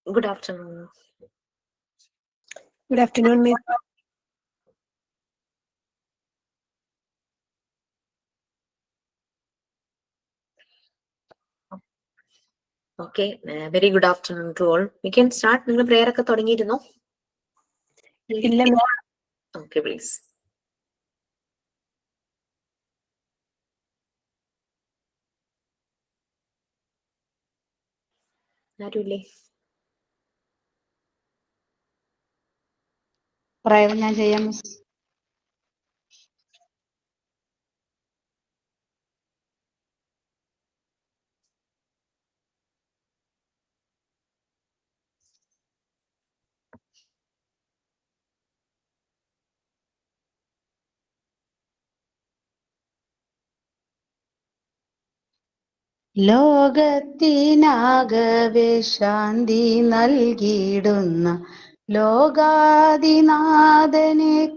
Good afternoon. Good afternoon, Miss. Okay, very good afternoon to all. We can start. നിങ്ങൾ prayer ഒക്കെ തുടങ്ങിയിരുന്നോ? ഇല്ല miss. Okay, please. ആരുമില്ലേ? Prayer ഞാൻ ചെയ്യാം miss. ലോകത്തിനാകവേ ശാന്തി നൽകിയിടുന്ന ലോകാദിനാഥനെ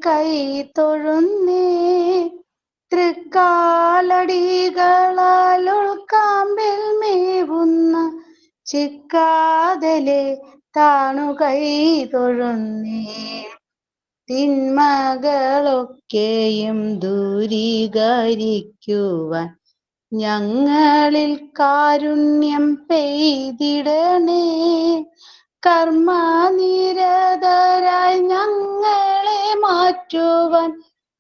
കൈതൊഴുന്നേ. തൃക്കാലടികളാൽ ഉൾക്കാമ്പിൽ മേവുന്ന ചിക്കാതലെ താണു കൈതൊഴുന്നേ. തിന്മകളൊക്കെയും ദൂരീകരിക്കുവാൻ ഞങ്ങളിൽ കാരുണ്യം പെയ്തിടണേ. കർമ്മനിരതരായി ഞങ്ങളെ മാറ്റുവാൻ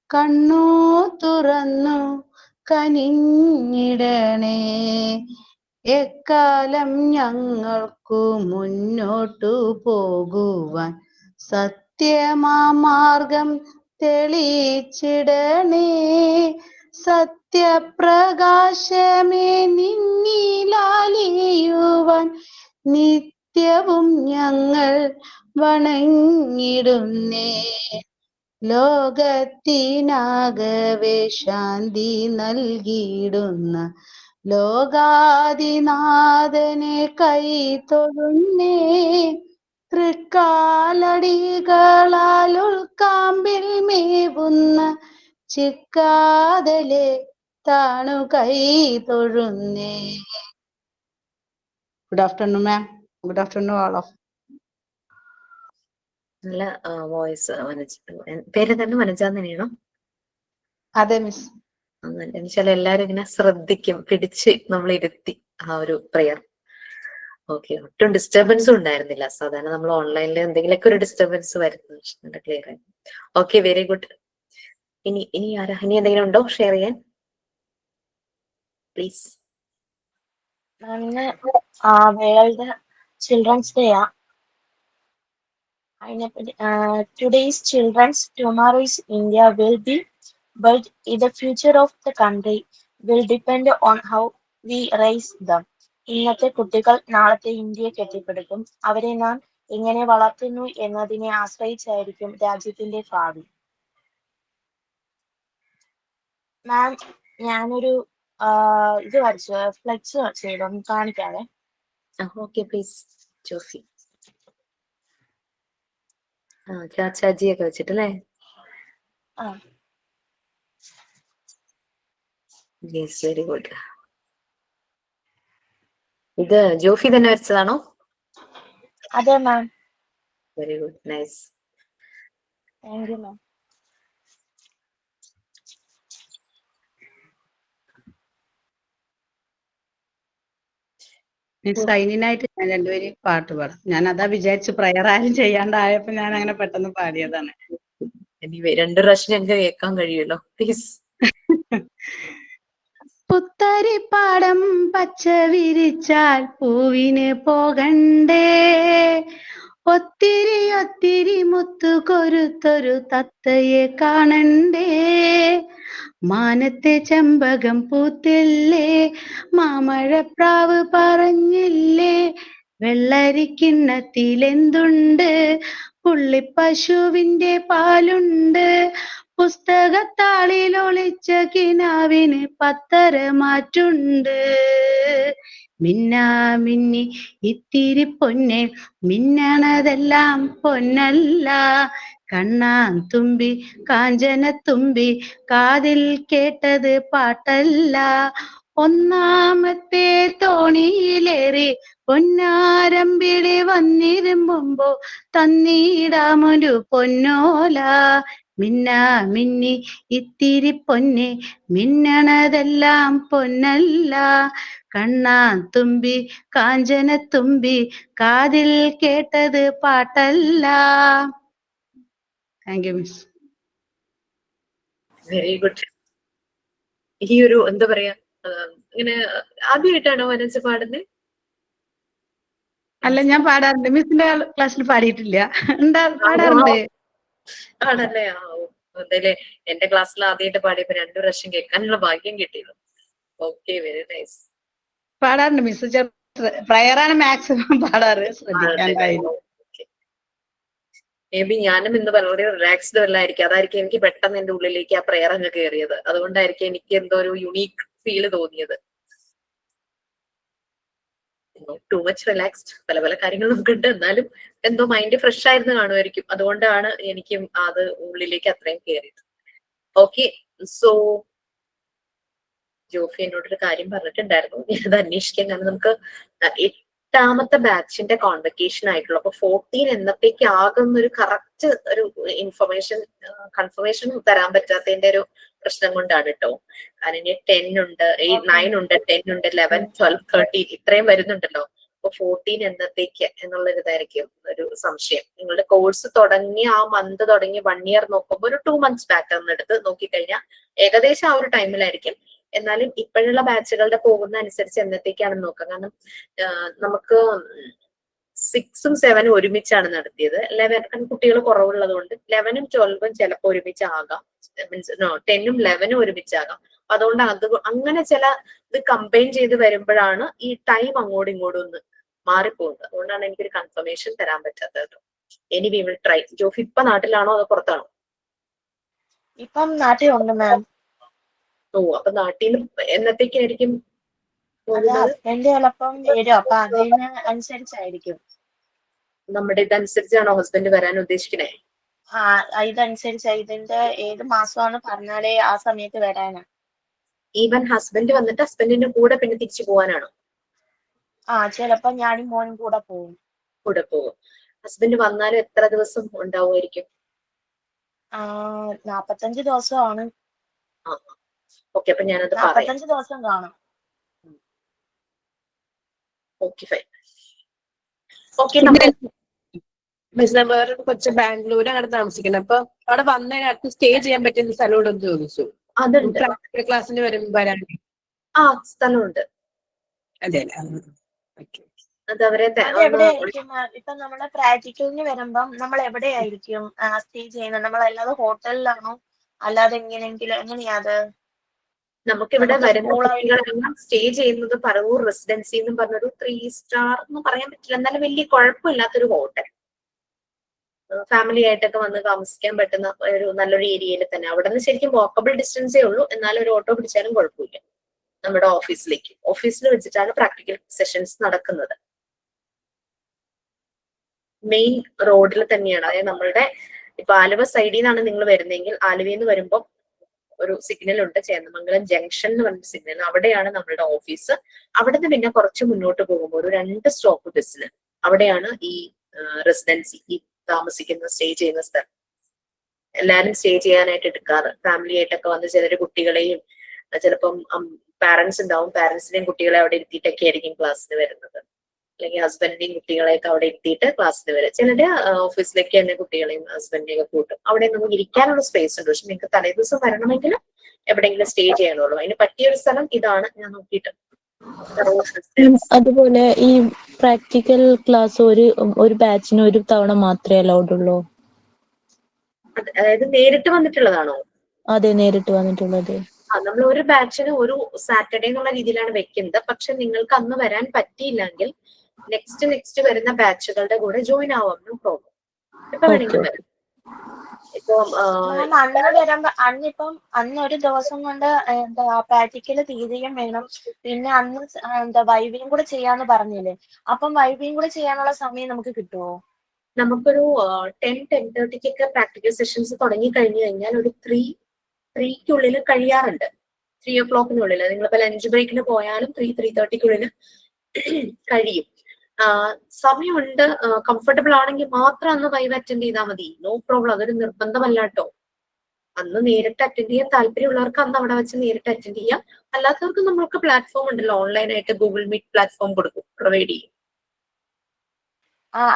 കണ്ണു തുറന്നു കനിഞ്ഞിടണേ. എക്കാലം ഞങ്ങൾക്കു മുന്നോട്ടു പോകുവാൻ സത്യമാർഗം തെളിച്ചിടണേ. സത്യപ്രകാശമേ നിന്നിലാലിയുവാൻ നിത്യവും ഞങ്ങൾ വണങ്ങിടുന്നേ. ലോകത്തിനാകവേ ശാന്തി നൽകിയിടുന്ന ലോകാദിനാഥനെ കൈതൊഴുന്നേ. തൃക്കാലടികളാൽ ഉൾക്കാമ്പിൽ മേവുന്ന ചിക്കാതലെ താണു കൈതൊഴുന്നേ. Good afternoon ma'am. Good afternoon all of. നല്ല വോയിസ് പേര് തന്നെ വനജാന്ന് തന്നെയാണോ? അതെ മിസ്. എന്നുവെച്ചാൽ എല്ലാരും ഇങ്ങനെ ശ്രദ്ധിക്കും, പിടിച്ച് നമ്മൾ ഇരുത്തി ആ ഒരു പ്രെയർ. ഓക്കെ, ഒട്ടും ഡിസ്റ്റർബൻസും ഉണ്ടായിരുന്നില്ല. സാധാരണ നമ്മൾ ഓൺലൈനിൽ എന്തെങ്കിലുമൊക്കെ ഒരു ഡിസ്റ്റർബൻസ് വരുന്നു. ക്ലിയർ ആയി. Okay, very good. ഇനി എന്തെങ്കിലും ഉണ്ടോ ഷെയർ ചെയ്യാൻ? പ്ലീസ്. വേൾഡ് ചിൽഡ്രൻസ് ഡേ ആ. Today is children's, tomorrow is India will be, but the future of the country will depend on how we raise them. ഇന്നത്തെ കുട്ടികൾ നാളത്തെ ഇന്ത്യയെ കെട്ടിപ്പടുക്കും. അവരെ നാം എങ്ങനെ വളർത്തുന്നു എന്നതിനെ ആശ്രയിച്ചായിരിക്കും രാജ്യത്തിന്റെ ഭാവി. മാം, ഞാനൊരു ഇത് വരച്ചു, ഫ്ലെക്സ് ചെയ്തു, കാണിക്കാതെ. Okay, please. ജോഫി ചാച്ചാജിയൊക്കെ വെച്ചിട്ടല്ലേ? Yes, very good. ഇത് ജോഫി തന്നെ വരച്ചതാണോ? അതെ ma'am. Very good, nice. Thank you ma'am. സൈനിനായിട്ട് ഞാൻ രണ്ടുപേരും പാട്ട് പാടാം. ഞാൻ അതാ വിചാരിച്ചു, പ്രയർ ആരും ചെയ്യാണ്ടായപ്പോ ഞാൻ അങ്ങനെ പെട്ടെന്ന് പാടിയതാണ്. എനിവേ 2 പ്രാവശ്യം ഞങ്ങൾക്ക് കേൾക്കാൻ കഴിയുമല്ലോ, പ്ലീസ്. പുത്തരിപ്പാടം പച്ച വിരിച്ചാൽ പൂവിന് പോകണ്ടേ. ഒത്തിരി ഒത്തിരി മുത്തു കൊരുത്തൊരു തത്തയെ കാണണ്ടേ. മാനത്തെ ചെമ്പകം പൂത്തില്ലേ, മാമഴപ്രാവ് പറഞ്ഞില്ലേ. വെള്ളരിക്കിണ്ണത്തിലെന്തുണ്ട്, പുള്ളിപ്പശുവിന്റെ പാലുണ്ട്. പുസ്തകത്താളിൽ ഒളിച്ച കിനാവിന് പത്തരമാറ്റുണ്ട്. മിന്നാ മിന്നി ഇത്തിരി പൊന്നെ, മിന്നണതെല്ലാം പൊന്നല്ല. കണ്ണാൻ തുമ്പി കാഞ്ചനത്തുമ്പി, കാതിൽ കേട്ടത് പാട്ടല്ല. ഒന്നാമത്തെ തോണിയിലേറി പൊന്നാരമ്പിളി വന്നിരുമ്പുമ്പോ തന്നീടാമൊരു പൊന്നോല. മിന്നാ മിന്നി ഇത്തിരി പൊന്നെ, മിന്നണതെല്ലാം പൊന്നല്ല. കണ്ണാ തുമ്പി കാഞ്ചനത്തുമ്പി, കാതിൽ കേട്ടത് പാട്ടല്ല. Thank you miss. Very good. ഈ ഒരു എന്താ പറയാ, ഇങ്ങനെ ആദ്യമായിട്ടാണോ വനജ പാടുന്നത്? അല്ല, ഞാൻ പാടാറുണ്ട്. മിസ്സിന്റെ ക്ലാസ്സിൽ പാടിയിട്ടില്ല. പാടാറുണ്ട്. ആണല്ലേ? അതല്ലേ, എന്റെ ക്ലാസ്സിൽ ആദ്യമായിട്ട് പാടിയപ്പോ 2 പ്രാവശ്യം കേൾക്കാനുള്ള ഭാഗ്യം കിട്ടിയത്. Okay, very nice. പാടാറുണ്ട് മിസ്. പ്രയറാണ് മാക്സിമം പാടാറ്. ശ്രദ്ധിക്കാണ്ടായി. മേ ബി ഞാനും ഇന്ന് വളരെ റിലാക്സ്ഡ് അല്ലായിരിക്കും. അതായിരിക്കും എനിക്ക് പെട്ടെന്ന് എന്റെ ഉള്ളിലേക്ക് ആ പ്രെയർ അങ്ങ് കയറിയത്. അതുകൊണ്ടായിരിക്കും എനിക്ക് എന്തോ ഒരു യുണീക്ക് ഫീല് തോന്നിയത്. Too much relaxed. പല പല കാര്യങ്ങൾ നമുക്കുണ്ട്, എന്നാലും എന്തോ മൈൻഡ് ഫ്രഷ് ആയിരുന്നു കാണുമായിരിക്കും. അതുകൊണ്ടാണ് എനിക്കും അത് ഉള്ളിലേക്ക് അത്രയും കയറിയത്. ഓക്കെ, സോ ജോഫി എന്നോടൊരു കാര്യം പറഞ്ഞിട്ടുണ്ടായിരുന്നു, ഞാനത് അന്വേഷിക്കാൻ. കാരണം നമുക്ക് 8ാമത്തെ ബാച്ചിന്റെ കോൺവെക്കേഷൻ ആയിട്ടുള്ളൂ. അപ്പൊ 14 എന്നത്തേക്ക് ആകുന്നൊരു കറക്റ്റ് ഒരു ഇൻഫർമേഷൻ കൺഫർമേഷൻ തരാൻ പറ്റാത്തതിന്റെ ഒരു പ്രശ്നം കൊണ്ടാണ് കേട്ടോ. കാരണം ഇനി 10 ഉണ്ട്, 9 ഉണ്ട്, 10 ഉണ്ട്, 11, 12, 13 ഇത്രയും വരുന്നുണ്ടല്ലോ. അപ്പൊ 14 എന്നത്തേക്ക് എന്നുള്ളൊരു ഇതായിരിക്കും ഒരു സംശയം. നിങ്ങളുടെ കോഴ്സ് തുടങ്ങി ആ മന്ത് തുടങ്ങി 1 ഇയർ നോക്കുമ്പോൾ ഒരു 2 months ബാക്ക് എന്നെടുത്ത് നോക്കിക്കഴിഞ്ഞാൽ ഏകദേശം ആ ഒരു ടൈമിലായിരിക്കും. എന്നാലും ഇപ്പോഴുള്ള ബാച്ചുകളുടെ പോകുന്ന അനുസരിച്ച് എന്നത്തേക്കാണെന്ന് നോക്കാം. കാരണം നമുക്ക് 6ഉം 7ഉം ഒരുമിച്ചാണ് നടത്തിയത്. 11 കുട്ടികൾ കുറവുള്ളത് കൊണ്ട് 11ഉം 12ഉം ചിലപ്പോൾ ഒരുമിച്ചാകാം. മീൻസ് 10ഉം 11ഉം ഒരുമിച്ചാകാം. അതുകൊണ്ട് അങ്ങനെ ചില ഇത് കമ്പൈൻ ചെയ്ത് വരുമ്പോഴാണ് ഈ ടൈം അങ്ങോട്ടും ഇങ്ങോട്ടും ഒന്ന് മാറിപ്പോകുന്നത്. അതുകൊണ്ടാണ് എനിക്കൊരു കൺഫർമേഷൻ തരാൻ പറ്റാത്തത്. ഇനി വി വിൽ ട്രൈ. ജോഫി ഇപ്പൊ നാട്ടിലാണോ അതോ പുറത്താണോ? ഇപ്പം നാട്ടിൽ ഉണ്ട് മാം. ഓ, അപ്പൊ നാട്ടിൽ എന്നത്തേക്കായിരിക്കും? ഹസ്ബൻഡ് ചിലപ്പം വരും. അപ്പൊ അതിന് അനുസരിച്ചായിരിക്കും. നമ്മുടെ ഇതനുസരിച്ചാണോ ഹസ്ബൻഡ് വരാൻ ഉദ്ദേശിക്കണേ? ഇതനുസരിച്ച് ഇതിന്റെ ഏത് മാസമാണ് പറഞ്ഞാലേ ആ സമയത്ത് വരാനാ. ഈവൻ ഹസ്ബൻഡ് വന്നിട്ട് ഹസ്ബൻഡിന്റെ കൂടെ പിന്നെ തിരിച്ചു പോകാനാണോ? ചിലപ്പോ ഞാനും മോനും കൂടെ പോകും. കൂടെ പോകും. ഹസ്ബൻഡ് വന്നാലും എത്ര ദിവസം ഉണ്ടാവുമായിരിക്കും? 45 ദിവസമാണ്. ഓക്കെ, അപ്പൊ ഞാനത് 45 ദിവസം കാണും. Okay, fine. ഓക്കെ, വേറൊരു കൊച്ചു ബാംഗ്ലൂർ അങ്ങനെ താമസിക്കുന്നത്. അപ്പൊ അവിടെ വന്നതിനടുത്ത് സ്റ്റേ ചെയ്യാൻ പറ്റുന്ന സ്ഥലമുണ്ടെന്ന് ചോദിച്ചു. അതുണ്ട്, പ്രാക്ടിക്കൽ ക്ലാസ്സിന് വരാൻ. സ്ഥലമുണ്ട്. അതെ, അത് അവരെ എവിടെയായിരിക്കും ഇപ്പൊ നമ്മളെ പ്രാക്ടിക്കലിന് വരുമ്പം നമ്മൾ എവിടെയായിരിക്കും സ്റ്റേ ചെയ്യുന്നത്? നമ്മൾ അല്ലാതെ ഹോട്ടലിലാണോ അല്ലാതെ എങ്ങനെയാ അത്? നമുക്കിവിടെ വരുന്ന കുട്ടികളെല്ലാം സ്റ്റേ ചെയ്യുന്നത് പറവൂർ റെസിഡൻസി എന്നും പറഞ്ഞൊരു 3 സ്റ്റാർ എന്ന് പറയാൻ പറ്റില്ല, എന്നാലും വലിയ കുഴപ്പമില്ലാത്തൊരു ഹോട്ടൽ. ഫാമിലി ആയിട്ടൊക്കെ വന്ന് താമസിക്കാൻ പറ്റുന്ന ഒരു നല്ലൊരു ഏരിയയിൽ തന്നെ. അവിടെ നിന്ന് ശരിക്കും വാക്കബിൾ ഡിസ്റ്റൻസേ ഉള്ളൂ. എന്നാലും ഒരു ഓട്ടോ പിടിച്ചാലും കുഴപ്പമില്ല. നമ്മുടെ ഓഫീസിൽ വെച്ചിട്ടാണ് പ്രാക്ടിക്കൽ സെഷൻസ് നടക്കുന്നത്. മെയിൻ റോഡിൽ തന്നെയാണ്. അതായത് നമ്മളുടെ ഇപ്പൊ ആലുവ സൈഡിൽ നിന്നാണ് നിങ്ങൾ വരുന്നതെങ്കിൽ ആലുവയിൽ നിന്ന് വരുമ്പോൾ ഒരു സിഗ്നൽ ഉണ്ട്, ചേന്നമംഗലം ജംഗ്ഷൻ എന്ന് പറഞ്ഞ സിഗ്നൽ. അവിടെയാണ് നമ്മളുടെ ഓഫീസ്. അവിടെ നിന്ന് പിന്നെ കുറച്ച് മുന്നോട്ട് പോകുമ്പോൾ ഒരു 2 സ്റ്റോപ്പ് ബസ്സിന് അവിടെയാണ് ഈ റെസിഡൻസി, ഈ താമസിക്കുന്ന സ്റ്റേ ചെയ്യുന്ന സ്ഥലം. എല്ലാരും സ്റ്റേ ചെയ്യാനായിട്ട് എടുക്കാറ്. ഫാമിലി ആയിട്ടൊക്കെ വന്ന് ചിലര് കുട്ടികളെയും, ചിലപ്പം പാരന്റ്സ് ഉണ്ടാവും, പാരന്റ്സിനെയും കുട്ടികളെ അവിടെ ഇരുത്തിയിട്ടൊക്കെ ആയിരിക്കും ക്ലാസ്സിന് വരുന്നത്. അല്ലെങ്കിൽ ഹസ്ബൻഡിനെയും കുട്ടികളെയൊക്കെ അവിടെ ഇരുത്തിയിട്ട് ക്ലാസ്സിന് വരും. ചിലര് ഓഫീസിലേക്ക് തന്നെ കുട്ടികളെയും ഹസ്ബൻഡിനെയും ഒക്കെ കൂട്ടും. അവിടെ നമുക്ക് ഇരിക്കാനുള്ള സ്പേസ് ഉണ്ട്. പക്ഷെ നിങ്ങൾക്ക് തലേ ദിവസം വരണമെങ്കിൽ എവിടെയെങ്കിലും സ്റ്റേ ചെയ്യാനുള്ളൂ. അതിന് പറ്റിയൊരു സ്ഥലം ഇതാണ് ഞാൻ നോക്കിയിട്ട്. അതുപോലെ ഈ പ്രാക്ടിക്കൽ ക്ലാസ് ഒരു ബാച്ചിന് ഒരു തവണ മാത്രമേ അലൗഡ് ഉള്ളൂ? അതായത് നേരിട്ട് വന്നിട്ടുള്ളതാണോ? അതെ, നേരിട്ട് വന്നിട്ടുള്ളത്. നമ്മൾ ഒരു ബാച്ചിന് ഒരു സാറ്റർഡേ എന്നുള്ള രീതിയിലാണ് വെക്കുന്നത്. പക്ഷെ നിങ്ങൾക്ക് അന്ന് വരാൻ പറ്റിയില്ലെങ്കിൽ നെക്സ്റ്റ് വരുന്ന ബാച്ചുകളുടെ കൂടെ ജോയിൻ ആവാം. No problem. ഇപ്പൊ വേണമെങ്കിൽ വരാം. ഇപ്പം അന്ന് ഒരു ദിവസം കൊണ്ട് പ്രാക്ടിക്കല് തീരുകയും വേണം. പിന്നെ അന്ന് വൈവിയും കൂടെ ചെയ്യാന്ന് പറഞ്ഞില്ലേ? അപ്പം വൈവിയും കൂടെ ചെയ്യാനുള്ള സമയം നമുക്ക് കിട്ടുമോ? നമുക്കൊരു 10-10:30 പ്രാക്ടിക്കൽ സെഷൻസ് തുടങ്ങി കഴിഞ്ഞു കഴിഞ്ഞാൽ ഒരു 3-3 കഴിയാറുണ്ട്. 3 o'clock നിങ്ങളിലിപ്പോ ലഞ്ച് ബ്രേക്കിന് പോയാലും 3-3:30 കഴിയും. സമയമുണ്ട്, കംഫർട്ടബിൾ ആണെങ്കിൽ മാത്രം അന്ന് വൈവ് അറ്റൻഡ് ചെയ്താൽ മതി. No problem. അതൊരു നിർബന്ധമല്ല കേട്ടോ. അന്ന് നേരിട്ട് അറ്റൻഡ് ചെയ്യാൻ താല്പര്യമുള്ളവർക്ക് അന്ന് അവിടെ വെച്ച് നേരിട്ട് അറ്റൻഡ് ചെയ്യാം. അല്ലാത്തവർക്ക് നമ്മൾക്ക് പ്ലാറ്റ്ഫോം ഉണ്ടല്ലോ, ഓൺലൈനായിട്ട് ഗൂഗിൾ മീറ്റ് പ്ലാറ്റ്ഫോം കൊടുക്കും, പ്രൊവൈഡ് ചെയ്യും.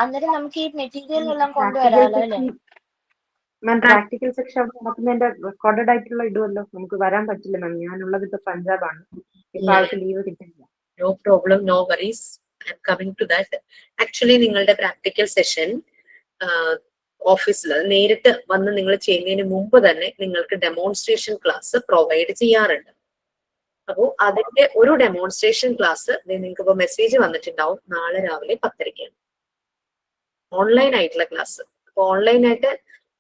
അന്നേരം നമുക്ക് ഈ മെറ്റീരിയൽ എല്ലാം കൊണ്ടുവരാമല്ലോ അല്ലെ? മാം പ്രാക്ടിക്കൽ സെക്ഷൻ അവിടെ നടക്കുന്നതിന്റെ റെക്കോർഡഡ് ആയിട്ടുള്ള ഇടുമല്ലോ. നമുക്ക് വരാൻ പറ്റില്ല മാം, ഞാനുള്ളത് ഇപ്പൊ പഞ്ചാബാണ്, ഇപ്പൊ ആൾക്ക് ലീവ് കിട്ടില്ല. No problem, no worries. I am coming to that. Actually നിങ്ങളുടെ പ്രാക്ടിക്കൽ സെഷൻ ഓഫീസിൽ നേരിട്ട് വന്ന് നിങ്ങൾ ചെയ്യുന്നതിന് മുമ്പ് തന്നെ നിങ്ങൾക്ക് ഡെമോൺസ്ട്രേഷൻ ക്ലാസ് പ്രൊവൈഡ് ചെയ്യാറുണ്ട്. അപ്പോൾ അതിന്റെ ഒരു ഡെമോൺസ്ട്രേഷൻ ക്ലാസ് നിങ്ങൾക്ക് ഇപ്പൊ മെസ്സേജ് വന്നിട്ടുണ്ടാവും, നാളെ രാവിലെ 10:30 ഓൺലൈൻ ആയിട്ടുള്ള ക്ലാസ്. അപ്പൊ ഓൺലൈനായിട്ട്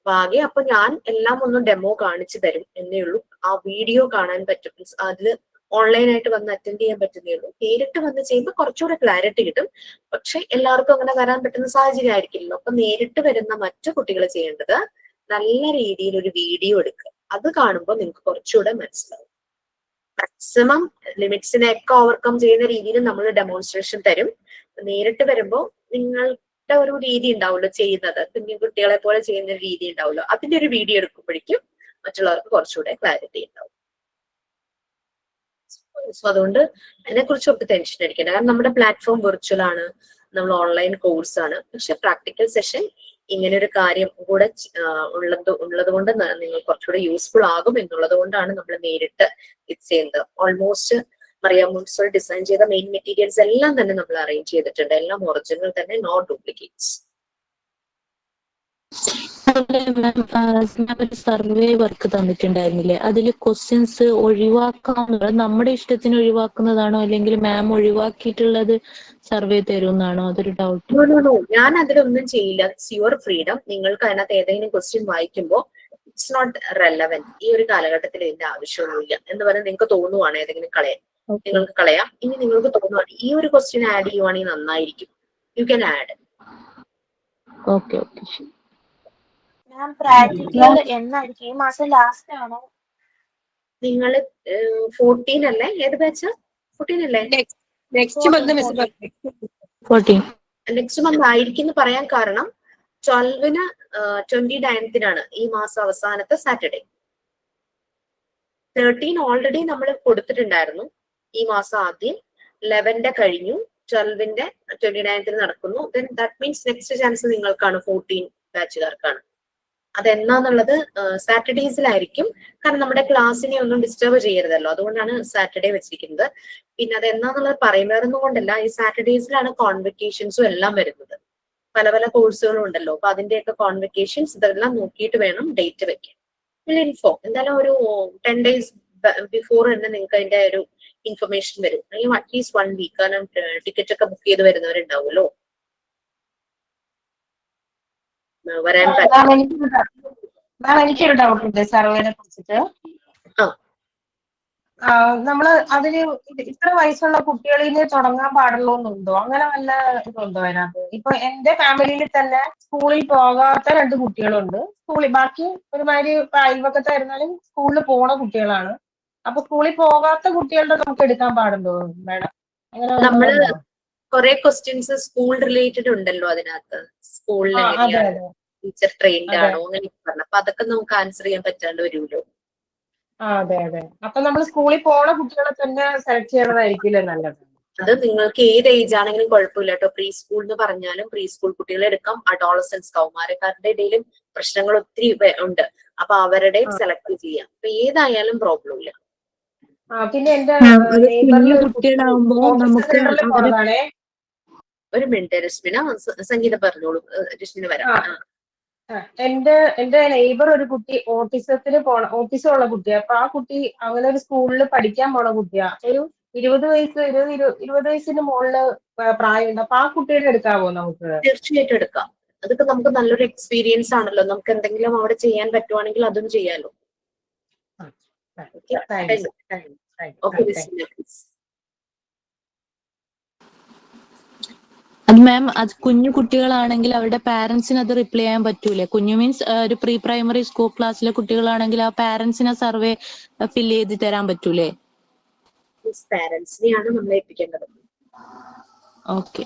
ഭാഗ്യ അപ്പൊ ഞാൻ എല്ലാം ഒന്ന് ഡെമോ കാണിച്ചു തരും എന്നേ ഉള്ളൂ. ആ വീഡിയോ കാണാൻ പറ്റും, അതില് ഓൺലൈനായിട്ട് വന്ന് അറ്റൻഡ് ചെയ്യാൻ പറ്റുന്നേ ഉള്ളൂ. നേരിട്ട് വന്ന് ചെയ്യുമ്പോൾ കുറച്ചുകൂടെ ക്ലാരിറ്റി കിട്ടും. പക്ഷെ എല്ലാവർക്കും അങ്ങനെ വരാൻ പറ്റുന്ന സാഹചര്യം ആയിരിക്കില്ലല്ലോ. അപ്പൊ നേരിട്ട് വരുന്ന മറ്റു കുട്ടികൾ ചെയ്യേണ്ടത് നല്ല രീതിയിൽ ഒരു വീഡിയോ എടുക്കുക. അത് കാണുമ്പോൾ നിങ്ങൾക്ക് കുറച്ചുകൂടെ മനസ്സിലാവും. മാക്സിമം ലിമിറ്റ്സിനെയൊക്കെ ഓവർകം ചെയ്യുന്ന രീതിയിൽ നമ്മൾ ഡെമോൺസ്ട്രേഷൻ തരും. നേരിട്ട് വരുമ്പോൾ നിങ്ങളുടെ ഒരു രീതി ഉണ്ടാവുമല്ലോ ചെയ്യുന്നത്, കുഞ്ഞു കുട്ടികളെ പോലെ ചെയ്യുന്ന ഒരു രീതി ഉണ്ടാവുമല്ലോ, അതിന്റെ ഒരു വീഡിയോ എടുക്കുമ്പോഴേക്കും മറ്റുള്ളവർക്ക് കുറച്ചുകൂടെ ക്ലാരിറ്റി ഉണ്ടാവും. സോ അതുകൊണ്ട് അതിനെക്കുറിച്ച് ഒക്കെ ടെൻഷൻ അടിക്കേണ്ട. കാരണം നമ്മുടെ പ്ലാറ്റ്ഫോം വിർച്വൽ ആണ്, നമ്മൾ ഓൺലൈൻ കോഴ്സ് ആണ്. പക്ഷെ പ്രാക്ടിക്കൽ സെഷൻ ഇങ്ങനെ ഒരു കാര്യം കൂടെ ഉള്ളത് കൊണ്ട് നിങ്ങൾ കുറച്ചുകൂടെ യൂസ്ഫുൾ ആകും എന്നുള്ളത് കൊണ്ടാണ് നമ്മൾ നേരിട്ട് ഇത് ചെയ്യുന്നത്. ഓൾമോസ്റ്റ് മറിയ മോൺസോൾ ഡിസൈൻ ചെയ്ത മെയിൻ മെറ്റീരിയൽസ് എല്ലാം തന്നെ നമ്മൾ അറേഞ്ച് ചെയ്തിട്ടുണ്ട്. എല്ലാം ഒറിജിനൽ തന്നെ, നോ ഡ്യൂപ്ലിക്കേറ്റ്സ്. ഒരു സർവേ വർക്ക് തന്നിട്ടുണ്ടായിരുന്നില്ലേ, അതില് ക്വസ്റ്റ്യൻസ് ഒഴിവാക്കാന്നുള്ളത് നമ്മുടെ ഇഷ്ടത്തിന് ഒഴിവാക്കുന്നതാണോ അല്ലെങ്കിൽ മാം ഒഴിവാക്കിയിട്ടുള്ളത് സർവേ തരുമെന്നാണോ? അതൊരു ഡൗട്ട്. ഞാൻ അതിലൊന്നും ചെയ്യില്ല. It's your freedom. നിങ്ങൾക്ക് അതിനകത്ത് ഏതെങ്കിലും ക്വസ്റ്റ്യൻ വായിക്കുമ്പോൾ ഇറ്റ്സ് നോട്ട് റെലവെന്റ്, ഈ ഒരു കാലഘട്ടത്തിൽ ഇതിന്റെ ആവശ്യമൊന്നുമില്ല എന്ന് പറഞ്ഞാൽ നിങ്ങൾക്ക് തോന്നുവാണ് ഏതെങ്കിലും കളയാൻ, നിങ്ങൾക്ക് കളയാം. ഇനി നിങ്ങൾക്ക് തോന്നുവാണ് ഈ ഒരു ക്വസ്റ്റ്യൻ ആഡ് ചെയ്യുവാണെങ്കിൽ നന്നായിരിക്കും, you can add. Okay okay. Ma'am practical എന്നായിരിക്കും? ഈ മാസം ലാസ്റ്റ് ആണോ? നിങ്ങൾ 14 അല്ലേ? ഏത് ബാച്ച്? 14 അല്ലേ? Next month miss 14. Next month ആയിരിക്കും എന്ന് പറയാൻ കാരണം 12-ന് 29-നാണ് ഈ മാസം അവസാനത്തെ സാറ്റർഡേ. 13 ഓൾറെഡി നമ്മൾ കൊടുത്തിട്ടുണ്ടായിരുന്നു ഈ മാസം ആദ്യം. 11 കഴിഞ്ഞു, 12-ന്റെ 29-ന് നടക്കുന്നു. Then that means next chance നിങ്ങൾക്കാണ്, 14 ബാച്ചുകാർക്കാണ്. അതെന്നാന്നുള്ളത് സാറ്റർഡേസിലായിരിക്കും. കാരണം നമ്മുടെ ക്ലാസ്സിനെ ഒന്നും ഡിസ്റ്റർബ് ചെയ്യരുതല്ലോ, അതുകൊണ്ടാണ് സാറ്റർഡേ വെച്ചിരിക്കുന്നത്. പിന്നെ അതെന്നാന്നുള്ളത് പറയുന്നതൊന്നും കൊണ്ടല്ല, ഈ സാറ്റർഡേസിലാണ് കോൺവെക്കേഷൻസും എല്ലാം വരുന്നത്. പല പല കോഴ്സുകളും ഉണ്ടല്ലോ, അപ്പൊ അതിന്റെയൊക്കെ കോൺവെക്കേഷൻസ് ഇതെല്ലാം നോക്കിയിട്ട് വേണം ഡേറ്റ് വെക്കാൻ. ഇൻഫോം എന്തായാലും ഒരു 10 days ബിഫോർ തന്നെ നിങ്ങൾക്ക് അതിന്റെ ഒരു ഇൻഫർമേഷൻ വരും. അല്ലെങ്കിൽ അറ്റ്ലീസ്റ്റ് 1 week, കാരണം ടിക്കറ്റ് ഒക്കെ ബുക്ക് ചെയ്ത് വരുന്നവരുണ്ടാവുമല്ലോ, വരാൻ പറ്റും. എനിക്കൊരു ഡൗട്ട് ഉണ്ട് സർവേനെ കുറിച്ചിട്ട്. നമ്മള് അതിന് ഇത്ര വയസ്സുള്ള കുട്ടികളിൽ തുടങ്ങാൻ പാടുള്ളൂ എന്നുണ്ടോ? അങ്ങനെ വല്ല ഇതുണ്ടോ അതിനകത്ത്? ഇപ്പൊ എന്റെ ഫാമിലിയിൽ തന്നെ സ്കൂളിൽ പോകാത്ത 2 കുട്ടികളുണ്ട്. ബാക്കി ഒരുമാതിരി അയൽവക്കത്തായിരുന്നാലും സ്കൂളിൽ പോണ കുട്ടികളാണ്. അപ്പൊ സ്കൂളിൽ പോകാത്ത കുട്ടികളുടെ നമുക്ക് എടുക്കാൻ പാടുണ്ടോ മാഡം? നമ്മള് കുറെ ക്വസ്റ്റ്യൻസ് സ്കൂൾ റിലേറ്റഡ് ഉണ്ടല്ലോ അതിനകത്ത്. സ്കൂളിൽ എങ്ങനെയാണ്, ടീച്ചർ ട്രെയിൻഡ് ആണോ, അങ്ങനെ പറഞ്ഞു. അപ്പൊ അതൊക്കെ നമുക്ക് ആൻസർ ചെയ്യാൻ പറ്റാണ്ട് വരുമല്ലോ. അതെ അതെ. അപ്പൊ നമ്മൾ സ്കൂളിൽ പോണ കുട്ടികളെ തന്നെ സെലക്ട് ചെയ്യണതായിരിക്കില്ലേ നല്ലത്? അത് നിങ്ങൾക്ക് ഏത് ഏജ് ആണെങ്കിലും കുഴപ്പമില്ല കേട്ടോ. പ്രീ സ്കൂൾ എന്ന് പറഞ്ഞാലും പ്രീ സ്കൂൾ കുട്ടികളെ എടുക്കാം. അഡോളസൻസ് കൗമാരക്കാരുടെ ഇടയിലും പ്രശ്നങ്ങൾ ഒത്തിരി ഉണ്ട്. അപ്പൊ അവരുടെ സെലക്ട് ചെയ്യാം. അപ്പൊ ഏതായാലും പ്രോബ്ലം ഇല്ല. പിന്നെ എന്റെ കുട്ടികളാവുമ്പോ നമുക്ക് ഒരു മിനിറ്റ് രശ്മിന, സംഗീത പറഞ്ഞോളൂ. രശ്മിന വരാം. എന്റെ നെയ്ബർ ഒരു കുട്ടി ഓട്ടിസം ഉള്ള കുട്ടിയാ. അപ്പൊ ആ കുട്ടി അങ്ങനെ ഒരു സ്കൂളിൽ പഠിക്കാൻ പോണ കുട്ടിയാ. ഒരു 20 വയസ്സിന് മുകളില് പ്രായമുണ്ട്. അപ്പൊ ആ കുട്ടിയുടെ എടുക്കാവോ നമുക്ക്? തീർച്ചയായിട്ടും എടുക്കാം. അതൊക്കെ നമുക്ക് നല്ലൊരു എക്സ്പീരിയൻസ് ആണല്ലോ. നമുക്ക് എന്തെങ്കിലും അവിടെ ചെയ്യാൻ പറ്റുവാണെങ്കിൽ അതും ചെയ്യാലോ. അത് മാം, അത് കുഞ്ഞു കുട്ടികളാണെങ്കിൽ അവരുടെ പാരന്റ്സിന് അത് റിപ്ലൈ ചെയ്യാൻ പറ്റൂലേ? കുഞ്ഞു മീൻസ് ഒരു പ്രീ പ്രൈമറി സ്കൂൾ ക്ലാസ്സിലെ കുട്ടികളാണെങ്കിൽ ആ പാരന്റ്സിന് സർവേ ഫില്ല് ചെയ്ത് തരാൻ പറ്റൂലേ? പാരന്റ്സിനെയാണ് നമ്മൾ ഏൽപ്പിക്കേണ്ടത്. ഓക്കെ,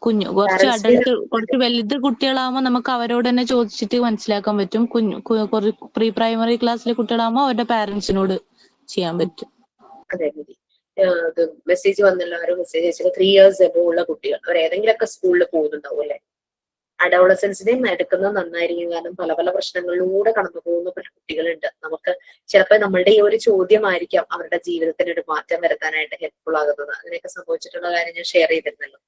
കുറച്ച് പാരന്റ്സിന് കുറച്ച് വലുത് കുട്ടികളാകുമ്പോൾ നമുക്ക് അവരോട് തന്നെ ചോദിച്ചിട്ട് മനസ്സിലാക്കാൻ പറ്റും. കുറച്ച് പ്രീ പ്രൈമറി ക്ലാസ്സിലെ കുട്ടികളാകുമ്പോൾ അവരുടെ പാരന്റ്സിനോട് ചെയ്യാൻ പറ്റും. അതെ രീതി മെസ്സേജ് വന്നല്ലോ, ആരോ മെസ്സേജ് അയച്ചത് 3 years എബോ ഉള്ള കുട്ടികൾ അവർ ഏതെങ്കിലുമൊക്കെ സ്കൂളിൽ പോകുന്നുണ്ടാവും അല്ലെ. അഡോളസൻസിനെയും എടുക്കുന്നത് നന്നായിരിക്കും, കാരണം പല പല പ്രശ്നങ്ങളിലൂടെ കടന്നു പോകുന്ന പല കുട്ടികളുണ്ട്. നമുക്ക് ചിലപ്പോൾ നമ്മളുടെ ഈ ഒരു ചോദ്യമായിരിക്കാം അവരുടെ ജീവിതത്തിന് ഒരു മാറ്റം വരുത്താനായിട്ട് ഹെൽപ്ഫുൾ ആകുന്നത്. അങ്ങനെയൊക്കെ സംഭവിച്ചിട്ടുള്ള കാര്യം ഞാൻ ഷെയർ ചെയ്തിരുന്നല്ലോ.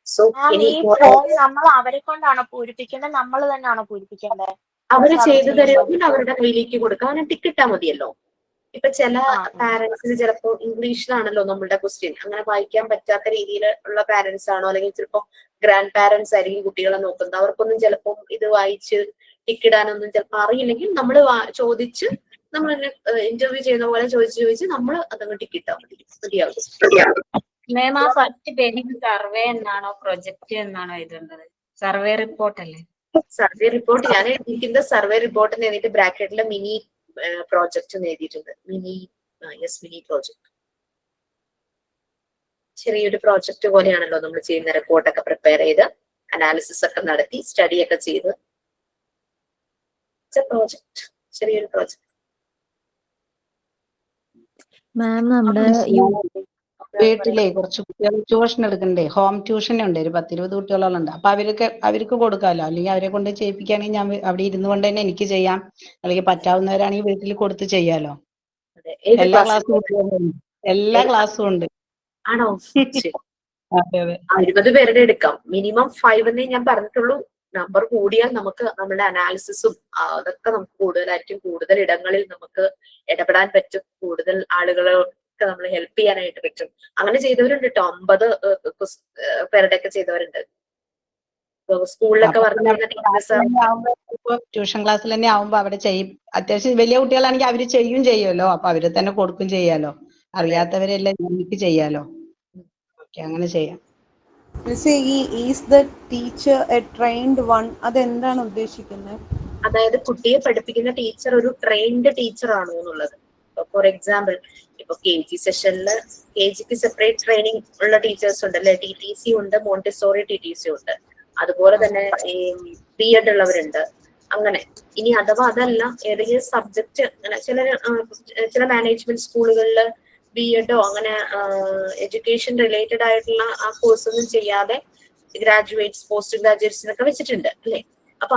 സോ ഇനി ഈ ഫോം നമ്മൾ അവരെ കൊണ്ടാണോ പൂരിപ്പിക്കേണ്ടത്, നമ്മൾ തന്നെയാണോ പൂരിപ്പിക്കേണ്ടത്? അവര് ചെയ്തു തരുമെങ്കിൽ അവരുടെ കയ്യിലേക്ക് കൊടുക്കാം, അങ്ങനെ ടിക്ക് ഇട്ടാൽ മതിയല്ലോ. ഇപ്പൊ ചില പാരന്റ്സിന് ചിലപ്പോ ഇംഗ്ലീഷിലാണല്ലോ നമ്മളുടെ ക്വസ്റ്റ്യൻ, അങ്ങനെ വായിക്കാൻ പറ്റാത്ത രീതിയിൽ ഉള്ള പാരന്റ്സ് ആണോ, അല്ലെങ്കിൽ ചിലപ്പോ ഗ്രാൻഡ് പാരന്റ്സ് ആയിരിക്കും കുട്ടികളെ നോക്കുന്നത്. അവർക്കൊന്നും ചിലപ്പോൾ ഇത് വായിച്ച് ടിക്കിടാനൊന്നും ചിലപ്പോൾ അറിയില്ലെങ്കിൽ നമ്മൾ ചോദിച്ച് നമ്മൾ ഇന്റർവ്യൂ ചെയ്യുന്ന പോലെ ചോദിച്ച് നമ്മൾ അതങ്ങ് ടിക്കിട്ടാൽ മതി, മതിയാകും. മാം, ആ ഫസ്റ്റ് പേജിൽ സർവേ എന്നാണോ പ്രൊജക്ട് എന്നാണോ എഴുതേണ്ടത്? സർവേ റിപ്പോർട്ട് അല്ലേ? സർവേ റിപ്പോർട്ട് ഞാൻ എഴുതിയിരിക്കുന്നത് സർവേ റിപ്പോർട്ട് എന്ന് എഴുതിയിട്ട് ബ്രാക്കറ്റിലെ മിനി പ്രോജക്റ്റ് എഴുതിയിട്ടുണ്ട്. മിനി പ്രോജക്റ്റ് ചെറിയൊരു പ്രോജക്റ്റ് പോലെയാണല്ലോ നമ്മൾ ചെയ്യുന്ന. റിപ്പോർട്ടൊക്കെ പ്രിപ്പയർ ചെയ്ത് അനാലിസിസ് ഒക്കെ നടത്തി സ്റ്റഡി ഒക്കെ ചെയ്ത് പ്രോജക്റ്റ്, ചെറിയൊരു പ്രോജക്റ്റ്. മാം, നമ്മുടെ വീട്ടിലെ കുറച്ച് കുട്ടികൾ ട്യൂഷൻ എടുക്കണ്ടേ, ഹോം ട്യൂഷൻ ഉണ്ട്, ഒരു 10-20 കുട്ടികളോളം ഉണ്ട്. അപ്പൊ അവർക്ക് കൊടുക്കാമല്ലോ, അല്ലെങ്കിൽ അവരെ കൊണ്ട് ചെയ്യിപ്പിക്കുകയാണെങ്കിൽ ഞാൻ അവിടെ ഇരുന്നു കൊണ്ട് തന്നെ എനിക്ക് ചെയ്യാം, അല്ലെങ്കിൽ പറ്റാവുന്നവരാണെങ്കിൽ വീട്ടിൽ കൊടുത്ത് ചെയ്യാലോ. എല്ലാ ക്ലാസ്സും ഉണ്ട്. ആണോ? അതെ അതെ. 20 പേരുടെ എടുക്കാം. മിനിമം 5 എന്നേ ഞാൻ പറഞ്ഞിട്ടുള്ളൂ. നമ്പർ കൂടിയാൽ നമുക്ക് നമ്മുടെ അനാലിസിസും അതൊക്കെ നമുക്ക് കൂടുതലായിരിക്കും. കൂടുതൽ ഇടങ്ങളിൽ നമുക്ക് ഇടപെടാൻ പറ്റും, കൂടുതൽ ആളുകളൊക്കെ നമ്മൾ ഹെൽപ്പ് ചെയ്യാനായിട്ട് പറ്റും. അങ്ങനെ ചെയ്തവരുണ്ട് കേട്ടോ, 50 പേരുടെ ഒക്കെ ചെയ്തവരുണ്ട്. സ്കൂളിലൊക്കെ ട്യൂഷൻ ക്ലാസ്സിൽ തന്നെ ആവുമ്പോ അവിടെ ചെയ്യും. അത്യാവശ്യം വലിയ കുട്ടികളാണെങ്കിൽ അവര് ചെയ്യുമല്ലോ, അപ്പൊ അവര് തന്നെ കൊടുക്കും ചെയ്യാലോ. അറിയാത്തവരെല്ലാം നമുക്ക് ചെയ്യാലോ. ഓക്കെ, അങ്ങനെ ചെയ്യാം. അതെന്താണ് ഉദ്ദേശിക്കുന്നത്? അതായത് കുട്ടിയെ പഠിപ്പിക്കുന്ന ടീച്ചർ ഒരു ട്രെയിൻഡ് ടീച്ചർ ആണോ എന്നുള്ളത്. ഫോർ എക്സാമ്പിൾ, ഇപ്പൊ KG സെഷനിൽ KGക്ക് സെപ്പറേറ്റ് ട്രെയിനിങ് ഉള്ള ടീച്ചേഴ്സ് ഉണ്ട് അല്ലെ. TTC ഉണ്ട്, മോണ്ടിസോറി TTC ഉണ്ട്. അതുപോലെ തന്നെ ഈ B.Ed ഉള്ളവരുണ്ട്. അങ്ങനെ ഇനി അഥവാ അതല്ല ഏതെങ്കിലും സബ്ജക്ട്, അങ്ങനെ ചില മാനേജ്മെന്റ് സ്കൂളുകളിൽ B.Ed അങ്ങനെ എഡ്യൂക്കേഷൻ റിലേറ്റഡ് ആയിട്ടുള്ള ആ കോഴ്സ് ഒന്നും ചെയ്യാതെ ഗ്രാജുവേറ്റ്സ്, പോസ്റ്റ് ഗ്രാജുവേറ്റ്സിനൊക്കെ വെച്ചിട്ടുണ്ട് അല്ലെ. അപ്പൊ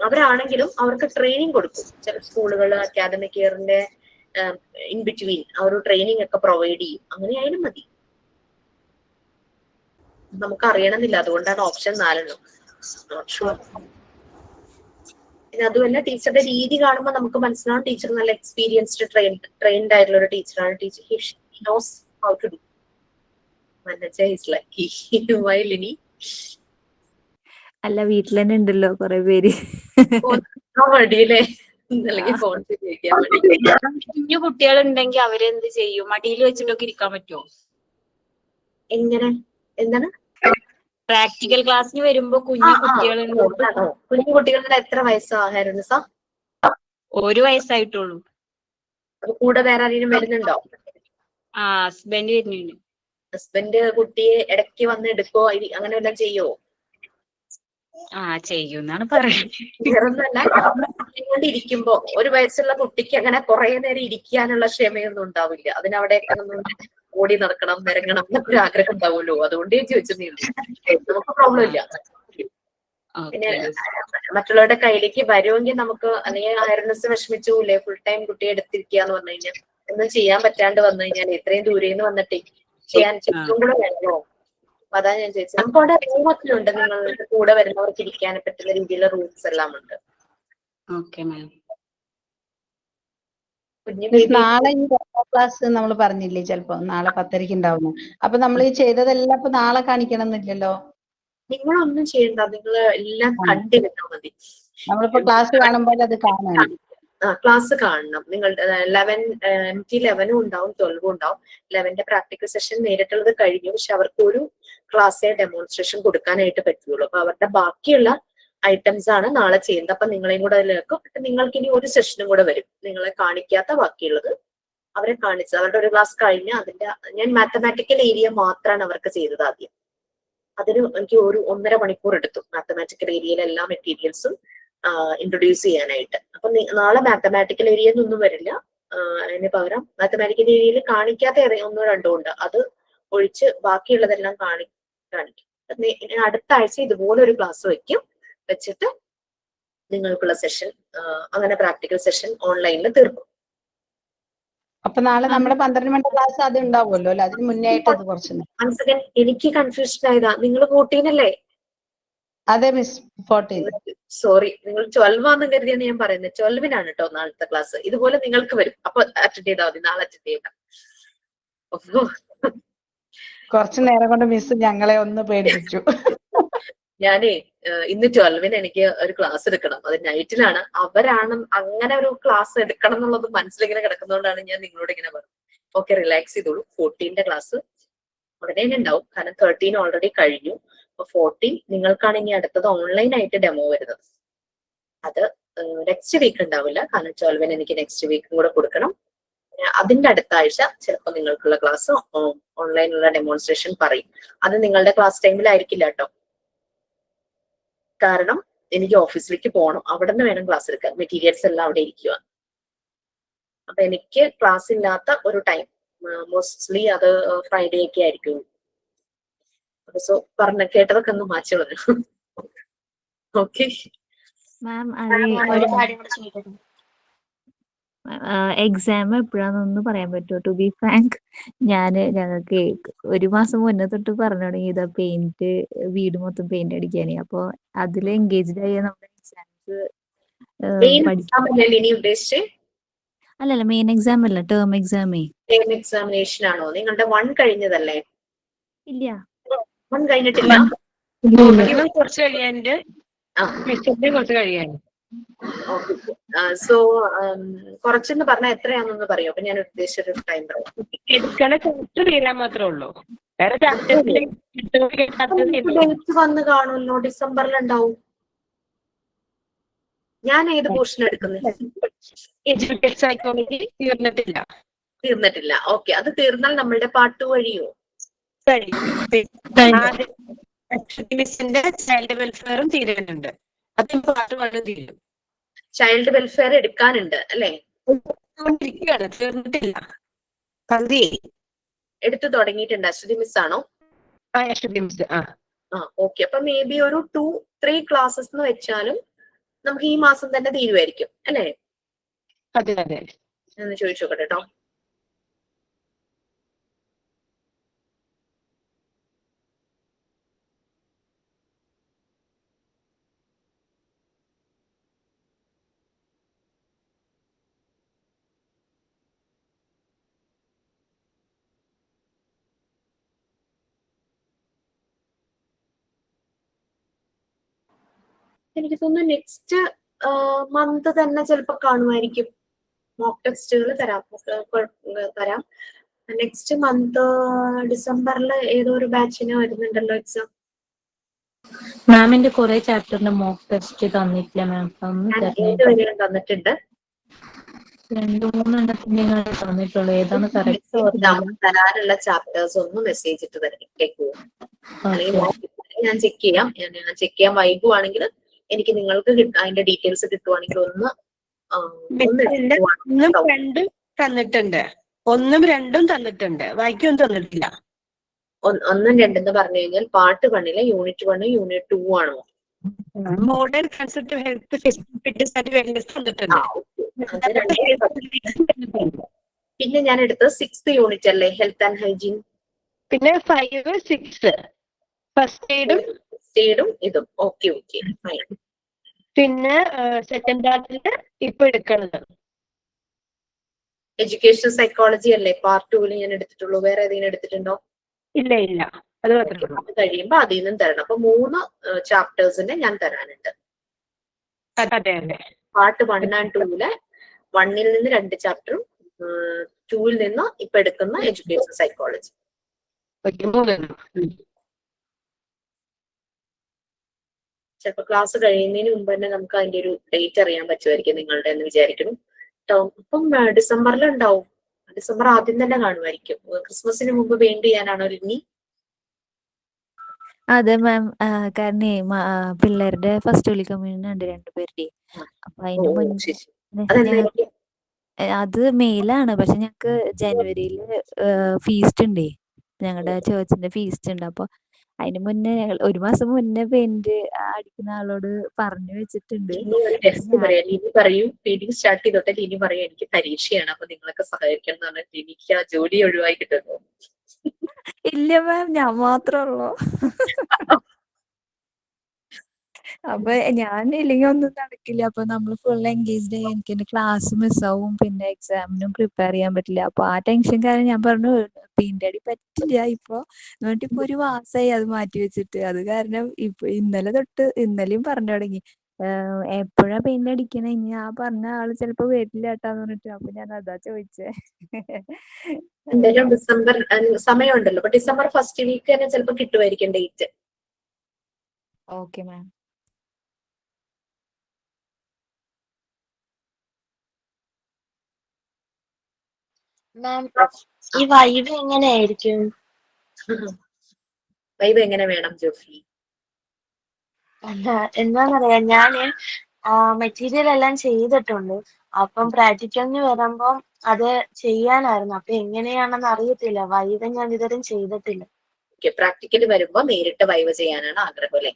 അവരാണെങ്കിലും അവർക്ക് ട്രെയിനിങ് കൊടുക്കും. ചില സ്കൂളുകൾ അക്കാദമിക് ഇയറിന്റെ ഇൻ ബിറ്റ്വീൻ ആ ഒരു ട്രെയിനിങ് ഒക്കെ പ്രൊവൈഡ് ചെയ്യും. അങ്ങനെ ആയാലും മതി, നമുക്ക് അറിയണമെന്നില്ല. അതുകൊണ്ടാണ് ഓപ്ഷൻ 4. Not sure. പിന്നെ അതുമല്ല, ടീച്ചറുടെ രീതി കാണുമ്പോൾ നമുക്ക് മനസ്സിലാവും ടീച്ചർ നല്ല എക്സ്പീരിയൻസ്ഡ് ട്രെയിൻഡ് ആയിട്ടുള്ള ഒരു ടീച്ചറാണ്. Teacher knows how to do. വയലിനി അല്ല, വീട്ടിൽ തന്നെ ഉണ്ടല്ലോ കുറെ പേര്. മടിയല്ലേ, അല്ലെങ്കിൽ ഫോൺ ചെയ്യിക്കാൻ മടി. കുഞ്ഞു കുട്ടികളുണ്ടെങ്കിൽ അവരെന്ത് ചെയ്യും? മടിയിൽ വെച്ചിട്ടൊക്കെ ഇരിക്കാൻ പറ്റുമോ? എങ്ങനെ? എന്താണ്? പ്രാക്ടിക്കൽ ക്ലാസ്സിന് വരുമ്പോ കുഞ്ഞു കുട്ടികളുണ്ടോ? കുഞ്ഞു കുട്ടികളുടെ എത്ര വയസ്സായിരുന്നു സാർ? 1 വയസ്സായിട്ടുള്ളൂ. കൂടെ വേറെ ആരെങ്കിലും വരുന്നുണ്ടോ? ഹസ്ബൻഡ് വരുന്നുണ്ട്. ഹസ്ബൻഡ് കുട്ടിയെ ഇടയ്ക്ക് വന്ന് എടുക്കോ, അങ്ങനെ വല്ലതും ചെയ്യോ? ചെയ്യൂന്നാണ് പറയുന്നത്. ഇരിക്കുമ്പോ 1 വയസ്സുള്ള കുട്ടിക്ക് അങ്ങനെ കുറെ നേരം ഇരിക്കാനുള്ള ക്ഷമയൊന്നും ഉണ്ടാവില്ല. അതിനവിടെയൊക്കെ നമ്മൾ ഓടി നടക്കണം, നിരങ്ങണം എന്നൊക്കെ ഒരു ആഗ്രഹം ഉണ്ടാവുമല്ലോ. അതുകൊണ്ട് ഞാൻ ചോദിച്ചതേ ഉള്ളൂ. നമുക്ക് പ്രോബ്ലം ഇല്ല. പിന്നെ മറ്റുള്ളവരുടെ കയ്യിലേക്ക് വരുമെങ്കിൽ നമുക്ക്, അല്ലെങ്കിൽ അയർനെസ് വിഷമിച്ചൂല്ലേ ഫുൾ ടൈം കുട്ടിയെ എടുത്തിരിക്കുക എന്ന് പറഞ്ഞു കഴിഞ്ഞാൽ, ഒന്നും ചെയ്യാൻ പറ്റാണ്ട് വന്നു കഴിഞ്ഞാൽ ഇത്രയും ദൂരേന്ന് വന്നിട്ടേ ചെയ്യാൻ ചുറ്റും കൂടെ വേണമല്ലോ. അപ്പൊ അതാ ഞാൻ ചോദിച്ചത്. നമുക്ക് അവിടെ റൂമൊക്കെ ഉണ്ട്, നിങ്ങളുടെ കൂടെ വരുന്നവർക്ക് ഇരിക്കാൻ പറ്റുന്ന രീതിയിലുള്ള റൂംസ് എല്ലാം ഉണ്ട്. നാളെ ഈ ക്ലാസ് നമ്മൾ പറഞ്ഞില്ലേ, ചിലപ്പോ നാളെ 10:30 ഉണ്ടാവുന്നു. അപ്പൊ നമ്മൾ ഈ ചെയ്തതെല്ലാം ഇപ്പൊ നാളെ കാണിക്കണം എന്നില്ലല്ലോ? നിങ്ങളൊന്നും ചെയ്യണ്ട, നിങ്ങൾ എല്ലാം കണ്ടിരുന്നാൽ മതി. നമ്മളിപ്പോ ക്ലാസ് കാണുമ്പോൾ അത് കാണണം. ക്ലാസ് കാണണം. നിങ്ങളുടെ 11 ഉണ്ടാവും, 12 ഉണ്ടാവും. 11ന്റെ പ്രാക്ടിക്കൽ സെഷൻ നേരിട്ടുള്ളത് കഴിഞ്ഞു. പക്ഷെ അവർക്ക് ഒരു ക്ലാസ്സേ ഡെമോൺസ്ട്രേഷൻ കൊടുക്കാനായിട്ട് പറ്റുള്ളൂ. അപ്പൊ അവരുടെ ബാക്കിയുള്ള ഐറ്റംസ് ആണ് നാളെ ചെയ്യുന്നത്. അപ്പൊ നിങ്ങളെയും കൂടെ അതിലേക്കും. നിങ്ങൾക്ക് ഇനി ഒരു സെഷനും കൂടെ വരും, നിങ്ങളെ കാണിക്കാത്ത ബാക്കിയുള്ളത് അവരെ കാണിച്ചത്. അവരുടെ ഒരു ക്ലാസ് കഴിഞ്ഞ് അതിന്റെ ഞാൻ മാത്തമാറ്റിക്കൽ ഏരിയ മാത്രമാണ് അവർക്ക് ചെയ്തത് ആദ്യം. അതിന് എനിക്ക് ഒരു 1.5 മണിക്കൂർ എടുത്തു മാത്തമാറ്റിക്കൽ ഏരിയയിലെ എല്ലാ മെറ്റീരിയൽസും ഇൻട്രൊഡ്യൂസ് ചെയ്യാനായിട്ട്. അപ്പൊ നാളെ മാത്തമാറ്റിക്കൽ ഏരിയയിൽ നിന്നും വരില്ല. അതിന് പകരം മാത്തമാറ്റിക്കൽ ഏരിയയിൽ കാണിക്കാത്ത 1 2 ഉണ്ട്, അത് ഒഴിച്ച് ബാക്കിയുള്ളതെല്ലാം കാണിക്കും. അടുത്ത ആഴ്ച ഇതുപോലെ ഒരു ക്ലാസ് വെച്ചിട്ട് നിങ്ങൾക്കുള്ള സെഷൻ, അങ്ങനെ പ്രാക്ടിക്കൽ സെഷൻ ഓൺലൈനിൽ തീർക്കും. അപ്പൊ നാളെ നമ്മുടെ 12 മണി ക്ലാസ് അത് ഉണ്ടാവുമല്ലോ അല്ലെ? അതിന് മുന്നേ ആയിട്ട് അത് കുറച്ച് എനിക്ക് കൺഫ്യൂഷൻ ആയതാ. നിങ്ങൾ 14 അല്ലേ? അതെ മിസ്, 14. സോറി, നിങ്ങൾ 12 ആണെന്ന് കരുതിയാണ് ഞാൻ പറയുന്നത്. 12-നാണ് കേട്ടോ നാളത്തെ ക്ലാസ്. ഇതുപോലെ നിങ്ങൾക്ക് വരും, അപ്പൊ അറ്റൻഡ് ചെയ്താൽ മതി. നാളെ അറ്റൻഡ് ചെയ്യണം. കുറച്ചു നേരം കൊണ്ട് മിസ് ഞങ്ങളെ ഒന്ന് പേടിപ്പിച്ചു. ഞാനേ ഇന്ന് 12-ന് എനിക്ക് ഒരു ക്ലാസ് എടുക്കണം, അത് നൈറ്റിലാണ്. അവരാണ് അങ്ങനെ ഒരു ക്ലാസ് എടുക്കണം എന്നുള്ളത് മനസ്സിലിങ്ങനെ കിടക്കുന്നതുകൊണ്ടാണ് ഞാൻ നിങ്ങളോട് ഇങ്ങനെ പറഞ്ഞത്. ഓക്കെ, റിലാക്സ് ചെയ്തോളൂ. 14-ന്റെ ക്ലാസ് ഉടനെ തന്നെ ഉണ്ടാവും, കാരണം 13 ഓൾറെഡി കഴിഞ്ഞു. അപ്പൊ 14 നിങ്ങൾക്കാണ് ഇനി അടുത്തത് ഓൺലൈൻ ആയിട്ട് ഡെമോ വരുന്നത്. അത് നെക്സ്റ്റ് വീക്ക് ഉണ്ടാവില്ല, കാരണം 12-ന് എനിക്ക് നെക്സ്റ്റ് വീക്കും കൂടെ കൊടുക്കണം. അതിന്റെ അടുത്ത ആഴ്ച ചിലപ്പോൾ നിങ്ങൾക്കുള്ള ക്ലാസ് ഓൺലൈനിലുള്ള ഡെമോൺസ്ട്രേഷൻ പറയും. അത് നിങ്ങളുടെ ക്ലാസ് ടൈമിലായിരിക്കില്ല കേട്ടോ, കാരണം എനിക്ക് ഓഫീസിലേക്ക് പോകണം, അവിടെ നിന്ന് വേണം ക്ലാസ് എടുക്കാൻ. മെറ്റീരിയൽസ് എല്ലാം അവിടെ ഇരിക്കുക. അപ്പൊ എനിക്ക് ക്ലാസ് ഇല്ലാത്ത ഒരു ടൈം മോസ്റ്റ്ലി അത് ഫ്രൈഡേ ഒക്കെ ആയിരിക്കും. സോ കേട്ടതൊക്കെ ഒന്ന് മാറ്റി കളഞ്ഞു. ഓക്കെ മാം, ഒരു കാര്യം കൂടെ ചോദിക്കട്ടെ. എക്സാം എപ്പോഴാന്നൊന്ന് പറയാൻ പറ്റുമോ? ടു ബി ഫ്രാങ്ക്, ഞങ്ങൾക്ക് 1 മാസം മുന്നേ തൊട്ട് പറഞ്ഞു തുടങ്ങി ഇതാ പെയിന്റ്, വീട് മൊത്തം പെയിന്റ് അടിക്കാനേ. അപ്പൊ അതിൽ എൻഗേജ്ഡ് ആയ നമ്മുടെ എക്സാംസ് ഇനി ഉദ്ദേശിച്ചേ? അല്ലല്ല, മെയിൻ എക്സാം അല്ല, ടേം എക്സാമേ. എക്സാമിനേഷൻ ആണോ? നിങ്ങളുടെ 1 കഴിഞ്ഞതല്ലേ? ഇല്ല, 1 കഴിഞ്ഞിട്ടില്ല. കുറച്ച് കഴിയാനുണ്ട്, കുറച്ച് കഴിയാനുണ്ട്. സോ കുറച്ചെന്ന് പറഞ്ഞാൽ എത്രയാണെന്ന് പറയോ? അപ്പൊ ഞാൻ ഉദ്ദേശിച്ചൊരു ടൈം പറയാം. എടുക്കണ ചാപ്റ്റർ തീരാൻ മാത്രമേ ഉള്ളൂ. വേറെ ഡേറ്റ് വന്ന് കാണുമല്ലോ, ഡിസംബറിലുണ്ടാവും. ഞാൻ ഏത് പോർഷൻ എടുക്കുന്നത്? എഡ്യൂക്കേഷൻ സൈക്കോളജി തീർന്നിട്ടില്ല. ഓക്കെ, അത് തീർന്നാൽ നമ്മളുടെ പാർട്ട് വഴിയോ? മിസ്സിന്റെ ചൈൽഡ് വെൽഫെയറും തീരാനുണ്ട്. അത് പാർട്ട് 1 തീരും. ചൈൽഡ് വെൽഫെയർ എടുക്കാനുണ്ട് അല്ലേ? തീർന്നിട്ടില്ല, എടുത്തു തുടങ്ങിയിട്ടുണ്ട്. അശ്വതി മിസ് ആണോ? ഓക്കെ, അപ്പൊ മേ ബി ഒരു 2-3 ക്ലാസ്സസ് എന്ന് വെച്ചാലും നമുക്ക് ഈ മാസം തന്നെ തീരുമായിരിക്കും അല്ലേ? അതെ അതെ, എന്ന് ചോദിച്ചു നോക്കട്ടെ കേട്ടോ. എനിക്ക് തോന്നുന്നു നെക്സ്റ്റ് മന്ത് തന്നെ ചിലപ്പോൾ കാണുമായിരിക്കും. മോക്ക് ടെസ്റ്റുകൾ തരാം. നെക്സ്റ്റ് മന്ത് ഡിസംബറിൽ ഏതോ ഒരു ബാച്ചിന് വരുന്നുണ്ടല്ലോ എക്സാം. മാമിന്റെ കുറെ ചാപ്റ്ററിന്റെ മോക്ക് ടെസ്റ്റ് തന്നിട്ടില്ല മാം. ഏതുവരെയും തന്നിട്ടുണ്ട്? 2-3 എണ്ണത്തിന്റെ തന്നിട്ടുള്ളൂ. ഏതാണ് കറക്റ്റ് തരാനുള്ള ചാപ്റ്റേഴ്സ് ഒന്ന് മെസ്സേജ് ഇട്ട് തരേക്കൂ. ഞാൻ ചെക്ക് ചെയ്യാൻ വൈകുവാണെങ്കിൽ എനിക്ക് നിങ്ങൾക്ക് അതിന്റെ ഡീറ്റെയിൽസ് കിട്ടുവാണെങ്കിൽ ഒന്ന് 1-2 തന്നിട്ടുണ്ട്, 1-2 തന്നിട്ടുണ്ട്, ബാക്കിയൊന്നും തന്നിട്ടില്ല. 1-2 എന്ന് പറഞ്ഞു കഴിഞ്ഞാൽ പാർട്ട് 1-ലെ യൂണിറ്റ് 1 യൂണിറ്റ് 2 ആണോ? Modern concept health fitness and wellness തന്നിട്ടുണ്ട്. പിന്നെ ഞാൻ എടുത്തത് 6th യൂണിറ്റ് അല്ലേ, ഹെൽത്ത് ആൻഡ് ഹൈജീൻ. പിന്നെ 5, 6 ഫസ്റ്റ് എയ്ഡും ഇതും. ഓക്കെ. പിന്നെ സെക്കൻഡ് പാർട്ടില് ഇപ്പൊ എടുക്കണത് എഡ്യൂക്കേഷൻ സൈക്കോളജി അല്ലേ? പാർട്ട് 2 ഞാൻ എടുത്തിട്ടുള്ളൂ. വേറെ ഏതെങ്കിലും എടുത്തിട്ടുണ്ടോ? ഇല്ല, അത് കഴിയുമ്പോ അതിൽ നിന്നും തരണം. അപ്പൊ 3 ചാപ്റ്റേഴ്സിന്റെ ഞാൻ തരാനുണ്ട്. അതെ, പാർട്ട് 1 and 2-ലെ 1-ൽ നിന്ന് 2 ചാപ്റ്ററും 2-ൽ നിന്ന് ഇപ്പൊ എടുക്കുന്ന എഡ്യൂക്കേഷൻ സൈക്കോളജി. ചിലപ്പോ ക്ലാസ് കഴിയുന്നതിന് മുമ്പ് തന്നെ നമുക്ക് അതിന്റെ ഒരു ഡേറ്റ് അറിയാൻ പറ്റുമായിരിക്കും നിങ്ങളുടെ എന്ന് വിചാരിക്കണം. ഇപ്പം ഡിസംബറിലുണ്ടാവും. ഡിസംബർ ആദ്യം തന്നെ കാണുമായിരിക്കും. ക്രിസ്മസിന് മുമ്പ് പെയിന്റ് ചെയ്യാനാണോ ഇനി? അതെ മാം. കാരണേ പിള്ളേരുടെ ഫസ്റ്റ് ഹോളി കമ്മ്യൂണിയൻ ഉണ്ട് രണ്ടുപേരുടെ. അപ്പൊ ഓ അതിന് ഓ, മുന്നേ ശരി ശരി. അതെന്നായിരിക്കും? അത് മെയിലാണ്. പക്ഷെ ഞങ്ങക്ക് ജനുവരിയില് ഫീസ്റ്റ് ഉണ്ടേ. ഞങ്ങളുടെ ചേർച്ചിന്റെ ഫീസ്റ്റ് ഉണ്ട്. അപ്പൊ അതിന് മുന്നേ ഒരു മാസം മുന്നേ പെയിന്റ് അടിക്കുന്ന ആളോട് പറഞ്ഞു വെച്ചിട്ടുണ്ട്. ഇനി ഒരു രഹസ്യം പറയാം. ലിനി പറയൂ, ഫീഡിങ് സ്റ്റാർട്ട് ചെയ്തോട്ടെ. ലിനി പറയൂ, എനിക്ക് പരീക്ഷയാണ്, അപ്പൊ നിങ്ങളൊക്കെ സഹായിക്കണം എന്ന് പറഞ്ഞാൽ ലിനിക്ക് ആ ജോലി ഒഴിവായി കിട്ടുന്നു. ഇല്ല മാം, ഞാൻ മാത്രമല്ലോ. അപ്പൊ ഞാൻ ഇല്ലെങ്കിൽ ഒന്നും നടക്കില്ല. അപ്പൊ നമ്മൾ ഫുൾ എൻഗേജ്ഡ് ആയി എനിക്ക് എന്റെ ക്ലാസ് മിസ്സാവും, പിന്നെ എക്സാമിനും പ്രിപ്പയർ ചെയ്യാൻ പറ്റില്ല. അപ്പൊ ആ ടെൻഷൻ കാരണം ഞാൻ പറഞ്ഞു പെയിന്റ് അടി പറ്റില്ല ഇപ്പൊ. എന്നിട്ട് ഇപ്പൊ ഒരു മാസമായി അത് മാറ്റി വെച്ചിട്ട്. അത് കാരണം ഇപ്പൊ ഇന്നലെയും പറഞ്ഞു തുടങ്ങി എപ്പോഴാ പെയിന്റ് അടിക്കണേ, ഇനി ആ പറഞ്ഞ ആള് ചിലപ്പോ വരില്ല കേട്ടാന്ന് പറഞ്ഞിട്ട്. അപ്പൊ ഞാൻ അതാ ചോദിച്ചേ. എന്തായാലും ഡിസംബർ സമയമുണ്ടല്ലോ. അപ്പൊ ഡിസംബർ ഫസ്റ്റ് വീക്ക് തന്നെ ചിലപ്പോൾ കിട്ടുമായിരിക്കും ഡേറ്റ്. Okay ma'am. മാം, ഈ വൈവ് എങ്ങനെയായിരിക്കും? വൈബ് എങ്ങനെ വേണം ജോഫി? എന്താന്നറിയാ, ഞാന് മെറ്റീരിയൽ എല്ലാം ചെയ്തിട്ടുണ്ട്. അപ്പം പ്രാക്ടിക്കലിന് വരുമ്പം അത് ചെയ്യാനായിരുന്നു. അപ്പൊ എങ്ങനെയാണെന്ന് അറിയത്തില്ല. വൈവ് ഞാൻ ഇതുവരെയും ചെയ്തിട്ടില്ല. പ്രാക്ടിക്കൽ വരുമ്പോൾ നേരിട്ട് വൈവ ചെയ്യാനാണ് ആഗ്രഹം അല്ലെ?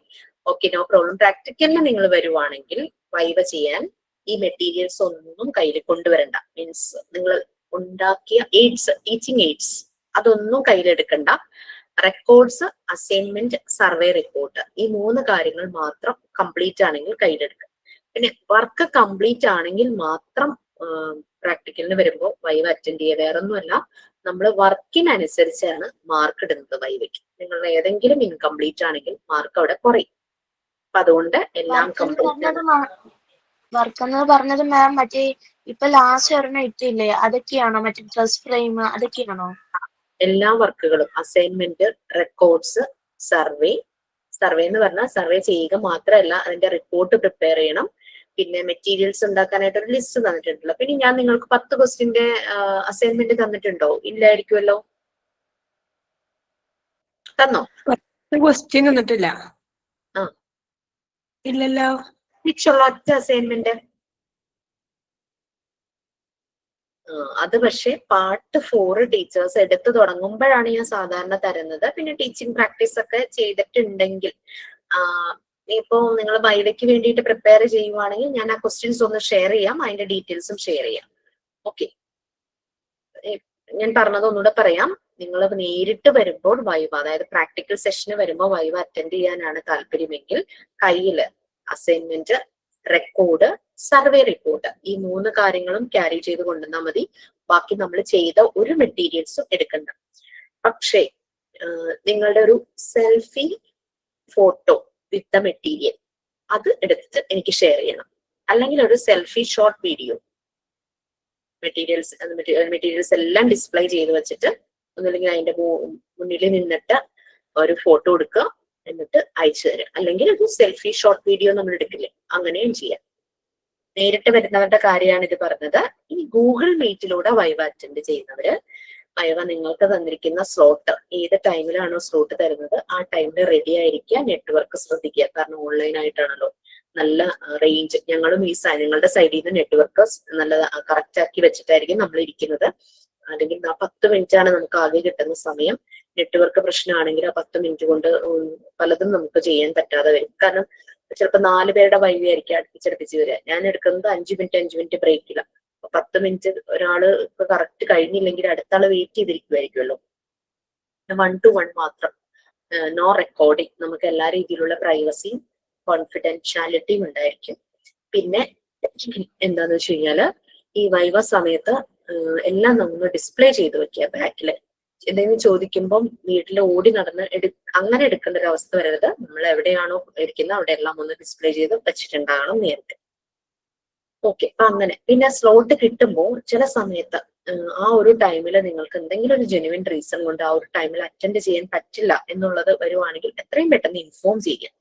Okay, no problem. പ്രാക്ടിക്കലിന് നിങ്ങൾ വരുവാണെങ്കിൽ വൈവ ചെയ്യാൻ ഈ മെറ്റീരിയൽസ് ഒന്നും കയ്യിൽ കൊണ്ടുവരണ്ട. മീൻസ് നിങ്ങൾ ഉണ്ടാക്കിയ എയ്ഡ്സ്, ടീച്ചിങ് എയ്ഡ്സ്, അതൊന്നും കയ്യിലെടുക്കണ്ട. റെക്കോർഡ്സ്, അസൈൻമെന്റ്, സർവേ റിപ്പോർട്ട്, ഈ 3 കാര്യങ്ങൾ മാത്രം കംപ്ലീറ്റ് ആണെങ്കിൽ കയ്യിലെടുക്കുക. പിന്നെ വർക്ക് കംപ്ലീറ്റ് ആണെങ്കിൽ മാത്രം പ്രാക്ടിക്കലിന് വരുമ്പോൾ വൈവ അറ്റൻഡ് ചെയ്യുക. വേറൊന്നുമല്ല, നമ്മൾ വർക്കിനനുസരിച്ചാണ് മാർക്ക് ഇടുന്നത് വൈവയ്ക്ക്. നിങ്ങൾ ഏതെങ്കിലും ഇൻകംപ്ലീറ്റ് ആണെങ്കിൽ മാർക്ക് അവിടെ കുറയും. അപ്പൊ അതുകൊണ്ട് എല്ലാം കംപ്ലീറ്റ് ആണ്. വർക്ക് എന്ന് പറഞ്ഞത് മാം മറ്റേ ഇപ്പൊ ലാസ്റ്റ് ഒരെണ്ണം ഇട്ടില്ലേ, അതൊക്കെയാണോ? മറ്റേ ഡ്രസ് ഫ്രെയിം അതൊക്കെയാണോ? എല്ലാ വർക്കുകളും, അസൈൻമെന്റ്, റെക്കോർഡ്സ്, സർവേ എന്ന് പറഞ്ഞാൽ സർവേ ചെയ്യുക മാത്രമല്ല, അതിന്റെ റിപ്പോർട്ട് പ്രിപ്പയർ ചെയ്യണം. പിന്നെ മെറ്റീരിയൽസ് ഉണ്ടാക്കാനായിട്ട് ഒരു ലിസ്റ്റ് തന്നിട്ടുണ്ടല്ലോ. പിന്നെ ഞാൻ നിങ്ങൾക്ക് 10 ക്വസ്റ്റിന്റെ അസൈൻമെന്റ് തന്നിട്ടുണ്ടോ? ഇല്ലായിരിക്കുമല്ലോ. തന്നോ? ക്വസ്റ്റ്യൻ തന്നിട്ടില്ല. ഇല്ലല്ലോ. ഒറ്റ അസൈൻമെന്റ്. അത് പക്ഷെ പാർട്ട് 4 ടീച്ചേഴ്സ് എടുത്തു തുടങ്ങുമ്പോഴാണ് ഞാൻ സാധാരണ തരുന്നത്. പിന്നെ ടീച്ചിങ് പ്രാക്ടീസ് ഒക്കെ ചെയ്തിട്ടുണ്ടെങ്കിൽ, ഇപ്പോ നിങ്ങൾ വൈവയ്ക്ക് വേണ്ടിയിട്ട് പ്രിപ്പയർ ചെയ്യുവാണെങ്കിൽ ഞാൻ ആ ക്വസ്റ്റ്യൻസ് ഒന്ന് ഷെയർ ചെയ്യാം, അതിന്റെ ഡീറ്റെയിൽസും ഷെയർ ചെയ്യാം. ഓക്കെ, ഞാൻ പറഞ്ഞത് ഒന്നുകൂടെ പറയാം. നിങ്ങൾ നേരിട്ട് വരുമ്പോൾ വൈവ, അതായത് പ്രാക്ടിക്കൽ സെഷന് വരുമ്പോൾ വൈവ അറ്റൻഡ് ചെയ്യാനാണ് താല്പര്യമെങ്കിൽ കയ്യില് അസൈൻമെന്റ്, റെക്കോർഡ്, സർവേ റിപ്പോർട്ട്, ഈ 3 കാര്യങ്ങളും ക്യാരി ചെയ്ത് കൊണ്ടുവന്നാൽ മതി. ബാക്കി നമ്മൾ ചെയ്ത ഒരു മെറ്റീരിയൽസും എടുക്കണ്ട. പക്ഷേ നിങ്ങളുടെ ഒരു selfie photo with the material അത് എടുത്തിട്ട് എനിക്ക് ഷെയർ ചെയ്യണം. അല്ലെങ്കിൽ ഒരു സെൽഫി ഷോർട്ട് വീഡിയോ, മെറ്റീരിയൽസ് എല്ലാം ഡിസ്പ്ലേ ചെയ്ത് വെച്ചിട്ട് ഒന്നുമില്ലെങ്കിൽ അതിന്റെ മുന്നിൽ നിന്നിട്ട് ഒരു ഫോട്ടോ എടുക്കുക, എന്നിട്ട് അയച്ചു തരാം. അല്ലെങ്കിൽ ഒരു സെൽഫി ഷോർട്ട് വീഡിയോ നമ്മൾ എടുക്കില്ലേ, അങ്ങനെയും ചെയ്യാം. നേരിട്ട് വരുന്നവരുടെ കാര്യമാണ് ഇത് പറഞ്ഞത്. ഈ ഗൂഗിൾ മീറ്റിലൂടെ വൈവ അറ്റൻഡ് ചെയ്യുന്നവര് വൈവ നിങ്ങൾക്ക് തന്നിരിക്കുന്ന സ്ലോട്ട്, ഏത് ടൈമിലാണോ സ്ലോട്ട് തരുന്നത് ആ ടൈമിൽ റെഡി ആയിരിക്കുക. നെറ്റ്വർക്ക് ശ്രദ്ധിക്കുക, കാരണം ഓൺലൈൻ ആയിട്ടാണല്ലോ. നല്ല റേഞ്ച്, ഞങ്ങളും ഈ ഞങ്ങളുടെ സൈഡിൽ നിന്ന് നെറ്റ്വർക്ക് നല്ല കറക്റ്റ് ആക്കി വെച്ചിട്ടായിരിക്കും നമ്മൾ ഇരിക്കുന്നത്. അല്ലെങ്കിൽ ആ 10 മിനിറ്റ് ആണ് നമുക്ക് ആകെ കിട്ടുന്ന സമയം. നെറ്റ്വർക്ക് പ്രശ്നമാണെങ്കിൽ ആ 10 മിനിറ്റ് കൊണ്ട് പലതും നമുക്ക് ചെയ്യാൻ പറ്റാതെ വരും. കാരണം ചിലപ്പോൾ 4 പേരുടെ വൈവി ആയിരിക്കും അടുപ്പിച്ചടുപ്പിച്ച് വരിക. ഞാൻ എടുക്കുന്നത് 5 മിനിറ്റ് ബ്രേക്കില്ല. 10 മിനിറ്റ് ഒരാള് ഇപ്പൊ കറക്റ്റ് കഴിഞ്ഞില്ലെങ്കിൽ അടുത്ത ആള് വെയിറ്റ് ചെയ്തിരിക്കുമായിരിക്കുമല്ലോ. 1 to 1 മാത്രം, നോ റെക്കോർഡിങ്. നമുക്ക് എല്ലാ രീതിയിലുള്ള പ്രൈവസിയും കോൺഫിഡൻഷ്യാലിറ്റിയും ഉണ്ടായിരിക്കും. പിന്നെ എന്താന്ന് വെച്ച് കഴിഞ്ഞാല് ഈ വൈവ സമയത്ത് എല്ലാം നമ്മൾ ഡിസ്പ്ലേ ചെയ്ത് വെക്കുക. ബാക്കില് എന്തെങ്കിലും ചോദിക്കുമ്പം വീട്ടിൽ ഓടി നടന്ന് അങ്ങനെ എടുക്കേണ്ട ഒരു അവസ്ഥ വരരുത്. നമ്മൾ എവിടെയാണോ ഇരിക്കുന്നത് അവിടെ എല്ലാം ഒന്ന് ഡിസ്പ്ലേ ചെയ്ത് വെച്ചിട്ടുണ്ടാകണം നേരത്തെ. ഓക്കെ, അപ്പൊ അങ്ങനെ. പിന്നെ സ്ലോട്ട് കിട്ടുമ്പോൾ ചില സമയത്ത് ആ ഒരു ടൈമിൽ നിങ്ങൾക്ക് എന്തെങ്കിലും ഒരു ജെന്യുവൻ റീസൺ കൊണ്ട് ആ ഒരു ടൈമിൽ അറ്റൻഡ് ചെയ്യാൻ പറ്റില്ല എന്നുള്ളത് വരുവാണെങ്കിൽ എത്രയും പെട്ടെന്ന് ഇൻഫോം ചെയ്യുക.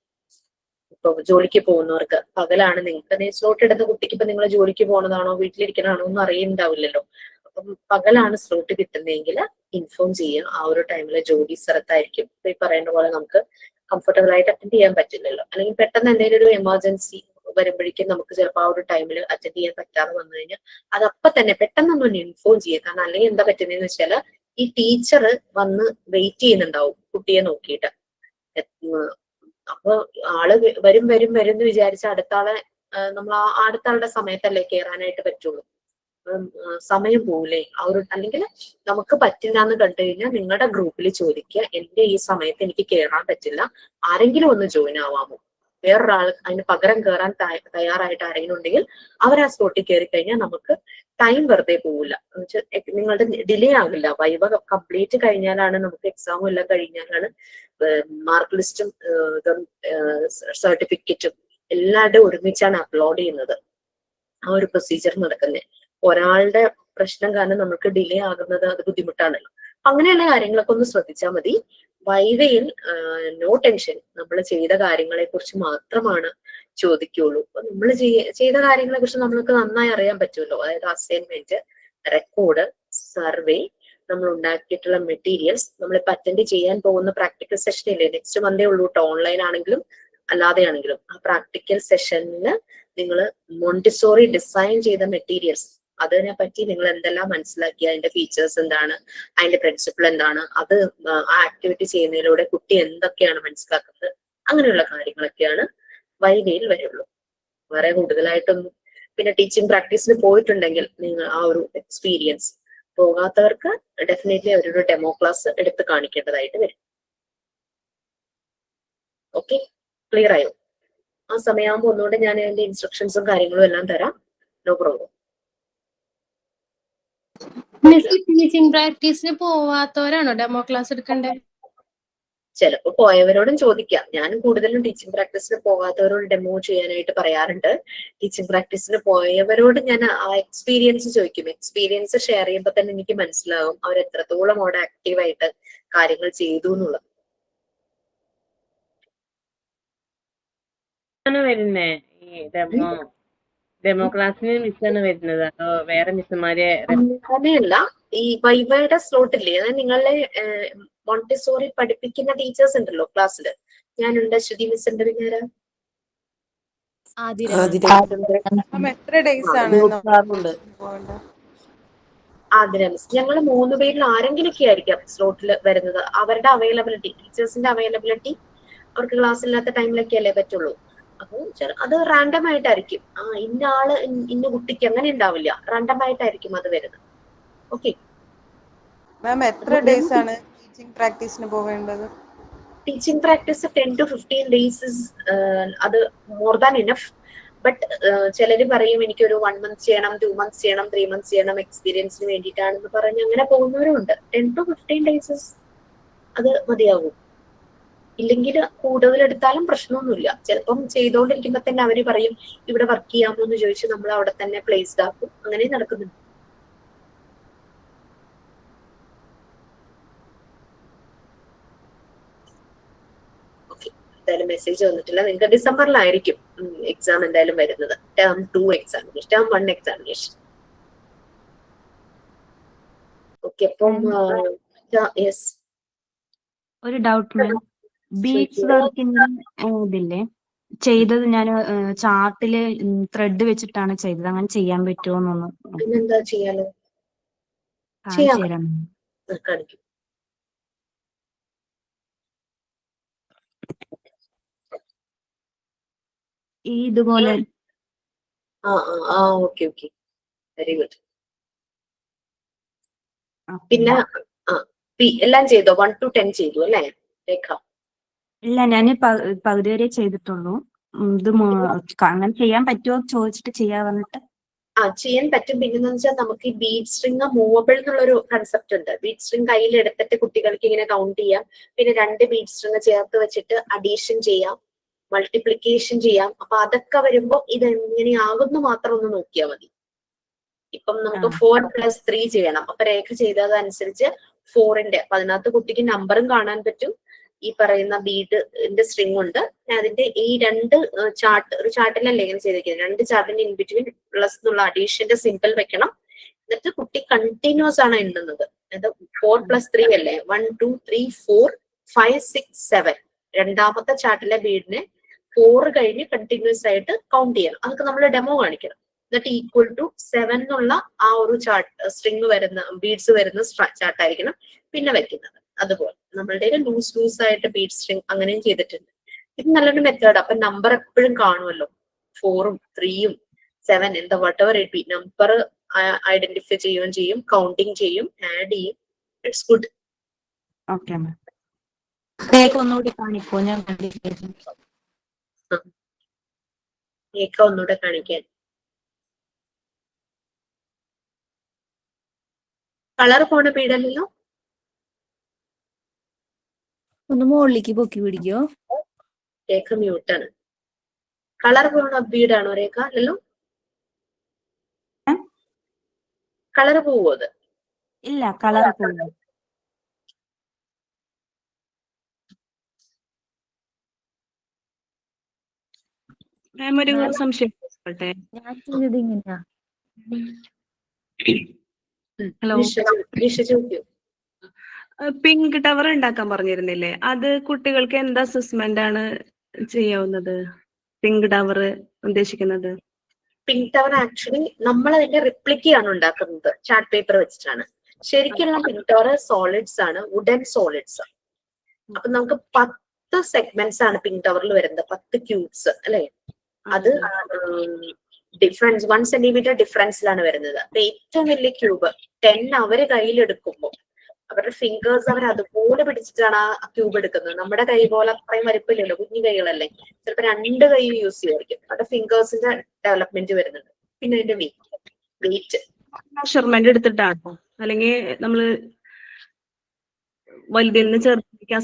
ഇപ്പൊ ജോലിക്ക് പോകുന്നവർക്ക് പകലാണ് നിങ്ങൾക്ക് സ്ലോട്ട് എടുത്ത കുട്ടിക്ക് ഇപ്പൊ നിങ്ങൾ ജോലിക്ക് പോകുന്നതാണോ വീട്ടിലിരിക്കണതാണോ ഒന്നും അറിയുന്നുണ്ടാവില്ലല്ലോ. അപ്പം പകലാണ് സ്ലോട്ട് കിട്ടുന്നതെങ്കിൽ ഇൻഫോം ചെയ്യുക. ആ ഒരു ടൈമിൽ ജോലി സ്ഥലത്തായിരിക്കും. ഈ പറയുന്ന പോലെ നമുക്ക് കംഫർട്ടബിൾ ആയിട്ട് അറ്റൻഡ് ചെയ്യാൻ പറ്റില്ലല്ലോ. അല്ലെങ്കിൽ പെട്ടെന്ന് എന്തെങ്കിലും ഒരു എമർജൻസി വരുമ്പോഴേക്കും നമുക്ക് ചിലപ്പോൾ ആ ഒരു ടൈമിൽ അറ്റൻഡ് ചെയ്യാൻ പറ്റാതെ വന്നു കഴിഞ്ഞാൽ അത് അപ്പൊ തന്നെ പെട്ടെന്നൊന്ന് ഇൻഫോം ചെയ്യുക. കാരണം അല്ലെങ്കിൽ എന്താ പറ്റുന്നതെന്ന് വെച്ചാൽ ഈ ടീച്ചർ വന്ന് വെയിറ്റ് ചെയ്യുന്നുണ്ടാവും കുട്ടിയെ നോക്കിയിട്ട്. അപ്പൊ ആള് വരും വരും വരും എന്ന് വിചാരിച്ച അടുത്ത ആളെ നമ്മൾ ആ അടുത്ത ആളുടെ സമയത്തല്ലേ കയറാനായിട്ട് പറ്റുള്ളൂ. സമയം പോവില്ലേ ആ ഒരു. അല്ലെങ്കിൽ നമുക്ക് പറ്റില്ല എന്ന് കണ്ടു കഴിഞ്ഞാൽ നിങ്ങളുടെ ഗ്രൂപ്പിൽ ചോദിക്കുക, എന്റെ ഈ സമയത്ത് എനിക്ക് കയറാൻ പറ്റില്ല, ആരെങ്കിലും ഒന്ന് ജോയിൻ ആവാമോ? വേറൊരാൾ അതിന് പകരം കയറാൻ തയ്യാറായിട്ട് ആരെങ്കിലും ഉണ്ടെങ്കിൽ അവർ ആ സ്പോട്ടിൽ കയറി കഴിഞ്ഞാൽ നമുക്ക് ടൈം വെറുതെ പോവില്ല. നിങ്ങളുടെ ഡിലേ ആകില്ല. വൈവ കംപ്ലീറ്റ് കഴിഞ്ഞാലാണ് നമുക്ക് എക്സാമും എല്ലാം കഴിഞ്ഞാലാണ് മാർക്ക് ലിസ്റ്റും സർട്ടിഫിക്കറ്റും എല്ലാവരുടെയും ഒരുമിച്ചാണ് അപ്ലോഡ് ചെയ്യുന്നത്. ആ ഒരു പ്രൊസീജിയർ നടക്കുന്നത്. ഒരാളുടെ പ്രശ്നം കാരണം നമുക്ക് ഡിലേ ആകുന്നത് അത് ബുദ്ധിമുട്ടാണല്ലോ. അങ്ങനെയുള്ള കാര്യങ്ങളൊക്കെ ഒന്ന് ശ്രദ്ധിച്ചാൽ മതി. വൈവയിൽ നോ ടെൻഷൻ, നമ്മൾ ചെയ്ത കാര്യങ്ങളെ കുറിച്ച് മാത്രമാണ് ചോദിക്കുള്ളൂ. അപ്പൊ നമ്മൾ ചെയ്ത കാര്യങ്ങളെ കുറിച്ച് നമ്മൾക്ക് നന്നായി അറിയാൻ പറ്റുമല്ലോ. അതായത് അസൈൻമെന്റ്, റെക്കോർഡ്, സർവേ, നമ്മൾ ഉണ്ടാക്കിയിട്ടുള്ള മെറ്റീരിയൽസ്, നമ്മളിപ്പോ അറ്റൻഡ് ചെയ്യാൻ പോകുന്ന പ്രാക്ടിക്കൽ സെഷൻ ഇല്ലേ, നെക്സ്റ്റ് മൺഡേ ഉള്ളൂ കേട്ടോ, ഓൺലൈൻ ആണെങ്കിലും അല്ലാതെയാണെങ്കിലും. ആ പ്രാക്ടിക്കൽ സെഷനിൽ നിങ്ങൾ മോണ്ടിസോറി ഡിസൈൻ ചെയ്ത മെറ്റീരിയൽസ്, അതിനെ പറ്റി നിങ്ങൾ എന്തെല്ലാം മനസ്സിലാക്കി, അതിന്റെ ഫീച്ചേഴ്സ് എന്താണ്, അതിന്റെ പ്രിൻസിപ്പിൾ എന്താണ്, അത് ആ ആക്ടിവിറ്റി ചെയ്യുന്നതിലൂടെ കുട്ടി എന്തൊക്കെയാണ് മനസ്സിലാക്കുന്നത്, അങ്ങനെയുള്ള കാര്യങ്ങളൊക്കെയാണ് വൈവയിൽ വരുള്ളൂ. വേറെ കൂടുതലായിട്ടൊന്നും. പിന്നെ ടീച്ചിങ് പ്രാക്ടീസിന് പോയിട്ടുണ്ടെങ്കിൽ നിങ്ങൾ ആ ഒരു എക്സ്പീരിയൻസ്, പോകാത്തവർക്ക് ഡെഫിനറ്റ്ലി അവരൊരു ഡെമോ ക്ലാസ് എടുത്ത് കാണിക്കേണ്ടതായിട്ട് വരും. ഓക്കെ, ക്ലിയർ ആയോ? ആ സമയമാകുമ്പോൾ ഒന്നുകൊണ്ട് ഞാൻ അതിന്റെ ഇൻസ്ട്രക്ഷൻസും കാര്യങ്ങളും എല്ലാം തരാം. No problem. ടീച്ചിങ് പ്രാക്ടീസിന് പോവാത്തവരാണോ ഡെമോ ക്ലാസ് എടുക്കണ്ടേ? ചിലപ്പോൾ പോയവരോടും ചോദിക്കാം. ഞാൻ കൂടുതലും ടീച്ചിങ് പ്രാക്ടീസിന് പോകാത്തവരോട് ഡെമോ ചെയ്യാനായിട്ട് പറയാറുണ്ട്. ടീച്ചിങ് പ്രാക്ടീസിന് പോയവരോട് ഞാൻ ആ എക്സ്പീരിയൻസ് ചോദിക്കും. എക്സ്പീരിയൻസ് ഷെയർ ചെയ്യുമ്പോൾ തന്നെ എനിക്ക് മനസ്സിലാവും അവർ എത്രത്തോളം അവിടെ ആക്റ്റീവായിട്ട് കാര്യങ്ങൾ ചെയ്തു എന്നുള്ളത്. വരുന്നേ ഈ ഡെമോ ക്ലാസ്സിന് മിസ്സാണ് വരുന്നത്, അതോ വേറെ മിസ്സുമാരെ? അങ്ങനെയല്ല, ഈ വൈവയുടെ സ്ലോട്ടില്ലേ, അതായത് നിങ്ങളെ മോണ്ടിസോറി പഠിപ്പിക്കുന്ന ടീച്ചേഴ്സ് ഉണ്ടല്ലോ ക്ലാസ്സിൽ. ഞാനുണ്ട്, ശ്രുതി മിസ് ഉണ്ട്, പിന്നെ ആതിര മിസ്. ഞങ്ങൾ 3 പേരിൽ ആരെങ്കിലൊക്കെ ആയിരിക്കാം സ്ലോട്ടിൽ വരുന്നത്. അവരുടെ അവൈലബിലിറ്റി, ടീച്ചേഴ്സിന്റെ അവൈലബിലിറ്റി അവർക്ക് ക്ലാസ് ഇല്ലാത്ത ടൈമിലൊക്കെ അല്ലേ പറ്റുള്ളൂ. അപ്പൊ അത് റാൻഡം ആയിട്ടായിരിക്കും. ഇന്ന ആള് ഇന്ന കുട്ടിക്ക് അങ്ങനെ ഉണ്ടാവില്ല, റാൻഡം ആയിട്ടായിരിക്കും അത് വരുന്നത്. ഓക്കെ മാം, എത്ര ഡേയ്സ് ആണ് ടീച്ചിങ് പ്രാക്ടീസിന് പോവേണ്ടത്? ടീച്ചിങ് പ്രാക്ടീസ് 10 to 15 days അത് മോർ ദാൻ ഇനഫ്. ബട്ട് ചിലര് പറയും എനിക്കൊരു 1 month ചെയ്യണം, 2 months ചെയ്യണം, 3 months ചെയ്യണം, എക്സ്പീരിയൻസിന് വേണ്ടിയിട്ടാണെന്ന് പറഞ്ഞ് അങ്ങനെ പോകുന്നവരുണ്ട്. 10 to 15 days അത് മതിയാകും. ഇല്ലെങ്കിൽ കൂടുതൽ എടുത്താലും പ്രശ്നമൊന്നുമില്ല. ചിലപ്പം ചെയ്തുകൊണ്ടിരിക്കുമ്പോ തന്നെ അവര് പറയും ഇവിടെ വർക്ക് ചെയ്യാമോ എന്ന് ചോദിച്ച് നമ്മൾ അവിടെ തന്നെ പ്ലേസ്ഡ് ആക്കും. അങ്ങനെ നടക്കുന്നുണ്ട്. ഓക്കെ, എന്തായാലും മെസ്സേജ് വന്നിട്ടില്ല. നിങ്ങൾക്ക് ഡിസംബറിലായിരിക്കും എക്സാം എന്തായാലും വരുന്നത്. Term 2 examination, term 1 examination. Okay, അപ്പം യെസ്, ഒരു ഡൗട്ട് മാം. ബീഡ്സ് വർക്കിന്റെ ഇതില്ലേ ചെയ്തത്, ഞാൻ ചാർട്ടില് ത്രെഡ് വെച്ചിട്ടാണ് ചെയ്തത്. അങ്ങനെ ചെയ്യാൻ പറ്റുമോന്നൊന്ന് പിന്നെന്താ ചെയ്യാലോ, കാണിച്ചു തരാം. കാണിക്കും. ഇതുപോലെ ഓക്കെ ഓക്കെ, വെരി ഗുഡ്. പിന്നെ എല്ലാം ചെയ്തോ? 1 to 10 ചെയ്തു അല്ലേ രേഖ? ഇല്ല, ഞാൻ പകുതി വരെ ചെയ്തിട്ടുള്ളൂ. ഇത് അങ്ങനെ ചെയ്യാൻ പറ്റുമോ ചോദിച്ചിട്ട് ചെയ്യാ പറഞ്ഞിട്ട്. ചെയ്യാൻ പറ്റും. പിന്നെന്ന് വെച്ചാൽ നമുക്ക് ഈ ബീഡ് സ്ട്രിങ് മൂവബിൾ എന്നുള്ളൊരു കൺസെപ്റ്റ് ഉണ്ട്. ബീഡ് സ്ട്രിങ് കയ്യിൽ എടുത്തിട്ട് കുട്ടികൾക്ക് ഇങ്ങനെ കൗണ്ട് ചെയ്യാം. പിന്നെ 2 ബീഡ് സ്ട്രിങ് ചേർത്ത് വെച്ചിട്ട് അഡീഷൻ ചെയ്യാം, മൾട്ടിപ്ലിക്കേഷൻ ചെയ്യാം. അപ്പൊ അതൊക്കെ വരുമ്പോ ഇത് എങ്ങനെയാകുന്നു മാത്രം ഒന്ന് നോക്കിയാൽ മതി. ഇപ്പം നമുക്ക് 4+3 ചെയ്യണം. അപ്പൊ രേഖ ചെയ്തതനുസരിച്ച് 4ന്റെ, അപ്പൊ അതിനകത്ത് കുട്ടിക്ക് നമ്പറും കാണാൻ പറ്റും. ഈ പറയുന്ന ബീഡിന്റെ സ്ട്രിങ് ഉണ്ട്. അതിന്റെ ഈ 2 ചാർട്ട്, ഒരു ചാർട്ടിലല്ലേ ഇങ്ങനെ ചെയ്തിരിക്കുന്നത്, 2 ചാർട്ടിന്റെ ഇൻ ബിറ്റ്വീൻ പ്ലസ് എന്നുള്ള അഡീഷന്റെ സിമ്പിൾ വെക്കണം. എന്നിട്ട് കുട്ടി കണ്ടിന്യൂസ് ആണ് എണ്ണുന്നത്. 4+3 അല്ലേ, 1 2 3 4 5 6 7 രണ്ടാമത്തെ ചാർട്ടിലെ ബീഡിനെ 4 കഴിഞ്ഞ് കണ്ടിന്യൂസ് ആയിട്ട് കൗണ്ട് ചെയ്യണം. അതൊക്കെ നമ്മൾ ഡെമോ കാണിക്കണം. എന്നിട്ട് ഈക്വൽ ടു 7 എന്നുള്ള ആ ഒരു ചാർട്ട് സ്ട്രിങ് വരുന്ന ബീഡ്സ് വരുന്ന ചാർട്ടായിരിക്കണം പിന്നെ വെക്കുന്നത്. അതുപോലെ നമ്മളുടെ ലൂസ് ആയിട്ട് ബീഡ് സ്ട്രിങ് അങ്ങനെയും ചെയ്തിട്ടുണ്ട്. ഇത് നല്ലൊരു മെത്തേഡ്. അപ്പൊ നമ്പർ എപ്പോഴും കാണുമല്ലോ. 4ഉം 3ഉം 7 എന്താ വട്ടവർ ഇറ്റ് ബി നമ്പർ ഐഡന്റിഫൈ ചെയ്യുകയും ചെയ്യും, കൗണ്ടിങ് ചെയ്യും, ആഡ് ചെയ്യും. It's good. Okay ma'am. ഒന്നുകൂടി കാണിക്കോ? ഞാൻ കണ്ടിട്ടില്ല. ഒന്നുകൂടെ കാണിക്കാൻ. കളർ പോണ ബീഡല്ലോ. ഒന്ന് മുകളിലേക്ക് പൊക്കി പിടിക്കോ? രേഖ മ്യൂട്ടാണ്. കളർ പോണ ബീഡാണോ രേഖ? അല്ലല്ലോ. കളർ പോവോ അത്? ഇല്ല, കളർ പോകും. മാം ഒരു സംശയം ചോദിച്ചോട്ടെ? ഞാൻ ചെയ്തത് ഇങ്ങനെയാ. ഹലോ, പിങ്ക് ടവർ ഉണ്ടാക്കാൻ പറഞ്ഞിരുന്നില്ലേ? അത് കുട്ടികൾക്ക് എന്ത് അസസ്മെന്റ് ആണ് ചെയ്യാവുന്നത്? പിങ്ക് ടവർ ഉദ്ദേശിക്കുന്നത് പിങ്ക് ടവർ ആക്ച്വലി നമ്മൾ അതിന്റെ റിപ്ലിക്കയാണ് ഉണ്ടാക്കുന്നത്, ചാർട്ട് പേപ്പർ വെച്ചിട്ടാണ്. ശരിക്കുള്ള പിങ്ക് ടവർ സോളിഡ്സ് ആണ്, വുഡൻ സോളിഡ്സ്. അപ്പൊ നമുക്ക് 10 സെഗ്മെന്റ്സ് ആണ് പിങ്ക് ടവറിൽ വരുന്നത്, 10 ക്യൂബ്സ് അല്ലെ. അത് ഡിഫറൻസ് 1 സെന്റിമീറ്റർ ഡിഫറൻസിലാണ് വരുന്നത്. അപ്പൊ ഏറ്റവും വലിയ ക്യൂബ് 10 അവര് കയ്യിലെടുക്കുമ്പോൾ അവരുടെ ഫിംഗേഴ്സ് അവർ അതുപോലെ പിടിച്ചിട്ടാണ് ആ ക്യൂബ് എടുക്കുന്നത്. നമ്മുടെ കൈ പോലെ അത്രയും വലുപ്പമില്ലല്ലോ, കുഞ്ഞു കൈകളല്ലേ. ചിലപ്പോ 2 കൈ യൂസ് ചെയ്യുമായിരിക്കും. അവരുടെ ഫിംഗേഴ്സിന്റെ ഡെവലപ്മെന്റ് വരുന്നുണ്ട്. പിന്നെ അതിന്റെ വെയിറ്റ് മെഷർമെന്റ് എടുത്തിട്ടാണോ, അല്ലെങ്കിൽ നമ്മള് വലുതിൽ നിന്ന് ചെറുതിലേക്ക്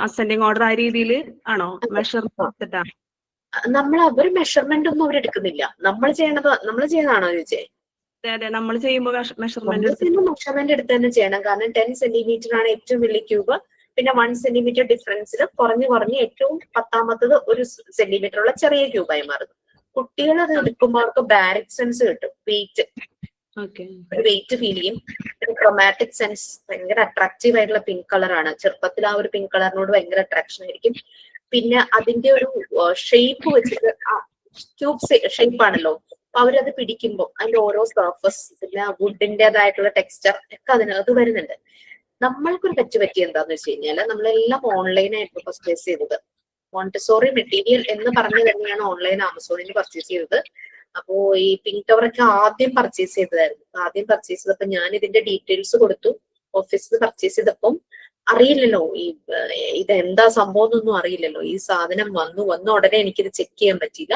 അസെൻഡിങ് ഓർഡർ ആ രീതിയിൽ ആണോ മെഷർമെന്റ് എടുത്തിട്ടാണോ? നമ്മൾ അവർ മെഷർമെന്റ് ഒന്നും അവരെടുക്കുന്നില്ല. നമ്മൾ ചെയ്യുന്നതാണോ ചോദിച്ചേ? അതെ, നമ്മൾ ചെയ്യുമ്പോൾ മെഷർമെന്റ് എടുത്ത് തന്നെ ചെയ്യണം. കാരണം 10 സെന്റിമീറ്റർ ആണ് ഏറ്റവും വലിയ ക്യൂബ്. പിന്നെ 1 സെന്റിമീറ്റർ ഡിഫറൻസിൽ കുറഞ്ഞ് ഏറ്റവും 10ാമത്തത് 1 സെന്റിമീറ്റർ ഉള്ള ചെറിയ ക്യൂബായി മാറുന്നു. കുട്ടികൾ അത് എടുക്കുമ്പോൾ അവർക്ക് ബാരിക് സെൻസ് കിട്ടും, വെയിറ്റ് ഫീൽ ചെയ്യും. ക്രോമാറ്റിക് സെൻസ് ഭയങ്കര അട്രാക്റ്റീവ് ആയിട്ടുള്ള പിങ്ക് കളറാണ്. ചെറുപ്പത്തിൽ ആ ഒരു പിങ്ക് കളറിനോട് ഭയങ്കര അട്രാക്ഷൻ ആയിരിക്കും. പിന്നെ അതിന്റെ ഒരു ഷേപ്പ് വെച്ചിട്ട് ക്യൂബ് ഷേപ്പ് ആണല്ലോ. അപ്പൊ അവരത് പിടിക്കുമ്പോൾ അതിന്റെ ഓരോ സർഫസ് പിന്നെ വുഡിന്റേതായിട്ടുള്ള ടെക്സ്ചർ ഒക്കെ അതിനകത്ത് വരുന്നുണ്ട്. നമ്മൾക്കൊരു പറ്റി എന്താന്ന് വെച്ച് കഴിഞ്ഞാൽ നമ്മളെല്ലാം ഓൺലൈനായിട്ട് പർച്ചേസ് ചെയ്തത്. മോണ്ടിസോറി മെറ്റീരിയൽ എന്ന് പറഞ്ഞു തന്നെയാണ് ഓൺലൈൻ ആമസോണിൽ പർച്ചേസ് ചെയ്തത്. അപ്പോ ഈ പിങ്ക് ടവറൊക്കെ ആദ്യം പർച്ചേസ് ചെയ്തതായിരുന്നു. ആദ്യം പർച്ചേസ് ചെയ്തപ്പോ ഞാൻ ഇതിന്റെ ഡീറ്റെയിൽസ് കൊടുത്തു. ഓഫീസിൽ പർച്ചേസ് ചെയ്തപ്പം അറിയില്ലല്ലോ ഇതെന്താ സംഭവം എന്നൊന്നും അറിയില്ലല്ലോ. ഈ സാധനം വന്ന ഉടനെ എനിക്കിത് ചെക്ക് ചെയ്യാൻ പറ്റിയില്ല.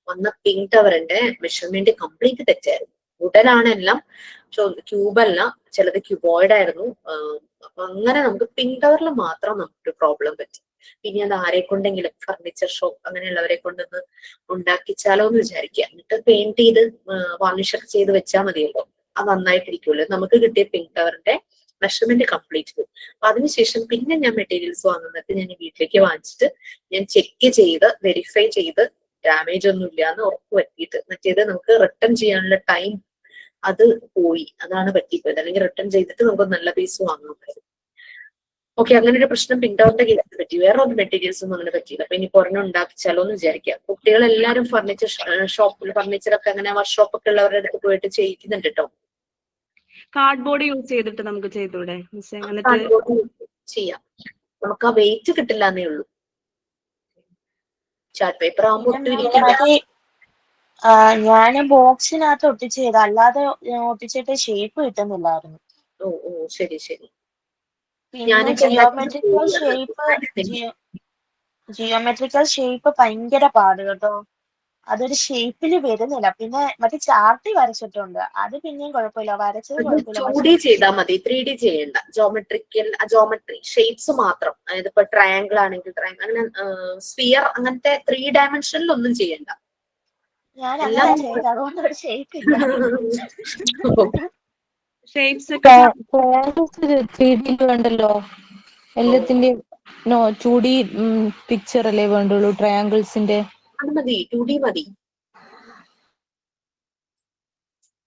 വന്ന പിങ്ക് ടവറിന്റെ മെഷർമെന്റ് കംപ്ലീറ്റ് തെറ്റായിരുന്നു. വുഡനാണ് എല്ലാം, ക്യൂബല്ല, ചിലത് ക്യൂബോയിഡ് ആയിരുന്നു. അപ്പൊ അങ്ങനെ നമുക്ക് പിങ്ക് ടവറിൽ മാത്രം നമുക്കൊരു പ്രോബ്ലം പറ്റി. പിന്നെ അത് ആരെ കൊണ്ടെങ്കിലും ഫർണിച്ചർ ഷോപ്പ് അങ്ങനെയുള്ളവരെ കൊണ്ടൊന്ന് ഉണ്ടാക്കിച്ചാലോ എന്ന് വിചാരിക്കുക. എന്നിട്ട് പെയിന്റ് ചെയ്ത് വാർണിഷൊക്കെ ചെയ്ത് വെച്ചാൽ മതിയല്ലോ, അത് നന്നായിട്ടിരിക്കുമല്ലോ. നമുക്ക് കിട്ടിയ പിങ്ക് ടവറിന്റെ മെഷർമെന്റ് കംപ്ലീറ്റ് പോകും. അപ്പൊ അതിനുശേഷം പിന്നെ ഞാൻ മെറ്റീരിയൽസ് വാങ്ങുന്നിട്ട് ഞാൻ വീട്ടിലേക്ക് വാങ്ങിച്ചിട്ട് ഞാൻ ചെക്ക് ചെയ്ത് വെരിഫൈ ചെയ്ത് ഡാമേജ് ഒന്നും ഇല്ല എന്ന് ഉറപ്പ് പറ്റിയിട്ട്, മറ്റേത് നമുക്ക് റിട്ടേൺ ചെയ്യാനുള്ള ടൈം അത് പോയി, അതാണ് പറ്റിപ്പോയത്. അല്ലെങ്കിൽ റിട്ടേൺ ചെയ്തിട്ട് നമുക്ക് നല്ല പീസ് വാങ്ങാൻ പറ്റും. ഓക്കെ, അങ്ങനെ ഒരു പ്രശ്നം പിങ്ക് ടവറിന്റെ കേസിൽ പറ്റി. വേറെ ഒന്നും മെറ്റീരിയൽസ് ഒന്നും അങ്ങനെ പറ്റിയില്ല. അപ്പൊ ഇനി ഒരെണ്ണം ഉണ്ടാക്കിച്ചാലോ എന്ന് വിചാരിക്കാം. കുട്ടികളെല്ലാരും ഫർണിച്ചർ ഷോപ്പിൽ ഫർണിച്ചറൊക്കെ അങ്ങനെ വർക്ക്ഷോപ്പൊക്കെ ഉള്ളവരുടെ അടുത്ത് പോയിട്ട് ചെയ്യിക്കുന്നുണ്ട് കേട്ടോ. കാർഡ്ബോർഡ് യൂസ് ചെയ്തിട്ട് നമുക്ക് ചെയ്തൂടെ? ചെയ്യാം, നമുക്ക് ആ വെയിറ്റ് കിട്ടില്ല എന്നേ ഉള്ളൂ. ചാർട്ട് പേപ്പർ ആകുമ്പോൾ ഞാൻ ബോക്സിനകത്ത് ഒട്ടിച്ച് ചെയ്ത, അല്ലാതെ ഒട്ടിച്ചിട്ട് ഷേപ്പ് കിട്ടുന്നില്ലായിരുന്നു. ഓ ശരി. പിന്നെ ജിയോമെട്രിക്കൽ ഷേപ്പ് ഭയങ്കര പാട് കേട്ടോ. അതൊരു ഷേപ്പില് വരുന്നില്ല. പിന്നെ മറ്റേ ചാർട്ടി വരച്ചിട്ടുണ്ട്, അത് പിന്നെയും കുഴപ്പമില്ല, വരച്ചത് കുഴപ്പമില്ല. 2D ചെയ്താൽ മതി, 3D ചെയ്യണ്ട. ജോമെട്രി ഷേപ്സ് മാത്രം. അതായത് ഇപ്പൊ ട്രയാങ്കിൾ ആണെങ്കിൽ ട്രയാങ്കിൾ, അങ്ങനെ സ്ഫിയർ അങ്ങനത്തെ 3 ഡയമെൻഷനിൽ ഒന്നും ചെയ്യണ്ട. ഞാൻ അങ്ങനെ ചെയ്ത്, അതുകൊണ്ട് ഒരു ഷേപ്പ് ഇല്ല. വേണ്ടല്ലോ എല്ലാത്തിന്റെയും 2D പിക്ചർ അല്ലേ വേണ്ടുള്ളൂ ട്രയാങ്കിൾസിന്റെ. മതി, 2D മതി.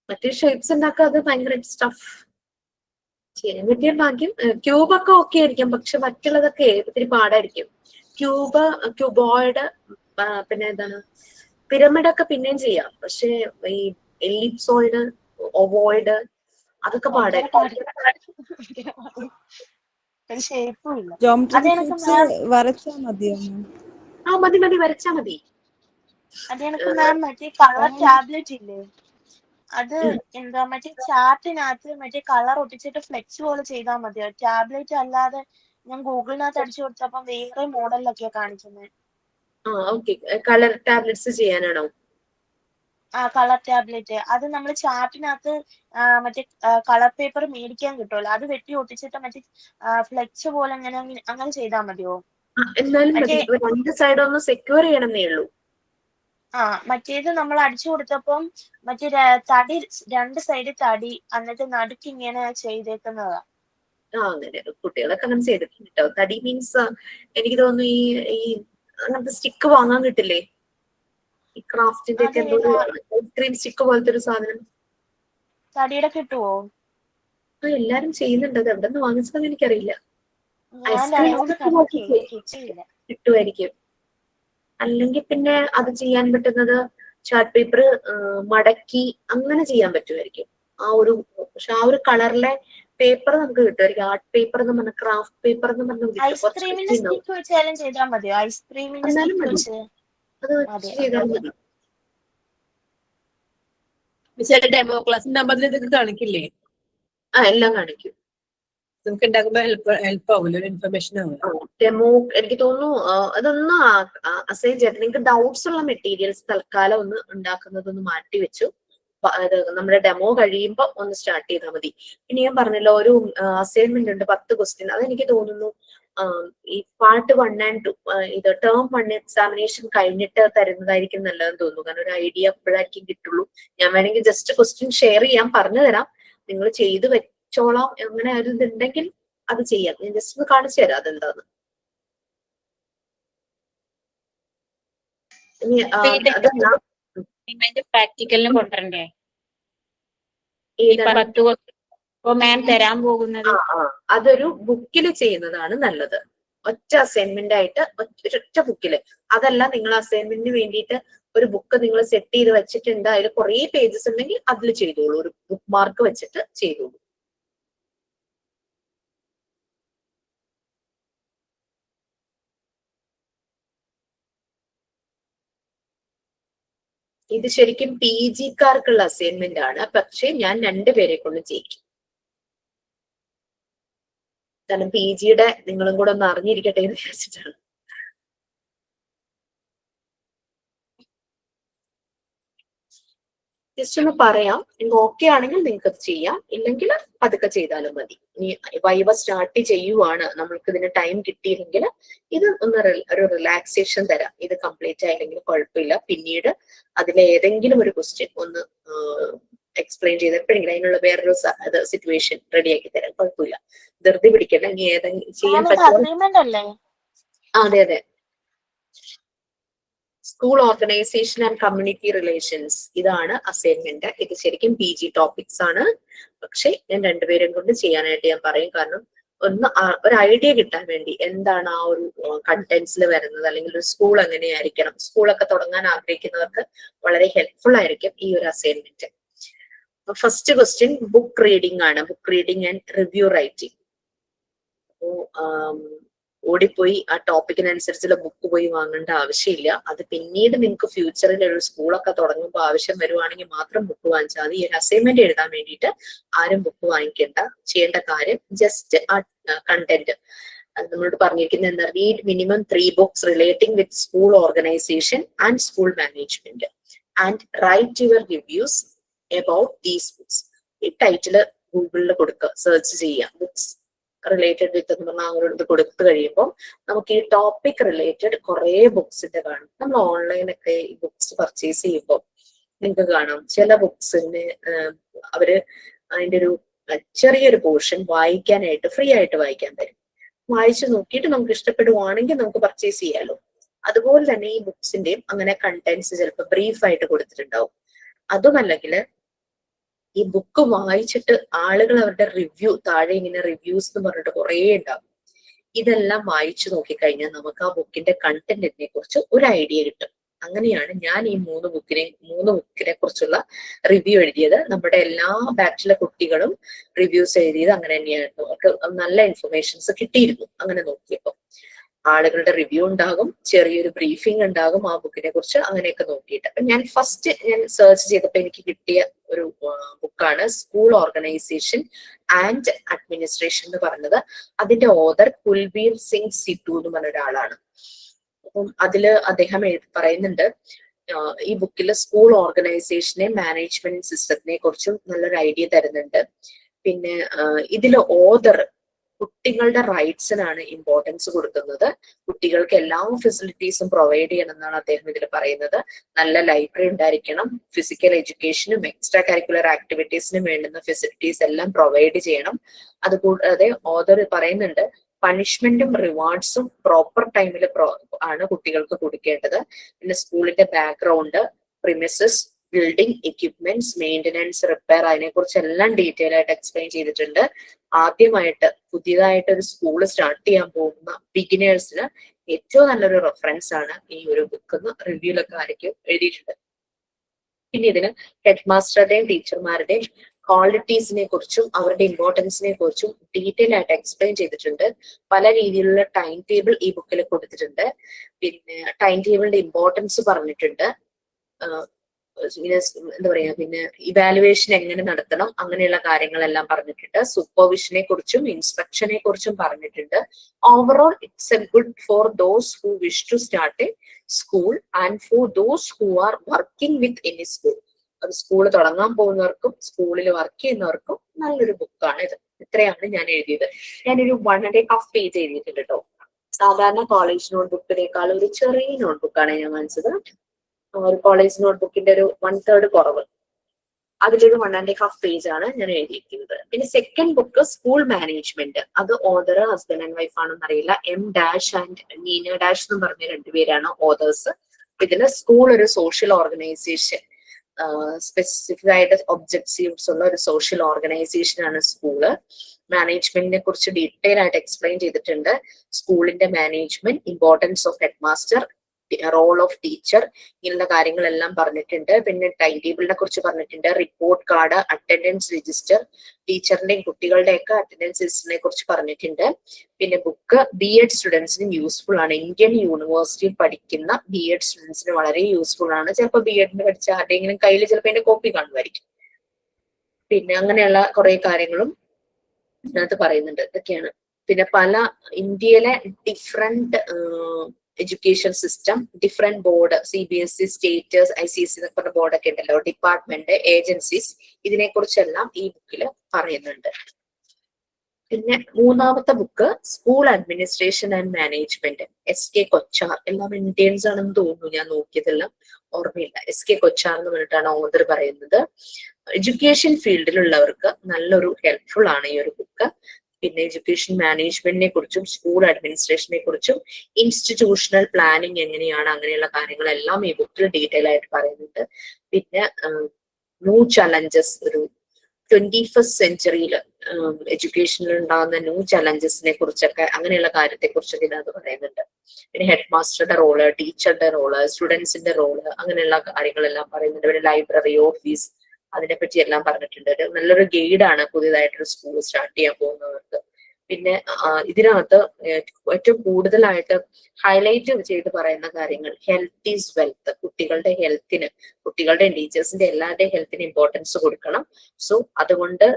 മറ്റേ ഷേപ്സ് ഉണ്ടാക്കാതെ ഭയങ്കര സ്റ്റഫ് ചെയ്യാൻ പറ്റിയ ഭാഗ്യം. ക്യൂബൊക്കെ ഓക്കെ ആയിരിക്കും, പക്ഷെ മറ്റുള്ളതൊക്കെ ഒത്തിരി പാടായിരിക്കും. ക്യൂബോയിഡ്, പിന്നെ എന്താണ് പിരമിഡ് ഒക്കെ പിന്നെയും ചെയ്യാം. പക്ഷെ ഈ എലിപ്സോയിഡ്, ഒവോയിഡ് അതൊക്കെ പാടായിരിക്കും. ഒരു ഷേപ്പും ഇല്ല. ജോമെട്രിക് അത് എനിക്ക് ഷേപ്സ് മാം വരച്ചാ മതിയോ? മതി വരച്ചാ മതി. അത് എനിക്ക് മാം മറ്റേ കളർ ടാബ്ലറ്റ് ഇല്ലേ, അത് എന്താ മറ്റേ ചാർട്ടിനകത്ത് മറ്റേ കളർ ഒട്ടിച്ചിട്ട് ഫ്ലെക്സ് പോലെ ചെയ്താൽ മതിയോ? ടാബ്ലറ്റ് അല്ലാതെ ഞാൻ ഗൂഗിളിനകത്ത് അടിച്ചു കൊടുത്തപ്പം വേറെ മോഡലിലൊക്കെയാ കാണിക്കുന്നത്. ഓക്കെ, കളർ ടാബ്ലറ്റ്സ് ചെയ്യാനാണോ? കളർ ടാബ്ലറ്റ് അത് നമ്മൾ ചാർട്ടിനകത്ത് മറ്റേ കളർ പേപ്പർ മേടിക്കാൻ കിട്ടുമല്ലോ, അത് വെട്ടി ഒട്ടിച്ചിട്ട് മറ്റേ ഫ്ലെക്സ് പോലെ അങ്ങനെ ചെയ്താൽ മതിയോ? എന്നാലും മതി, രണ്ട് സൈഡ് ഒന്ന് സെക്യൂർ ചെയ്യണമെന്നേ ഉള്ളൂ. മറ്റേത് നമ്മൾ അടിച്ചു കൊടുത്തപ്പം മറ്റേ തടി രണ്ട് സൈഡ് തടി, എന്നിട്ട് നടുക്ക് ഇങ്ങനെ ചെയ്തേക്കുന്നതാ. അങ്ങനെ കുട്ടികളൊക്കെ അങ്ങനെ ചെയ്തിട്ടുണ്ട് കേട്ടോ. തടി മീൻസ് എനിക്ക് തോന്നുന്നു ഈ അങ്ങനത്തെ സ്റ്റിക്ക് വാങ്ങാൻ കിട്ടില്ലേ, ഈ ക്രാഫ്റ്റിന്റെ ഒക്കെ എന്തോ ഐസ്ക്രീം സ്റ്റിക്ക് പോലത്തെ ഒരു സാധനം തടിയുടെ കിട്ടുവോ? എല്ലാരും ചെയ്യുന്നുണ്ട്. അത് എവിടെ നിന്ന് വാങ്ങിച്ചതെന്ന് എനിക്കറിയില്ല. കിട്ടുമായിരിക്കും. അല്ലെങ്കിൽ പിന്നെ അത് ചെയ്യാൻ പറ്റുന്നത് ചാർട്ട് പേപ്പർ മടക്കി അങ്ങനെ ചെയ്യാൻ പറ്റുമായിരിക്കും. പക്ഷെ ആ ഒരു കളറിലെ പേപ്പർ നമുക്ക് കിട്ടുമായിരിക്കും. ആർട്ട് പേപ്പർ എന്ന് പറഞ്ഞ, ക്രാഫ്റ്റ് പേപ്പർ എന്ന് പറഞ്ഞ ഐസ്ക്രീമിന്റെ സ്റ്റിക്ക് വെച്ചാലും ചെയ്താൽ മതിയോ? ഐസ്ക്രീമിന്റെ സ്റ്റിക്ക് വെച്ച് അത് ചെയ്താൽ മതി. ഡെമോ ക്ലാസിന്റെ നമ്പറിൽ ഇതൊക്കെ കാണിക്കില്ലേ? എല്ലാം കാണിക്കും. നമുക്ക് ഉണ്ടാക്കുമ്പോ ഹെൽപ്പ് ആവുമല്ലോ, ഇൻഫർമേഷൻ ആവും. ഡെമോ എനിക്ക് തോന്നുന്നു അതൊന്ന് അസൈൻ ചെയ്യാം. നിങ്ങൾക്ക് ഡൗട്ട്സ് ഉള്ള മെറ്റീരിയൽസ് തൽക്കാലം ഒന്ന് ഉണ്ടാക്കുന്നതൊന്ന് മാറ്റി വെച്ചു. നമ്മുടെ ഡെമോ കഴിയുമ്പോൾ ഒന്ന് സ്റ്റാർട്ട് ചെയ്താൽ മതി. പിന്നെ ഞാൻ പറഞ്ഞല്ലോ, ഒരു അസൈൻമെന്റ് ഉണ്ട് 10 ക്വസ്റ്റ്യൻ. അതെനിക്ക് തോന്നുന്നു ഈ പാർട്ട് 1 and 2 ഇത് ടേം 1 എക്സാമിനേഷൻ കഴിഞ്ഞിട്ട് തരുന്നതായിരിക്കും നല്ലതെന്ന് തോന്നുന്നു. കാരണം ഒരു ഐഡിയ എപ്പോഴായിരിക്കും കിട്ടുള്ളൂ. ഞാൻ വേണമെങ്കിൽ ജസ്റ്റ് ക്വസ്റ്റ്യൻ ഷെയർ ചെയ്യാൻ പറഞ്ഞു തരാം, നിങ്ങൾ ചെയ്ത് വെച്ചോളാം. അങ്ങനെ ഒരു ഇതുണ്ടെങ്കിൽ അത് ചെയ്യാം. ഞാൻ ജസ്റ്റ് ഒന്ന് കാണിച്ചു തരാം അതെന്താന്ന്. പ്രാക്ടിക്കലിന് കൊണ്ടുവരണ്ടേ? മാം തരാൻ പോകുന്നത് അതൊരു ബുക്കിൽ ചെയ്യുന്നതാണ് നല്ലത്. ഒറ്റ അസൈൻമെന്റ് ആയിട്ട് ഒറ്റ ബുക്കില്. അതല്ല, നിങ്ങൾ അസൈൻമെന്റിന് വേണ്ടിയിട്ട് ഒരു ബുക്ക് നിങ്ങൾ സെറ്റ് ചെയ്ത് വെച്ചിട്ടുണ്ട്, അതിൽ കുറെ പേജസ് ഉണ്ടെങ്കിൽ അതിൽ ചെയ്തോളൂ. ഒരു ബുക്ക് മാർക്ക് വെച്ചിട്ട് ചെയ്തോളൂ. ഇത് ശരിക്കും PG കാർക്കുള്ള അസൈൻമെന്റ് ആണ്. പക്ഷെ ഞാൻ 2 പേരെ കൊണ്ട് ചെയ്യിക്കും. കാരണം PGയുടെ നിങ്ങളും കൂടെ ഒന്ന് അറിഞ്ഞിരിക്കട്ടെ എന്ന് വിചാരിച്ചിട്ടാണ്. ജസ്റ്റ് ഒന്ന് പറയാം. നിങ്ങൾ ഓക്കെ ആണെങ്കിൽ നിങ്ങൾക്ക് അത് ചെയ്യാം, ഇല്ലെങ്കിൽ അതൊക്കെ ചെയ്താലും മതി. ഇനി വൈവ സ്റ്റാർട്ട് ചെയ്യുവാണ്, നമ്മൾക്ക് ഇതിന് ടൈം കിട്ടിയില്ലെങ്കിൽ ഇത് ഒന്ന് ഒരു റിലാക്സേഷൻ തരാം. ഇത് കംപ്ലീറ്റ് ആയില്ലെങ്കിൽ കുഴപ്പമില്ല. പിന്നീട് അതിലെ ഏതെങ്കിലും ഒരു ക്വസ്റ്റ്യൻ ഒന്ന് എക്സ്പ്ലെയിൻ ചെയ്തപ്പോഴെങ്കിലും അതിനുള്ള വേറൊരു സിറ്റുവേഷൻ റെഡിയാക്കി തരാം. കുഴപ്പമില്ല, ധൃതി പിടിക്കണ്ട. ഇനി ഏതെങ്കിലും ചെയ്യാൻ പറ്റുമോ? അതെ. School organisation and community relations, ഇതാണ് അസൈൻമെന്റ്. ഇത് ശരിക്കും PG ടോപ്പിക്സ് ആണ്. പക്ഷെ ഞാൻ 2 പേരും കൊണ്ട് ചെയ്യാനായിട്ട് ഞാൻ പറയും. കാരണം ഒരു ഐഡിയ കിട്ടാൻ വേണ്ടി എന്താണ് ആ ഒരു കണ്ടന്റ്സിൽ വരുന്നത്, അല്ലെങ്കിൽ ഒരു സ്കൂൾ എങ്ങനെയായിരിക്കണം. സ്കൂളൊക്കെ തുടങ്ങാൻ ആഗ്രഹിക്കുന്നവർക്ക് വളരെ ഹെൽപ്ഫുൾ ആയിരിക്കും ഈ ഒരു assignment. First question book reading ആണ്. Book reading and review writing. ഓടിപ്പോയി ആ ടോപ്പിക്കിനനുസരിച്ചുള്ള ബുക്ക് പോയി വാങ്ങേണ്ട ആവശ്യമില്ല. അത് പിന്നീട് നിങ്ങൾക്ക് ഫ്യൂച്ചറിൽ ഒരു സ്കൂളൊക്കെ തുടങ്ങുമ്പോൾ ആവശ്യം വരുവാണെങ്കിൽ മാത്രം ബുക്ക് വാങ്ങിച്ചാൽ മതി. ഈ ഒരു അസൈൻമെന്റ് എഴുതാൻ വേണ്ടിയിട്ട് ആരും ബുക്ക് വാങ്ങിക്കേണ്ട. ചെയ്യേണ്ട കാര്യം ജസ്റ്റ് ആ കണ്ടന്റ് നമ്മളോട് പറഞ്ഞിരിക്കുന്നത് എന്താ, read minimum 3 books relating with school organisation and school management and write your reviews about these books. ഈ ടൈറ്റില് ഗൂഗിളിൽ കൊടുക്കുക, സെർച്ച് ചെയ്യുക. ബുക്സ് റിലേറ്റഡ് വിത്ത് എന്ന് പറഞ്ഞാൽ അങ്ങോട്ട് കൊടുത്തു കഴിയുമ്പോൾ നമുക്ക് ഈ ടോപ്പിക് റിലേറ്റഡ് കുറെ ബുക്സിന്റെ കാണും. നമ്മൾ ഓൺലൈനൊക്കെ ഈ ബുക്സ് പർച്ചേസ് ചെയ്യുമ്പോൾ നിങ്ങൾക്ക് കാണാം ചില ബുക്സിന് അവര് അതിന്റെ ഒരു ചെറിയൊരു പോർഷൻ വായിക്കാനായിട്ട് ഫ്രീ ആയിട്ട് വായിക്കാൻ തരും. വായിച്ചു നോക്കിയിട്ട് നമുക്ക് ഇഷ്ടപ്പെടുവാണെങ്കിൽ നമുക്ക് പർച്ചേസ് ചെയ്യാലോ. അതുപോലെ തന്നെ ഈ ബുക്സിന്റെയും അങ്ങനെ കണ്ടന്റ്സ് ചിലപ്പോൾ ബ്രീഫ് ആയിട്ട് കൊടുത്തിട്ടുണ്ടാവും. അതുമല്ലെങ്കിൽ ഈ ബുക്ക് വായിച്ചിട്ട് ആളുകൾ അവരുടെ റിവ്യൂ താഴെ ഇങ്ങനെ റിവ്യൂസ് എന്ന് പറഞ്ഞിട്ട് കുറേ ഉണ്ടാവും. ഇതെല്ലാം വായിച്ചു നോക്കിക്കഴിഞ്ഞാൽ നമുക്ക് ആ ബുക്കിന്റെ കണ്ടന്റിനെ കുറിച്ച് ഒരു ഐഡിയ കിട്ടും. അങ്ങനെയാണ് ഞാൻ ഈ മൂന്ന് ബുക്കിനെ കുറിച്ചുള്ള റിവ്യൂ എഴുതിയത്. നമ്മുടെ എല്ലാ ബാച്ചിലെ കുട്ടികളും റിവ്യൂസ് എഴുതിയത് അങ്ങനെ തന്നെയായിരുന്നു. അവർക്ക് നല്ല ഇൻഫർമേഷൻസ് കിട്ടിയിരുന്നു. അങ്ങനെ നോക്കിയപ്പോൾ ആളുകളുടെ റിവ്യൂ ഉണ്ടാകും, ചെറിയൊരു ബ്രീഫിംഗ് ഉണ്ടാകും ആ ബുക്കിനെ കുറിച്ച്, അങ്ങനെയൊക്കെ നോക്കിയിട്ട്. അപ്പൊ ഞാൻ ഫസ്റ്റ് സെർച്ച് ചെയ്തപ്പോൾ എനിക്ക് കിട്ടിയ ഒരു ബുക്കാണ് സ്കൂൾ ഓർഗനൈസേഷൻ ആൻഡ് അഡ്മിനിസ്ട്രേഷൻ എന്ന് പറഞ്ഞത്. അതിന്റെ ഓതർ കുൽബീർ സിംഗ് സിറ്റു എന്ന് പറഞ്ഞ ഒരാളാണ്. അപ്പം അതില് അദ്ദേഹം പറയുന്നുണ്ട് ഈ ബുക്കിൽ സ്കൂൾ ഓർഗനൈസേഷനെ മാനേജ്മെന്റ് സിസ്റ്റത്തിനെ കുറിച്ചും നല്ലൊരു ഐഡിയ തരുന്നുണ്ട്. പിന്നെ ഇതില് ഓതർ കുട്ടികളുടെ റൈറ്റ്സിനാണ് ഇമ്പോർട്ടൻസ് കൊടുക്കുന്നത്. കുട്ടികൾക്ക് എല്ലാ ഫെസിലിറ്റീസും പ്രൊവൈഡ് ചെയ്യണം എന്നാണ് അദ്ദേഹം ഇതിൽ പറയുന്നത്. നല്ല ലൈബ്രറി ഉണ്ടായിരിക്കണം, ഫിസിക്കൽ എഡ്യൂക്കേഷനും എക്സ്ട്രാ കരിക്കുലർ ആക്ടിവിറ്റീസിനും വേണ്ടുന്ന ഫെസിലിറ്റീസ് എല്ലാം പ്രൊവൈഡ് ചെയ്യണം. അതുകൂടാതെ ഓതർ പറയുന്നുണ്ട് പണിഷ്മെന്റും റിവാർഡ്സും പ്രോപ്പർ ടൈമിൽ ആണ് കുട്ടികൾക്ക് കൊടുക്കേണ്ടത്. പിന്നെ സ്കൂളിന്റെ background, premises, building, equipments, maintenance, repair, അതിനെക്കുറിച്ചെല്ലാം ഡീറ്റെയിൽ ആയിട്ട് എക്സ്പ്ലെയിൻ ചെയ്തിട്ടുണ്ട്. ആദ്യമായിട്ട് പുതിയതായിട്ട് ഒരു സ്കൂൾ സ്റ്റാർട്ട് ചെയ്യാൻ പോകുന്ന ബിഗിനേഴ്സിന് ഏറ്റവും നല്ലൊരു റെഫറൻസ് ആണ് ഈ ഒരു ബുക്ക് എന്ന് റിവ്യൂലൊക്കെ ആയിരിക്കും എഴുതിയിട്ടുണ്ട്. പിന്നെ ഇതിന് ഹെഡ് മാസ്റ്ററുടെയും ടീച്ചർമാരുടെയും ക്വാളിറ്റീസിനെ കുറിച്ചും അവരുടെ ഇമ്പോർട്ടൻസിനെ കുറിച്ചും ഡീറ്റെയിൽ ആയിട്ട് എക്സ്പ്ലെയിൻ ചെയ്തിട്ടുണ്ട്. പല രീതിയിലുള്ള ടൈം ടേബിൾ ഈ ബുക്കിൽ കൊടുത്തിട്ടുണ്ട്. പിന്നെ ടൈം ടേബിളിന്റെ ഇമ്പോർട്ടൻസ് പറഞ്ഞിട്ടുണ്ട്. എന്താ പറയാ, പിന്നെ ഇവാലുവേഷൻ എങ്ങനെ നടത്തണം അങ്ങനെയുള്ള കാര്യങ്ങളെല്ലാം പറഞ്ഞിട്ടുണ്ട്. സൂപ്പർവിഷനെ കുറിച്ചും ഇൻസ്പെക്ഷനെ കുറിച്ചും പറഞ്ഞിട്ടുണ്ട്. Overall it's a good for those who wish to start a school and for those who are working with any school. അത് സ്കൂൾ തുടങ്ങാൻ പോകുന്നവർക്കും സ്കൂളിൽ വർക്ക് ചെയ്യുന്നവർക്കും നല്ലൊരു ബുക്കാണ് ഇത്. ഇത്രയാണ് ഞാൻ എഴുതിയത്. ഞാനൊരു 1.5 പേജ് എഴുതിയിട്ടുണ്ട് കേട്ടോ. സാധാരണ കോളേജ് നോട്ട്ബുക്കിനേക്കാൾ ഒരു ചെറിയ നോട്ട്ബുക്കാണ് ഞാൻ വാങ്ങിച്ചത്. ഒരു കോളേജ് നോട്ട്ബുക്കിന്റെ ഒരു 1/3 കുറവ്. അതിലൊരു 1.5 പേജ് ആണ് ഞാൻ എഴുതിയിരിക്കുന്നത്. പിന്നെ സെക്കൻഡ് ബുക്ക് സ്കൂൾ മാനേജ്മെന്റ്. അത് ഓതർ ഹസ്ബൻഡ് ആൻഡ് വൈഫ് ആണെന്ന് അറിയില്ല. M dash and Neena dash എന്ന് പറഞ്ഞ രണ്ടുപേരാണ് ഓതേഴ്സ്. ഇതില് സ്കൂൾ ഒരു സോഷ്യൽ ഓർഗനൈസേഷൻ, സ്പെസിഫിക് ആയിട്ട് ഒബ്ജക്റ്റീവ്സ് ഉള്ള ഒരു സോഷ്യൽ ഓർഗനൈസേഷൻ ആണ് സ്കൂള്. മാനേജ്മെന്റിനെ കുറിച്ച് ഡീറ്റെയിൽ ആയിട്ട് എക്സ്പ്ലെയിൻ ചെയ്തിട്ടുണ്ട്. സ്കൂളിന്റെ management, importance of head master, role of teacher, ഇങ്ങനെയുള്ള കാര്യങ്ങളെല്ലാം പറഞ്ഞിട്ടുണ്ട്. പിന്നെ ടൈം ടേബിളിനെ കുറിച്ച് പറഞ്ഞിട്ടുണ്ട്. റിപ്പോർട്ട് കാർഡ്, അറ്റൻഡൻസ് രജിസ്റ്റർ, ടീച്ചറിന്റെയും കുട്ടികളുടെയൊക്കെ അറ്റൻഡൻസ് രജിസ്റ്ററിനെ കുറിച്ച് പറഞ്ഞിട്ടുണ്ട്. പിന്നെ ബുക്ക് BEd സ്റ്റുഡൻസിനും യൂസ്ഫുൾ ആണ്. ഇന്ത്യൻ യൂണിവേഴ്സിറ്റിയിൽ പഠിക്കുന്ന BEd സ്റ്റുഡൻസിന് വളരെ യൂസ്ഫുൾ ആണ്. ചിലപ്പോൾ BEdന് പഠിച്ച ആരുടെയെങ്കിലും കയ്യിൽ ചിലപ്പോൾ അതിന്റെ കോപ്പി കാണുമായിരിക്കും. പിന്നെ അങ്ങനെയുള്ള കുറെ കാര്യങ്ങളും ഇതിനകത്ത് പറയുന്നുണ്ട്. ഇതൊക്കെയാണ്. പിന്നെ പല ഇന്ത്യയിലെ different education system, different board, CBSE, state, ICSE എന്നൊക്കെ പറഞ്ഞ ബോർഡൊക്കെ ഉണ്ടല്ലോ, ഡിപ്പാർട്ട്മെന്റ്, ഏജൻസീസ്, ഇതിനെക്കുറിച്ചെല്ലാം ഈ ബുക്കിൽ പറയുന്നുണ്ട്. പിന്നെ മൂന്നാമത്തെ book school administration and management, SK Kochhar. എല്ലാം ഇന്ത്യൻസ് ആണെന്ന് തോന്നുന്നു, ഞാൻ നോക്കിയതെല്ലാം ഓർമ്മയില്ല. SK കൊച്ചാർ എന്ന് പറഞ്ഞിട്ടാണ് ഓതർ പറയുന്നത്. എഡ്യൂക്കേഷൻ ഫീൽഡിലുള്ളവർക്ക് നല്ലൊരു ഹെൽപ്ഫുൾ ആണ് ഈ ഒരു ബുക്ക്. പിന്നെ എഡ്യൂക്കേഷൻ മാനേജ്മെന്റിനെ കുറിച്ചും സ്കൂൾ അഡ്മിനിസ്ട്രേഷനെ കുറിച്ചും ഇൻസ്റ്റിറ്റ്യൂഷണൽ പ്ലാനിങ് എങ്ങനെയാണ്, അങ്ങനെയുള്ള കാര്യങ്ങളെല്ലാം ഈ ബുക്കിൽ ഡീറ്റെയിൽ ആയിട്ട് പറയുന്നുണ്ട്. പിന്നെ ന്യൂ ചലഞ്ചസ്, ഒരു 21st സെഞ്ചുറിയിൽ എഡ്യൂക്കേഷനിൽ ഉണ്ടാകുന്ന ന്യൂ ചലഞ്ചസിനെ കുറിച്ചൊക്കെ, അങ്ങനെയുള്ള കാര്യത്തെ കുറിച്ചൊക്കെ ഇതിനകത്ത് പറയുന്നുണ്ട്. പിന്നെ ഹെഡ് മാസ്റ്ററുടെ റോള്, ടീച്ചറുടെ റോള്, സ്റ്റുഡൻസിന്റെ റോള്, അങ്ങനെയുള്ള കാര്യങ്ങളെല്ലാം പറയുന്നുണ്ട്. പിന്നെ ലൈബ്രറി, ഓഫീസ്, അതിനെപ്പറ്റി എല്ലാം പറഞ്ഞിട്ടുണ്ട്. ഒരു നല്ലൊരു ഗൈഡാണ് പുതിയതായിട്ടൊരു സ്കൂൾ സ്റ്റാർട്ട് ചെയ്യാൻ പോകുന്നവർക്ക്. പിന്നെ ഇതിനകത്ത് ഏറ്റവും കൂടുതലായിട്ട് ഹൈലൈറ്റ് ചെയ്ത് പറയുന്ന കാര്യങ്ങൾ ഹെൽത്ത് ഈസ് വെൽത്ത്. കുട്ടികളുടെ ഹെൽത്തിന്, കുട്ടികളുടെ ടീച്ചേഴ്സിന്റെ എല്ലാവരുടെയും ഹെൽത്തിന് ഇമ്പോർട്ടൻസ് കൊടുക്കണം. സോ അതുകൊണ്ട്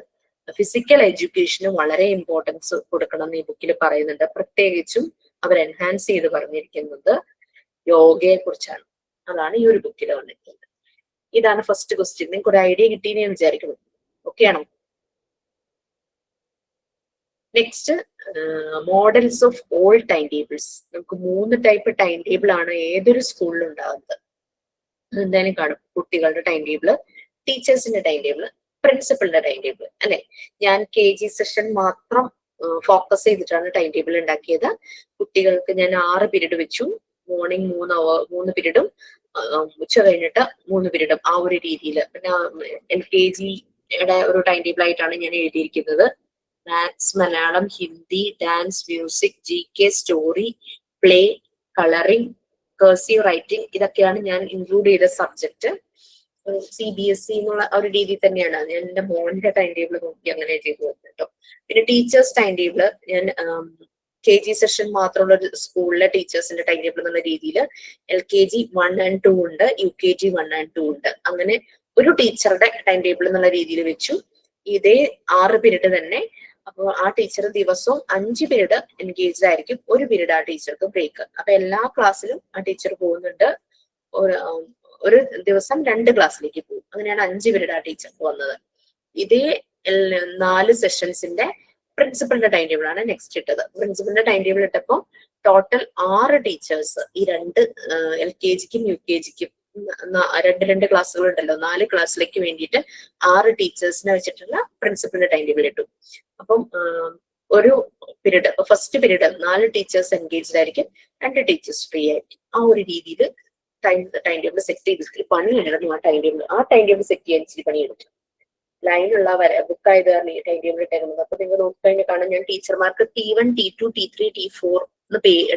ഫിസിക്കൽ എഡ്യൂക്കേഷന് വളരെ ഇമ്പോർട്ടൻസ് കൊടുക്കണം എന്ന് ഈ ബുക്കിൽ പറയുന്നുണ്ട്. പ്രത്യേകിച്ചും അവർ എൻഹാൻസ് ചെയ്ത് പറഞ്ഞിരിക്കുന്നത് യോഗയെ കുറിച്ചാണ്. അതാണ് ഈ ഒരു ബുക്കിൽ വന്നിരിക്കുന്നത്. ഇതാണ് ഫസ്റ്റ് ക്വസ്റ്റ്യൻ. നിങ്ങൾക്ക് ഒരു ഐഡിയ കിട്ടിയെന്ന് ഞാൻ വിചാരിക്കുന്നു. ഓക്കെ ആണോ? Next, models of all time tables. നമുക്ക് 3 ടൈപ്പ് ടൈം ടേബിൾ ആണ് ഏതൊരു സ്കൂളിലും ഉണ്ടാകുന്നത്. എന്തായാലും കാണും. കുട്ടികളുടെ ടൈം ടേബിള്, ടീച്ചേഴ്സിന്റെ ടൈം ടേബിള്, പ്രിൻസിപ്പളിന്റെ ടൈം ടേബിൾ അല്ലെ. ഞാൻ KG സെഷൻ മാത്രം ഫോക്കസ് ചെയ്തിട്ടാണ് ടൈം ടേബിൾ ഉണ്ടാക്കിയത്. കുട്ടികൾക്ക് ഞാൻ 6 പീരീഡ് വെച്ചു. മോർണിംഗ് 3 പീരീഡും ഉച്ച കഴിഞ്ഞിട്ട് 3 പീരീഡും, ആ ഒരു രീതിയിൽ. പിന്നെ LKGയുടെ ഒരു ടൈം ടേബിൾ ആയിട്ടാണ് ഞാൻ എഴുതിയിരിക്കുന്നത്. Maths, Malayalam, Hindi, dance, music, GK, story, play, colouring, cursive writing, ഇതൊക്കെയാണ് ഞാൻ ഇൻക്ലൂഡ് ചെയ്ത സബ്ജക്ട്. CBSE എന്നുള്ള ഒരു രീതി തന്നെയാണ് ഞാൻ എന്റെ മോന്റെ ടൈം ടേബിൾ നോക്കി അങ്ങനെ ചെയ്തു കേട്ടോ. പിന്നെ ടീച്ചേഴ്സ് ടൈം ടേബിള് ഞാൻ KG സെഷൻ മാത്രമുള്ള ഒരു സ്കൂളിലെ ടീച്ചേഴ്സിന്റെ ടൈം ടേബിൾ എന്നുള്ള രീതിയിൽ LKG 1 and 2 ഉണ്ട്, UKG 1 and 2 ഉണ്ട്. അങ്ങനെ ഒരു ടീച്ചറുടെ ടൈം ടേബിൾ എന്നുള്ള രീതിയിൽ വെച്ചു. ഇതേ 6 പീരീഡ് തന്നെ. അപ്പോൾ ആ ടീച്ചർ ദിവസവും 5 പീരീഡ് എൻഗേജ്ഡ് ആയിരിക്കും, 1 പീരീഡ് ആ ടീച്ചർക്ക് ബ്രേക്ക്. അപ്പൊ എല്ലാ ക്ലാസ്സിലും ആ ടീച്ചർ പോകുന്നുണ്ട്. ഒരു ദിവസം 2 ക്ലാസ്സിലേക്ക് പോകും. അങ്ങനെയാണ് 5 പീരീഡ് ആ ടീച്ചർക്ക് വന്നത്. ഇതേ 4 സെഷൻസിന്റെ പ്രിൻസിപ്പലിന്റെ ടൈം ടേബിൾ ആണ് നെക്സ്റ്റ് ഇട്ടത്. പ്രിൻസിപ്പലിന്റെ ടൈം ടേബിൾ ഇട്ടപ്പോൾ ടോട്ടൽ 6 ടീച്ചേഴ്സ് ഈ 2 LKGക്കും UKGക്കും 2 ക്ലാസ്സുകൾ ഉണ്ടല്ലോ, 4 ക്ലാസ്സിലേക്ക് വേണ്ടിയിട്ട് 6 ടീച്ചേഴ്സിനെ വെച്ചിട്ടുള്ള പ്രിൻസിപ്പലിന്റെ ടൈം ടേബിൾ ഇട്ടു. അപ്പം ഒരു period, first period 4 teachers engaged ആയിരിക്കും, 2 ടീച്ചേഴ്സ് ഫ്രീ ആയിരിക്കും. ആ ഒരു രീതിയിൽ ടൈം ടേബിൾ സെറ്റ് ചെയ്തിട്ട് പണിയായിരുന്നു. ആ ടൈം ടേബിൾ സെറ്റ് ചെയ്യാൻ ഇച്ചിരി പണിയെടുത്തു. ലൈനുള്ള ബുക്ക് ആയത് കാരണം ഈ ടൈം ടേബിൾ ഇട്ടേക്കുന്നത്. അപ്പൊ നിങ്ങൾ നോക്കിക്കഴിഞ്ഞാൽ കാണാൻ ഞാൻ ടീച്ചർമാർക്ക് T1, T2, T3, T4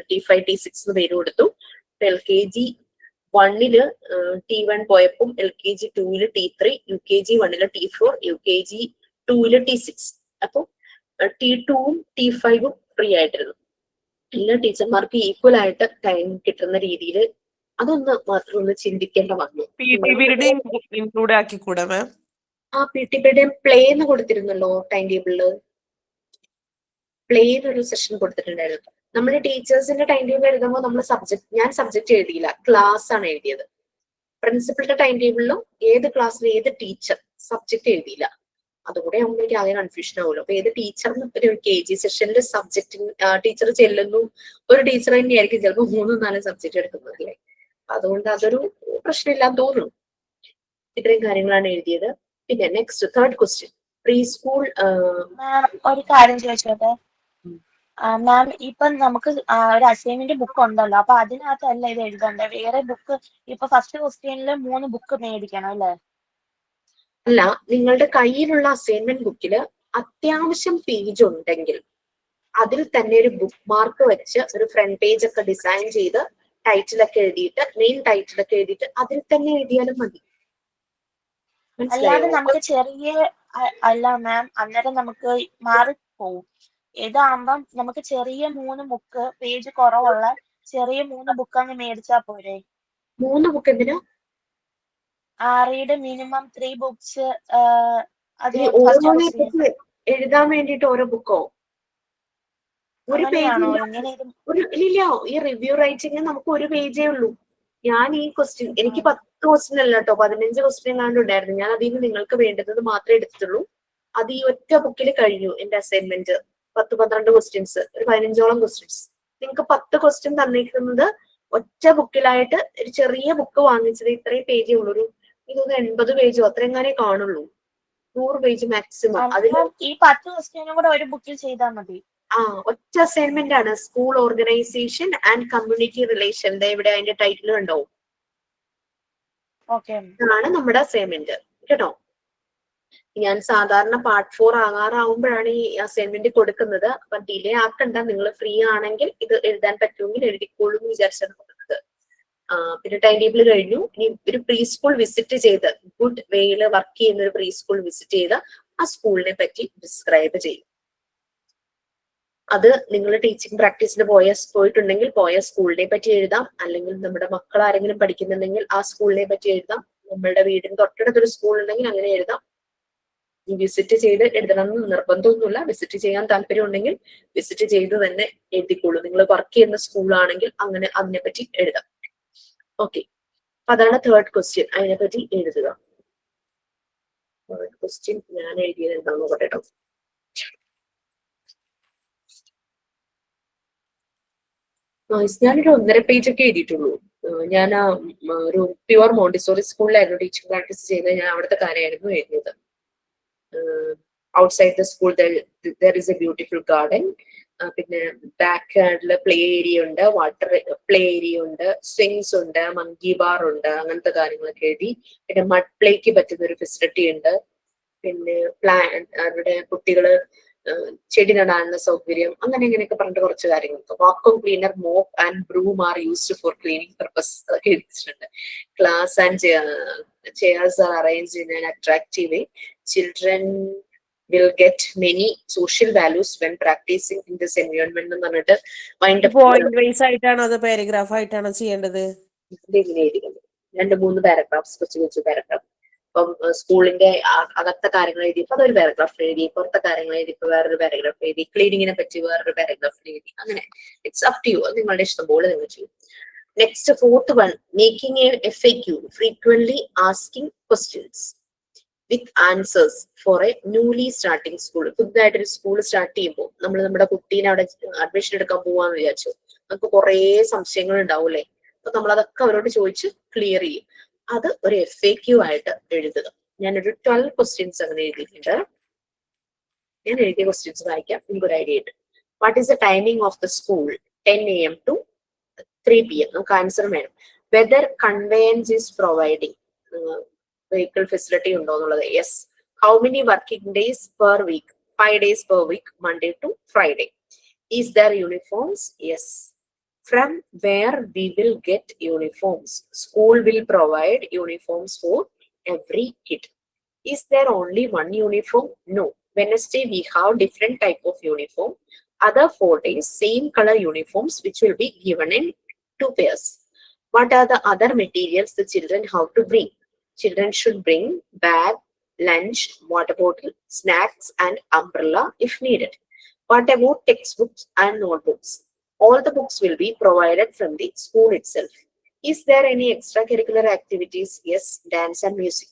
T5, T6 എന്ന് പേര് കൊടുത്തു. LKG 1 T1 പോയപ്പം LKG 2 T3, UKG 1 T4, UKG 2 T6. അപ്പൊ T2ഉം T5ഉം ഫ്രീ ആയിട്ടിരുന്നു. എല്ലാ ടീച്ചർമാർക്ക് ഈക്വൽ ആയിട്ട് ടൈം കിട്ടുന്ന രീതിയിൽ അതൊന്ന് മാത്രം ഒന്ന് ചിന്തിക്കേണ്ട വന്നു. ഇൻക്ലൂഡ് ആക്കിക്കൂടെ മാം? ആ PT പീരീഡ് പ്ലേ എന്ന് കൊടുത്തിരുന്നല്ലോ ടൈം ടേബിളില്. പ്ലേ എന്നൊരു സെഷൻ കൊടുത്തിട്ടുണ്ടായിരുന്നു. നമ്മുടെ ടീച്ചേഴ്സിന്റെ ടൈം ടേബിൾ എഴുതുമ്പോൾ നമ്മൾ ഞാൻ സബ്ജക്ട് എഴുതിയില്ല, ക്ലാസ് ആണ് എഴുതിയത്. പ്രിൻസിപ്പലിന്റെ ടൈം ടേബിളിലും ഏത് ക്ലാസ്സിൽ ഏത് ടീച്ചർ സബ്ജക്ട് എഴുതിയില്ല. അതുകൂടെ ആകുമ്പോൾ എനിക്ക് ആകെ കൺഫ്യൂഷൻ ആവുമല്ലോ. അപ്പൊ ഏത് ടീച്ചറിന് ഒരു KG സെഷനിൽ സബ്ജക്ട് ടീച്ചർ ചെല്ലുന്നു, ഒരു ടീച്ചർ തന്നെയായിരിക്കും ചിലപ്പോൾ 3-4 സബ്ജക്ട് എടുക്കുന്നത് അല്ലേ. അതുകൊണ്ട് അതൊരു പ്രശ്നമില്ലാന്ന് തോന്നുന്നു. ഇത്രയും കാര്യങ്ങളാണ് എഴുതിയത്. പിന്നെ next 3rd question, pre school. ഒരു കാര്യം ചോദിച്ചോട്ടെ മാം, ഇപ്പൊ നമുക്ക് ഒരു അസൈൻമെന്റ് ബുക്ക് ഉണ്ടല്ലോ, അപ്പൊ അതിനകത്തല്ല ഇത് എഴുതണ്ടേ? വേറെ ബുക്ക്, ഇപ്പൊ ഫസ്റ്റ് ക്വസ്റ്റ്യനിൽ 3 ബുക്ക് മേടിക്കണം അല്ലേ? അല്ല, നിങ്ങളുടെ കയ്യിലുള്ള അസൈൻമെന്റ് ബുക്കില് അത്യാവശ്യം പേജ് ഉണ്ടെങ്കിൽ അതിൽ തന്നെ ഒരു ബുക്ക് മാർക്ക് വെച്ച് ഒരു ഫ്രണ്ട് പേജ് ഒക്കെ ഡിസൈൻ ചെയ്ത് ടൈറ്റിലൊക്കെ എഴുതിയിട്ട്, മെയിൻ ടൈറ്റിലൊക്കെ എഴുതിയിട്ട് അതിൽ തന്നെ എഴുതിയാലും മതി. അല്ലാതെ നമുക്ക് അല്ല മാം, അന്നേരം നമുക്ക് മാറിപ്പോവും. ഇതാകുമ്പം നമുക്ക് ചെറിയ 3 ബുക്ക്, പേജ് കുറവുള്ള ചെറിയ 3 ബുക്ക് അങ്ങ് മേടിച്ചാ പോരെ? 3 ബുക്ക് എന്തിനാ? Read minimum 3 books. എഴുതാൻ വേണ്ടിട്ട് ഓരോ ബുക്കോ? ഒരു പേജ് ഇല്ല. ഈ റിവ്യൂ റൈറ്റിംഗ് നമുക്ക് 1 പേജേ ഉള്ളൂ. ഞാൻ ഈ ക്വസ്റ്റ്യൻ, എനിക്ക് 10 ക്വസ്റ്റ്യൻ അല്ല കേട്ടോ, 15 ക്വസ്റ്റ്യൻ എങ്ങാണ്ട് ഉണ്ടായിരുന്നു. ഞാൻ അതിൽ നിന്ന് നിങ്ങൾക്ക് വേണ്ടുന്നത് മാത്രമേ എടുത്തിട്ടുള്ളൂ. അത് ഈ ഒറ്റ ബുക്കിൽ കഴിഞ്ഞു എന്റെ അസൈൻമെന്റ്. 10-12 ക്വസ്റ്റ്യൻസ്, ഒരു 15ഓളം ക്വസ്റ്റ്യൻസ്. നിങ്ങൾക്ക് 10 ക്വസ്റ്റ്യൻ തന്നിരിക്കുന്നത് ഒറ്റ ബുക്കിലായിട്ട് ഒരു ചെറിയ ബുക്ക് വാങ്ങിച്ചത് ഇത്രയും പേജേ ഉള്ളൂ. ഇതൊന്ന് 80 പേജോ അത്രയെങ്ങാനേ കാണുള്ളൂ. 100 പേജ് മാക്സിമം. അതിൽ ഈ 10 ക്വസ്റ്റ്യനും കൂടെ ഒരു ബുക്കിൽ ചെയ്താൽ മതി. ഒറ്റ അസൈൻമെന്റ് ആണ്. School organisation and community relation. ഇവിടെ അതിന്റെ ടൈറ്റിൽ കണ്ടോ? ഇതാണ് നമ്മുടെ അസൈൻമെന്റ് കേട്ടോ. ഞാൻ സാധാരണ പാർട്ട് 4 ആകാറാവുമ്പോഴാണ് ഈ അസൈൻമെന്റ് കൊടുക്കുന്നത്. അപ്പൊ ഡിലേ ആക്കണ്ട, നിങ്ങൾ ഫ്രീ ആണെങ്കിൽ ഇത് എഴുതാൻ പറ്റുമെങ്കിൽ എഴുതിക്കോളൂ എന്ന് വിചാരിച്ചാണ് കൊടുക്കുന്നത്. പിന്നെ ടൈം ടേബിൾ കഴിഞ്ഞു. ഇനി ഒരു പ്രീ സ്കൂൾ വിസിറ്റ് ചെയ്ത്, ഗുഡ് വേയില് വർക്ക് ചെയ്യുന്ന ഒരു പ്രീ സ്കൂൾ വിസിറ്റ് ചെയ്ത് ആ സ്കൂളിനെ പറ്റി ഡിസ്ക്രൈബ് ചെയ്യും. അത് നിങ്ങൾ ടീച്ചിങ് പ്രാക്ടീസിന് പോയിട്ടുണ്ടെങ്കിൽ പോയ സ്കൂളിനെ പറ്റി എഴുതാം. അല്ലെങ്കിൽ നമ്മുടെ മക്കൾ ആരെങ്കിലും പഠിക്കുന്നുണ്ടെങ്കിൽ ആ സ്കൂളിനെ പറ്റി എഴുതാം. നമ്മളുടെ വീടിന് തൊട്ടടുത്തൊരു സ്കൂൾ ഉണ്ടെങ്കിൽ അങ്ങനെ എഴുതാം. വിസിറ്റ് ചെയ്ത് എഴുതണം എന്ന് നിർബന്ധമൊന്നുമില്ല. വിസിറ്റ് ചെയ്യാൻ താല്പര്യം ഉണ്ടെങ്കിൽ വിസിറ്റ് ചെയ്ത് തന്നെ എഴുതിക്കോളൂ. നിങ്ങൾ വർക്ക് ചെയ്യുന്ന സ്കൂളാണെങ്കിൽ അങ്ങനെ അതിനെപ്പറ്റി എഴുതാം. ഓക്കെ, അതാണ് 3rd ക്വസ്റ്റ്യൻ. അതിനെപ്പറ്റി എഴുതുക. 3rd ക്വസ്റ്റ്യൻ ഞാൻ എഴുതിയത് എന്താന്ന് നോക്കട്ടെ കേട്ടോ. ഞാനൊരു 1.5 പേജൊക്കെ എഴുതിയിട്ടുള്ളൂ. ഞാൻ ഒരു പ്യുവർ മോണ്ടിസോറി സ്കൂളിലായിരുന്നു ടീച്ചിങ് പ്രാക്ടീസ് ചെയ്തത്. ഞാൻ അവിടുത്തെ കാര്യമായിരുന്നു എഴുതിയത്. Outside the school there is A beautiful garden. പിന്നെ ബാക്ക് ഹാൻഡില് പ്ലേ ഏരിയ ഉണ്ട്, വാട്ടർ പ്ലേ ഏരിയ ഉണ്ട്, സ്വിങ്സ് ഉണ്ട്, മങ്കി ബാർ ഉണ്ട്, അങ്ങനത്തെ കാര്യങ്ങളൊക്കെ എഴുതി. പിന്നെ മഡ് പ്ലേക്ക് പറ്റുന്ന ഒരു ഫെസിലിറ്റി ഉണ്ട്. പിന്നെ അവിടെ കുട്ടികള് ചെടി നടാനുള്ള സൗകര്യം, അങ്ങനെ ഇങ്ങനെയൊക്കെ പറഞ്ഞിട്ട് കുറച്ച് കാര്യങ്ങൾ. Vacuum cleaner, mop and broom are used for cleaning purpose അതൊക്കെ എഴുതിയിട്ടുണ്ട്. Class and chairs R arranged in an attractive way. Children will get many social values when practicing in this environment എന്ന് പറഞ്ഞിട്ട് മൈൻഡ് പോയിന്റ് വൈസ് ആയിട്ടാണോ അത് paragraph ആയിട്ടാണോ ചെയ്യേണ്ടത്? ഇങ്ങനെ എഴുതിയിട്ടുണ്ട്. 2-3 പാരഗ്രാഫ്സ്, കൊച്ചു കൊച്ചു പാരഗ്രാഫ്. ഇപ്പം സ്കൂളിന്റെ അകത്തെ കാര്യങ്ങൾ എഴുതിയപ്പോൾ അതൊരു പാരഗ്രാഫ് എഴുതി, പുറത്തെ കാര്യങ്ങൾ എഴുതിയപ്പോൾ വേറൊരു പാരഗ്രാഫ് എഴുതി, ക്ലീനിങ്ങിനെ പറ്റി വേറൊരു പാരഗ്രാഫ് എഴുതി. അങ്ങനെ ഇറ്റ്സ് അപ് ടു യു, നിങ്ങളുടെ ഇഷ്ടം പോലെ നിങ്ങൾ ചെയ്യും. Next 4th one, making A FAQ, frequently asking questions with answers for a newly starting school. പുതുതായിട്ടൊരു സ്കൂൾ സ്റ്റാർട്ട് ചെയ്യുമ്പോൾ നമ്മൾ നമ്മുടെ കുട്ടീനെ അവിടെ അഡ്മിഷൻ എടുക്കാൻ പോവാന്ന് വിചാരിച്ചു, നമുക്ക് കുറേ സംശയങ്ങൾ ഉണ്ടാവൂലേ, അപ്പൊ നമ്മൾ അതൊക്കെ അവരോട് ചോദിച്ച് ക്ലിയർ ചെയ്യും. അത് ഒരു FAQ ആയിട്ട് എഴുതുക. ഞാനൊരു 12 ക്വസ്റ്റ്യൻസ് അങ്ങനെ എഴുതിയിട്ടുണ്ട്. ഞാൻ എഴുതിയ ക്വസ്റ്റ്യൻസ് വായിക്കാം, എനിക്കൊരു ഐഡിയ ഉണ്ട്. What is the timing of the school? 10 AM to 3 PM. നമുക്ക് ആൻസർ വേണം. Whether conveyance is providing, vehicle facility ഉണ്ടോ എന്നുള്ളത്. Yes. How many working days per week? 5 days per week, Monday to Friday. Is there uniforms? Yes. From where we will get uniforms? School will provide uniforms for every kid. Is there only one uniform? No. Wednesday we have different type of uniform. Other 4 days same color uniforms which will be given in 2 pairs. What are the other materials the children have to bring? Children should bring bag, lunch, water bottle, snacks and umbrella if needed. What about textbooks and notebooks? All the books will be provided from the school itself. Is there any extracurricular activities? Yes, dance and music.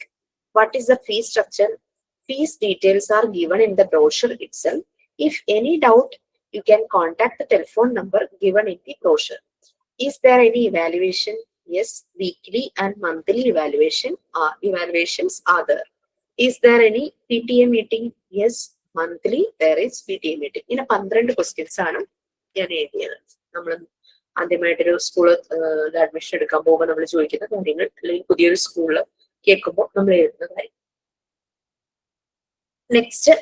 What is the fee structure? Fees details are given in the brochure itself. If any doubt, you can contact the telephone number given in the brochure. Is there any evaluation? Yes, weekly and monthly evaluations are there. Is there any PTA meeting? Yes, monthly there is PTA meeting. ഇങ്ങനെ 12 questions ആണ് ഞാൻ എഴുതിയത്. നമ്മൾ ആദ്യമായിട്ടൊരു school admission എടുക്കാൻ പോകുമ്പോൾ നമ്മൾ ചോദിക്കുന്ന കാര്യങ്ങൾ, അല്ലെങ്കിൽ പുതിയൊരു സ്കൂളിൽ കേൾക്കുമ്പോൾ നമ്മൾ എഴുതുന്ന കാര്യം. Next,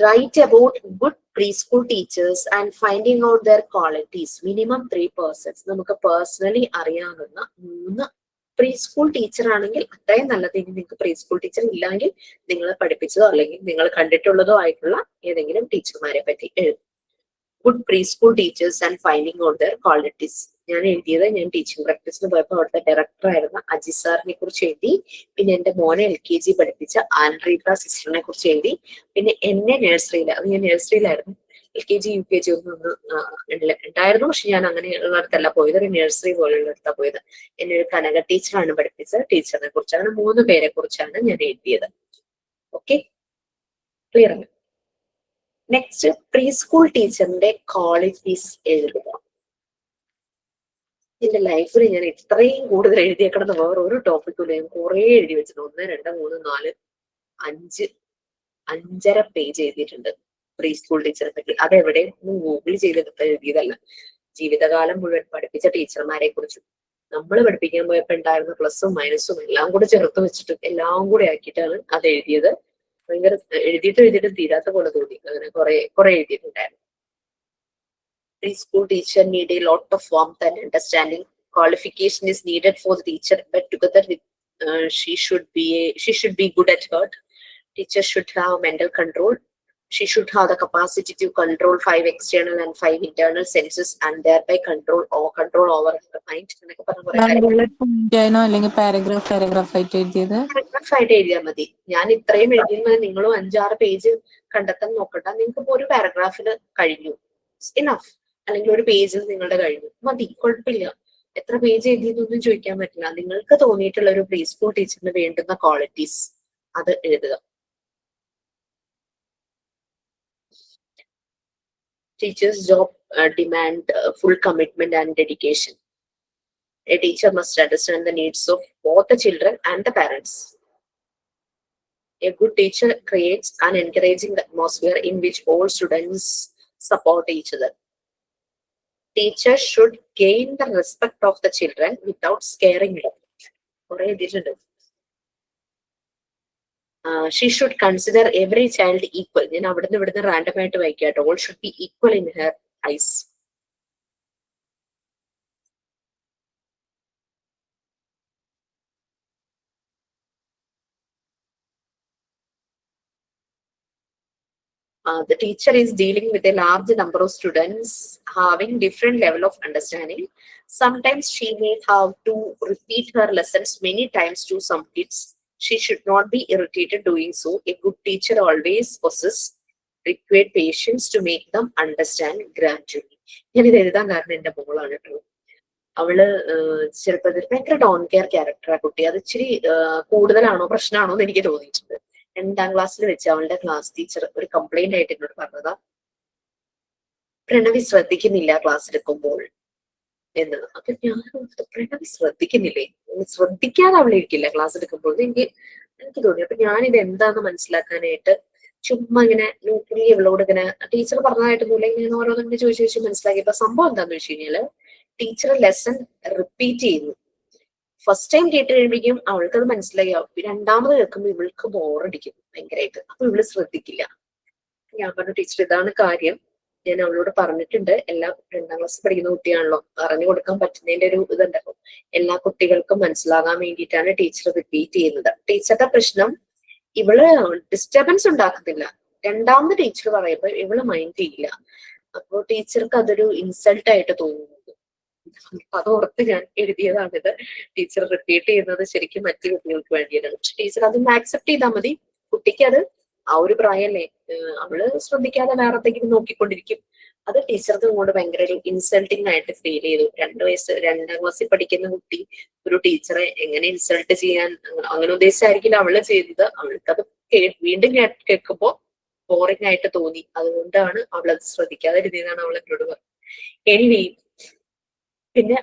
write about good pre school teachers and finding out their qualities. Minimum 3 persons നമുക്ക് പേഴ്സണലി അറിയാവുന്ന 3 പ്രീ സ്കൂൾ ടീച്ചർ ആണെങ്കിൽ അത്രയും നല്ലത്. ഇനി നിങ്ങൾക്ക് പ്രീ സ്കൂൾ ടീച്ചർ ഇല്ലെങ്കിൽ നിങ്ങൾ പഠിപ്പിച്ചതോ അല്ലെങ്കിൽ നിങ്ങൾ കണ്ടിട്ടുള്ളതോ ആയിട്ടുള്ള ഏതെങ്കിലും ടീച്ചർമാരെ പറ്റി എഴുതും. Good pre school teachers and finding out their qualities. ഞാൻ എഴുതിയത്, ഞാൻ ടീച്ചിങ് പ്രാക്ടീസിന് പോയപ്പോൾ അവിടുത്തെ ഡയറക്ടർ ആയിരുന്ന അജി സാറിനെ കുറിച്ച് എഴുതി. പിന്നെ എന്റെ മോനെ LKG പഠിപ്പിച്ച ആൻഡ്രീത്ത സിസ്റ്ററിനെ കുറിച്ച് എഴുതി. പിന്നെ എന്നെ നഴ്സറിയിൽ, അത് ഞാൻ നഴ്സറിയിലായിരുന്നു, LKG UKG ഒന്നും ഉണ്ടായിരുന്നു, പക്ഷെ ഞാൻ അങ്ങനെയുള്ളിടത്തല്ല പോയത്, ഒരു നഴ്സറി പോലെയുള്ള അടുത്താണ് പോയത്. എന്നെ ഒരു കനക ടീച്ചറാണ് പഠിപ്പിച്ചത്. ടീച്ചറിനെ കുറിച്ചാണ്, 3 പേരെ കുറിച്ചാണ് ഞാൻ എഴുതിയത്. ഓക്കെ, ക്ലിയർ ആണ്. നെക്സ്റ്റ്, പ്രീ സ്കൂൾ ടീച്ചറിന്റെ ക്വാളിറ്റീസ് എഴുതുക. എന്റെ ലൈഫിൽ ഞാൻ ഇത്രയും കൂടുതൽ എഴുതിയേക്കണമെന്ന് വേറെ ഒരു ടോപ്പിക്കില്ല. ഞാൻ കുറെ എഴുതി വെച്ചിട്ടുണ്ട്. 1, 2, 3, 4, 5 പേജ് എഴുതിയിട്ടുണ്ട് പ്രീ സ്കൂൾ ടീച്ചറെ പറ്റി. അതെവിടെ ഗൂഗിൾ ചെയ്തെടുത്ത് എഴുതിയതല്ല. ജീവിതകാലം മുഴുവൻ പഠിപ്പിച്ച ടീച്ചർമാരെ കുറിച്ചും നമ്മൾ പഠിപ്പിക്കാൻ പോയപ്പോ ഉണ്ടായിരുന്ന പ്ലസും മൈനസും എല്ലാം കൂടെ ചേർത്ത് വെച്ചിട്ട് എല്ലാം കൂടെ ആക്കിയിട്ടാണ് അത് എഴുതിയത്. ഭയങ്കര എഴുതിയിട്ട് തീരാത്ത പോലെ തോന്നി. അങ്ങനെ കുറെ എഴുതിയിട്ടുണ്ടായിരുന്നു. Preschool teacher need a lot of warmth and understanding. Qualification is needed for the teacher, but together with she should be good at her. Teacher should have mental control. She should have the capacity to control 5 external and 5 internal senses and thereby control over her mind. അല്ലെങ്കിൽ paragraph ആയിട്ട് എഴുതിയത്? Paragraph ആയിട്ട് എഴുതിയാൽ മതി. ഞാൻ ഇത്രയും എഴുതിയത് നിങ്ങളും 5-6 പേജ് കണ്ടെത്താൻ നോക്കണ്ട. നിങ്ങൾക്ക് ഇപ്പോ ഒരു പാരഗ്രാഫിന് കഴിഞ്ഞു, ഇനഫ്. അല്ലെങ്കിൽ ഒരു പേജിൽ നിങ്ങളുടെ കഴിഞ്ഞു, മതി, കുഴപ്പമില്ല. എത്ര പേജ് എഴുതിയെന്നൊന്നും ചോദിക്കാൻ പറ്റില്ല. നിങ്ങൾക്ക് തോന്നിയിട്ടുള്ള ഒരു പ്രീ സ്കൂൾ ടീച്ചറിന് വേണ്ടുന്ന ക്വാളിറ്റീസ് അത് എഴുതുക. Teachers' job demand full commitment and dedication. A teacher must understand the needs of both the children and the parents. A good teacher creates an encouraging atmosphere in which all students support each other. Teachers should gain the respect of the children without scaring them. She should consider every child equal. ഞാൻ അവിടുന്ന് ഇവിടുന്ന് random ആയിട്ട് വായിക്കാട്ടോ. All should be equal in her eyes. The teacher is dealing with a large number of students having different level of understanding. Sometimes she may have to repeat her lessons many times to some kids. She should not be irritated doing so. A good teacher always possesses required patience to make them understand gradually. ഞാൻ ഇത് എഴുതാൻ കാരണം എന്റെ മോളാണ് കേട്ടോ. അവള് ചെറുപ്പത്തിൽ ഭയങ്കര ഡോൺ കെയർ ക്യാരക്ടറാ കുട്ടി. അത് ഇച്ചിരി കൂടുതലാണോ പ്രശ്നമാണോ എന്ന് എനിക്ക് തോന്നിയിട്ടുണ്ട്. 2ാം ക്ലാസ്സിൽ വെച്ച് അവളുടെ ക്ലാസ് ടീച്ചർ ഒരു കംപ്ലൈന്റ് ആയിട്ട് എന്നോട് പറഞ്ഞതാ, പ്രണവി ശ്രദ്ധിക്കുന്നില്ല ക്ലാസ് എടുക്കുമ്പോൾ എന്ന്. അപ്പൊ ഞാൻ പ്രണവി ശ്രദ്ധിക്കുന്നില്ലേ, ശ്രദ്ധിക്കാതെ അവളെ ഇരിക്കില്ല ക്ലാസ് എടുക്കുമ്പോൾ എനിക്ക് തോന്നി. അപ്പൊ ഞാനിത് എന്താന്ന് മനസ്സിലാക്കാനായിട്ട് ചുമ്മാ ഇങ്ങനെ ന്യൂട്രലി ഇവളോട് ഇങ്ങനെ ടീച്ചർ പറഞ്ഞതായിട്ടൊന്നുമില്ല, ഇങ്ങനെ ഓരോന്നും ചോദിച്ചു മനസ്സിലാക്കിയപ്പോ സംഭവം എന്താന്ന് വെച്ച് കഴിഞ്ഞാല് ടീച്ചർ ലെസൺ റിപ്പീറ്റ് ചെയ്യുന്നു. ഫസ്റ്റ് ടൈം കേട്ട് കഴിയുമ്പോഴേക്കും അവൾക്കത് മനസ്സിലായി. 2ാമത് കേൾക്കുമ്പോൾ ഇവൾക്ക് ബോറടിക്കും ഭയങ്കരമായിട്ട്. അപ്പൊ ഇവള് ശ്രദ്ധിക്കില്ല. ഞാൻ പറഞ്ഞു ടീച്ചർ ഇതാണ് കാര്യം, ഞാൻ അവളോട് പറഞ്ഞിട്ടുണ്ട്. എല്ലാ 2ാം ക്ലാസ് പഠിക്കുന്ന കുട്ടിയാണല്ലോ, പറഞ്ഞു കൊടുക്കാൻ പറ്റുന്നതിന്റെ ഒരു ഇതുണ്ടല്ലോ. എല്ലാ കുട്ടികൾക്കും മനസ്സിലാകാൻ വേണ്ടിയിട്ടാണ് ടീച്ചർ റിപ്പീറ്റ് ചെയ്യുന്നത്. ടീച്ചറുടെ പ്രശ്നം ഇവള് ഡിസ്റ്റർബൻസ് ഉണ്ടാക്കുന്നില്ല. 2ാമത് ടീച്ചർ പറയുമ്പോ ഇവള് മൈൻഡ് ചെയ്യില്ല. അപ്പൊ ടീച്ചർക്ക് അതൊരു ഇൻസൾട്ട് ആയിട്ട് തോന്നുന്നു. അതോർത്ത് ഞാൻ എഴുതിയതാണിത്. ടീച്ചർ റിപ്പീറ്റ് ചെയ്യുന്നത് ശരിക്കും മറ്റു കുട്ടികൾക്ക് വേണ്ടിയാണ്. പക്ഷെ ടീച്ചർ അതൊന്ന് ആക്സെപ്റ്റ് ചെയ്താൽ മതി. കുട്ടിക്ക് അത് ആ ഒരു പ്രായമല്ലേ, അവള് ശ്രദ്ധിക്കാതെ വേറെ എന്തെങ്കിലും നോക്കിക്കൊണ്ടിരിക്കും. അത് ടീച്ചർക്ക് ഇങ്ങോട്ട് ഭയങ്കര ഒരു ഇൻസൾട്ടിങ് ആയിട്ട് ഫീൽ ചെയ്തു. 2 ക്ലാസ്സിൽ പഠിക്കുന്ന കുട്ടി ഒരു ടീച്ചറെ എങ്ങനെ ഇൻസൾട്ട് ചെയ്യാൻ, അങ്ങനെ ഉദ്ദേശിച്ചായിരിക്കില്ല അവള് ചെയ്തത്. അവൾക്കത് വീണ്ടും കേൾക്കുമ്പോ ബോറിംഗ് ആയിട്ട് തോന്നി. അതുകൊണ്ടാണ് അവളത് ശ്രദ്ധിക്കാതെ ഇരുന്നതാണ് അവൾ എന്നോട് പറഞ്ഞത്. എനിവേ, പിന്നെ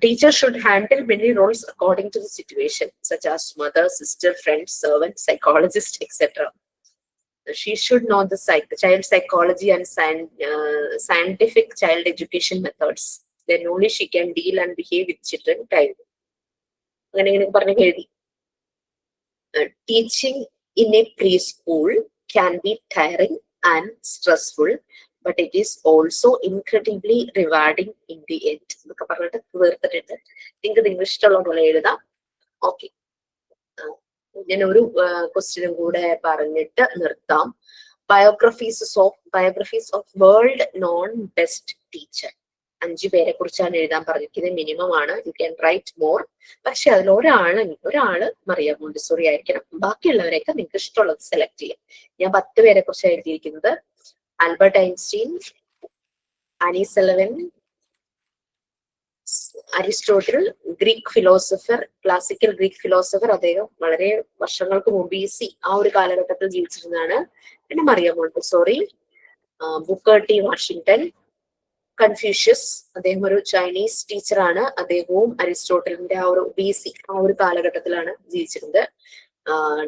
teacher should handle many roles according to the situation, such as mother, sister, friend, servant, psychologist, etcetera. She should know the child psychology and scientific child education methods. Then only she can deal and behave with children. അങ്ങനെ പറഞ്ഞു എഴുതി. Teaching in a preschool can be tiring and stressful, but it is also incredibly rewarding in the end. എന്നൊക്കെ പറഞ്ഞിട്ട് തീർത്തിട്ടുണ്ട്. നിങ്ങൾക്ക് ഇഷ്ടമുള്ള പോലെ എഴുതാം. Okay, ഞാൻ ഒരു ക്വസ്റ്റ്യനും കൂടെ പറഞ്ഞിട്ട് നിർത്താം. Biographies of world non best teacher. 5 പേരെ കുറിച്ചാണ് എഴുതാൻ പറഞ്ഞിരിക്കുന്നത്. മിനിമം ആണ്, യു ക്യാൻ റൈറ്റ് മോർ. പക്ഷെ അതിൽ ഒരാള് മറിയ മോണ്ടിസോറി ആയിരിക്കണം. ബാക്കിയുള്ളവരെയൊക്കെ നിങ്ങൾക്ക് ഇഷ്ടമുള്ളത് സെലക്ട് ചെയ്യാം. ഞാൻ 10 പേരെ കുറിച്ചാണ് എഴുതിയിരിക്കുന്നത്. Albert Einstein, Annie Sullivan, Aristotle, Greek philosopher, classical Greek philosopher. അദ്ദേഹം വളരെ വർഷങ്ങൾക്ക് മുമ്പ് BC ആ ഒരു കാലഘട്ടത്തിൽ ജീവിച്ചിരുന്നതാണ്. പിന്നെ Maria Montessori, Booker T Washington, Confucius. അദ്ദേഹം ഒരു ചൈനീസ് ടീച്ചറാണ്. അദ്ദേഹവും അരിസ്റ്റോട്ടലിന്റെ ആ ഒരു BC ആ ഒരു കാലഘട്ടത്തിലാണ് ജീവിച്ചിരുന്നത്.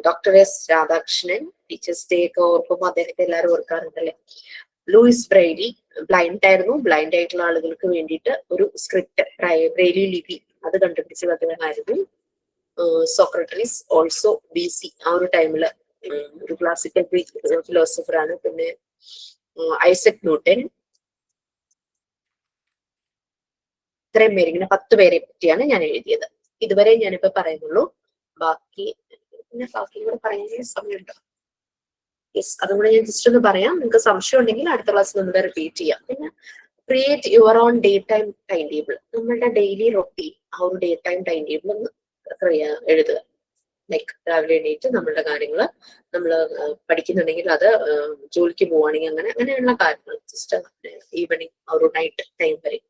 Doctor S Radhakrishnan, teachers day ഒക്കെ ഓർക്കുമ്പോൾ അദ്ദേഹത്തെ എല്ലാവരും ഓർക്കാറുണ്ടല്ലേ. ലൂയിസ് ബ്രെയ്ലി ബ്ലൈൻഡ് ആയിരുന്നു. ബ്ലൈൻഡ് ആയിട്ടുള്ള ആളുകൾക്ക് വേണ്ടിയിട്ട് ഒരു സ്ക്രിപ്റ്റ്, ബ്രെയ്ലി ലിപി, അത് കണ്ടുപിടിച്ചത് അദ്ദേഹമായിരുന്നു. സോക്രട്ടീസ് ഓൾസോ BC ആ ഒരു ടൈമില് ഒരു ക്ലാസിക്കൽ ഫിലോസഫർ ആണ്. പിന്നെ ഐസക് ന്യൂട്ടൻ. ഇത്രയും പേര്, ഇങ്ങനെ 10 പേരെ പറ്റിയാണ് ഞാൻ എഴുതിയത്. ഇതുവരെ ഞാനിപ്പോ പറയുന്നുള്ളൂ. ബാക്കി ഇവിടെ പറയാൻ സമയമുണ്ടോ? യെസ്, അതുകൂടെ ഞാൻ ജസ്റ്റ് ഒന്ന് പറയാം. നിങ്ങൾക്ക് സംശയം ഉണ്ടെങ്കിൽ അടുത്ത ക്ലാസ്സിൽ ഒന്നുകൂടെ റിപ്പീറ്റ് ചെയ്യാം. പിന്നെ create your own day time time-table. നമ്മളുടെ ഡെയിലി റൊട്ടീൻ ആ ഒരു ഡേ ടൈം ടൈം-ടേബിൾ ഒന്ന് എഴുതുക. ലൈക്ക് രാവിലെ എണീറ്റ് നമ്മളുടെ കാര്യങ്ങൾ, നമ്മൾ പഠിക്കുന്നുണ്ടെങ്കിൽ അത്, ജോലിക്ക് പോവുകയാണെങ്കിൽ അങ്ങനെയുള്ള കാര്യങ്ങൾ, ജസ്റ്റ് ഈവനിങ് ഒരു നൈറ്റ് ടൈം വരെ.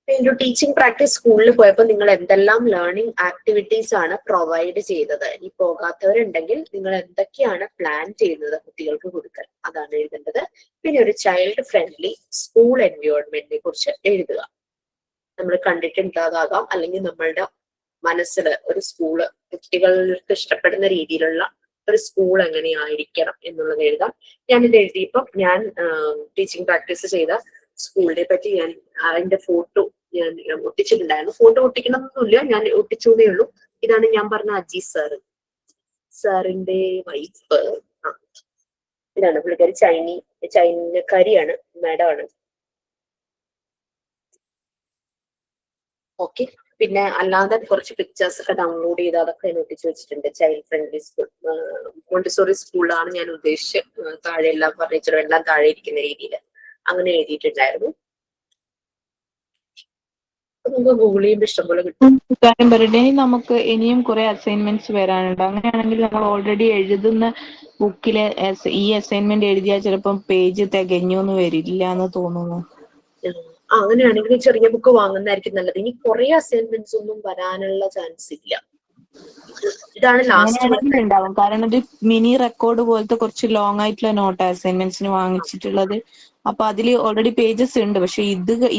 ഒരു ടീച്ചിങ് പ്രാക്ടീസ് സ്കൂളിൽ പോയപ്പോൾ നിങ്ങൾ എന്തെല്ലാം ലേണിംഗ് ആക്ടിവിറ്റീസ് ആണ് പ്രൊവൈഡ് ചെയ്തത്? ഇനി പോകാത്തവരുണ്ടെങ്കിൽ നിങ്ങൾ എന്തൊക്കെയാണ് പ്ലാൻ ചെയ്യുന്നത് കുട്ടികൾക്ക് കൊടുക്കാൻ? അതാണ് എഴുതേണ്ടത്. പിന്നെ ഒരു ചൈൽഡ് ഫ്രണ്ട്ലി സ്കൂൾ എൻവയോൺമെന്റിനെ കുറിച്ച് എഴുതുക. നമ്മൾ കണ്ടിട്ടുണ്ടാകാം, അല്ലെങ്കിൽ നമ്മളുടെ മനസ്സിൽ ഒരു സ്കൂള്, കുട്ടികൾക്ക് ഇഷ്ടപ്പെടുന്ന രീതിയിലുള്ള ഒരു സ്കൂൾ എങ്ങനെയായിരിക്കണം എന്നുള്ളത് എഴുതാം. ഞാനിത് എഴുതിയപ്പോൾ ഞാൻ ടീച്ചിങ് പ്രാക്ടീസ് ചെയ്ത സ്കൂളിനെ പറ്റി ഞാൻ അതിന്റെ ഫോട്ടോ ഞാൻ ഒട്ടിച്ചിട്ടുണ്ടായിരുന്നു. ഫോട്ടോ ഒട്ടിക്കണം എന്നൊന്നുമില്ല, ഞാൻ ഒട്ടിച്ചതേ ഉള്ളൂ. ഇതാണ് ഞാൻ പറഞ്ഞ അജി സാറ്. സാറിന്റെ വൈഫ്. ഇതാണ് പുള്ളിക്കാരി, ചൈനക്കാരിയാണ്, മാഡം ആണ്. ഓക്കെ. പിന്നെ അല്ലാതെ കുറച്ച് പിക്ചേഴ്സ് ഒക്കെ ഡൗൺലോഡ് ചെയ്ത് അതൊക്കെ ഞാൻ ഒട്ടിച്ചു വെച്ചിട്ടുണ്ട്. ചൈൽഡ് ഫ്രണ്ട്ലി സ്കൂൾ, മോണ്ടിസോറി സ്കൂളാണ് ഞാൻ ഉദ്ദേശിച്ചത്. താഴെ എല്ലാം ഫർണിച്ചറും എല്ലാം താഴെ ഇരിക്കുന്ന രീതിയിൽ അങ്ങനെ എഴുതിയിട്ടുണ്ടായിരുന്നു. നമുക്ക് ഗൂഗിൾ ചെയ്യുമ്പോൾ ഇഷ്ടംപോലെ കിട്ടും. കാര്യം പറയട്ടെ, നമുക്ക് ഇനിയും കുറെ അസൈൻമെന്റ്സ് വരാനുണ്ട്. അങ്ങനെയാണെങ്കിൽ നമ്മൾ ഓൾറെഡി എഴുതുന്ന ബുക്കിലെ ഈ അസൈൻമെന്റ് എഴുതിയാൽ ചിലപ്പം പേജ് തികഞ്ഞു എന്ന് വരില്ല എന്ന് തോന്നുന്നു. അങ്ങനെയാണെങ്കിൽ ചെറിയ ബുക്ക് വാങ്ങുന്നതായിരിക്കും നല്ലത്. ഇനി കുറെ അസൈൻമെന്റ്സ് ഒന്നും വരാനുള്ള ചാൻസ് ഇല്ല. ഇതാണ് ലാസ്റ്റ് ഉണ്ടാവും. കാരണം ഇത് മിനി റെക്കോർഡ് പോലത്തെ കുറച്ച് ലോങ് ആയിട്ടുള്ള നോട്ട് അസൈൻമെന്റ്സിന് വാങ്ങിച്ചിട്ടുള്ളത്. അപ്പൊ അതിൽ ഓൾറെഡി പേജസ് ഉണ്ട്. പക്ഷെ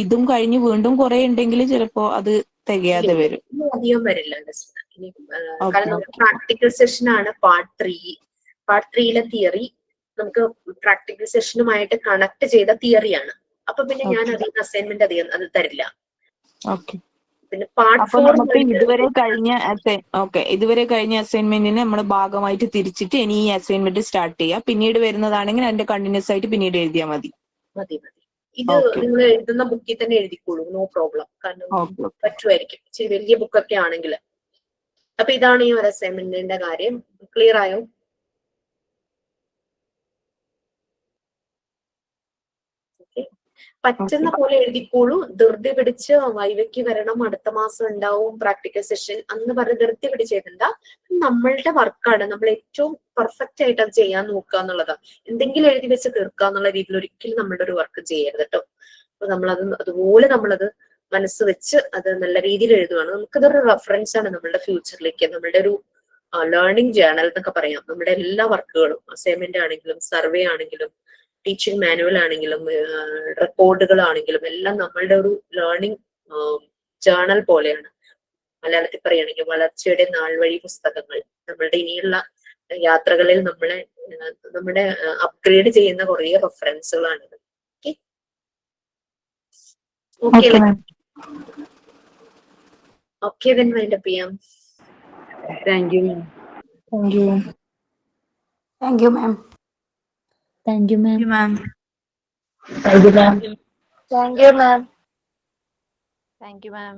ഇതും കഴിഞ്ഞ് വീണ്ടും കുറെ ഉണ്ടെങ്കിൽ ചിലപ്പോ അത് തികയാതെ വരും. അധികം വരില്ല. കാരണം നമുക്ക് പ്രാക്ടിക്കൽ സെഷൻ ആണ് പാർട്ട് 3. പാർട്ട് 3യിലെ തിയറി നമുക്ക് പ്രാക്ടിക്കൽ സെഷനുമായിട്ട് കണക്ട് ചെയ്ത തിയറിയാണ്. അപ്പൊ പിന്നെ ഞാൻ അധികം അസൈൻമെന്റ് അധികം അത് തരില്ല. പിന്നെ പാർട്ട് 4 ഇതുവരെ കഴിഞ്ഞ അസൈൻമെന്റിന് നമ്മൾ ഭാഗമായിട്ട് തിരിച്ചിട്ട് ഇനി ഈ അസൈൻമെന്റ് സ്റ്റാർട്ട് ചെയ്യാം. പിന്നീട് വരുന്നതാണെങ്കിൽ അതിന്റെ കണ്ടിന്യൂസ് ആയിട്ട് പിന്നീട് എഴുതിയാൽ മതി. ഇത് നിങ്ങൾ എഴുതുന്ന ബുക്കിൽ തന്നെ എഴുതിക്കോളൂ, നോ പ്രോബ്ലം. കാരണം പറ്റുമായിരിക്കും, ഇച്ചിരി വലിയ ബുക്കൊക്കെ ആണെങ്കിൽ. അപ്പൊ ഇതാണ് ഈ ഒരു അസൈൻമെന്റിന്റെ കാര്യം. ക്ലിയർ ആയോ? പറ്റുന്ന പോലെ എഴുതിക്കോളൂ. ധൃതി പിടിച്ച് വൈവയ്ക്ക് വരണം, അടുത്ത മാസം ഉണ്ടാവും പ്രാക്ടിക്കൽ സെഷൻ അന്ന് പറഞ്ഞ് ധൃതി പിടിച്ചെഴുതണ്ട. നമ്മളുടെ വർക്കാണ്, നമ്മൾ ഏറ്റവും പെർഫെക്റ്റ് ആയിട്ട് അത് ചെയ്യാൻ നോക്കുക എന്നുള്ളതാണ്. എന്തെങ്കിലും എഴുതി വെച്ച് തീർക്കുക എന്നുള്ള രീതിയിൽ ഒരിക്കലും നമ്മളുടെ ഒരു വർക്ക് ചെയ്യരുത് കേട്ടോ. അപ്പൊ അതുപോലെ നമ്മളത് മനസ്സ് വെച്ച് അത് നല്ല രീതിയിൽ എഴുതുകയാണ്. നമുക്കതൊരു റെഫറൻസ് ആണ് നമ്മളുടെ ഫ്യൂച്ചറിലേക്ക്, നമ്മളുടെ ഒരു ലേണിംഗ് ജേർണൽ എന്നൊക്കെ പറയാം. നമ്മുടെ എല്ലാ വർക്കുകളും, അസൈൻമെന്റ് ആണെങ്കിലും സർവേ ആണെങ്കിലും ടീച്ചിങ് മാനുവൽ ആണെങ്കിലും റെക്കോർഡുകളാണെങ്കിലും എല്ലാം നമ്മളുടെ ഒരു ലേണിംഗ് ജേർണൽ പോലെയാണ്. മലയാളത്തിൽ പറയുകയാണെങ്കിൽ വളർച്ചയുടെ നാൾവഴി പുസ്തകങ്ങൾ. നമ്മളുടെ ഇനിയുള്ള യാത്രകളിൽ നമ്മുടെ അപ്ഗ്രേഡ് ചെയ്യുന്ന കുറേ റെഫറൻസുകളാണിത്. ഓക്കെ then wind up ചെയ്യാം. Thank you, ma'am. Thank you, ma'am. Thank you, ma'am. Thank you, ma'am. Thank you, ma'am. Thank you, ma'am. Thank you, ma'am.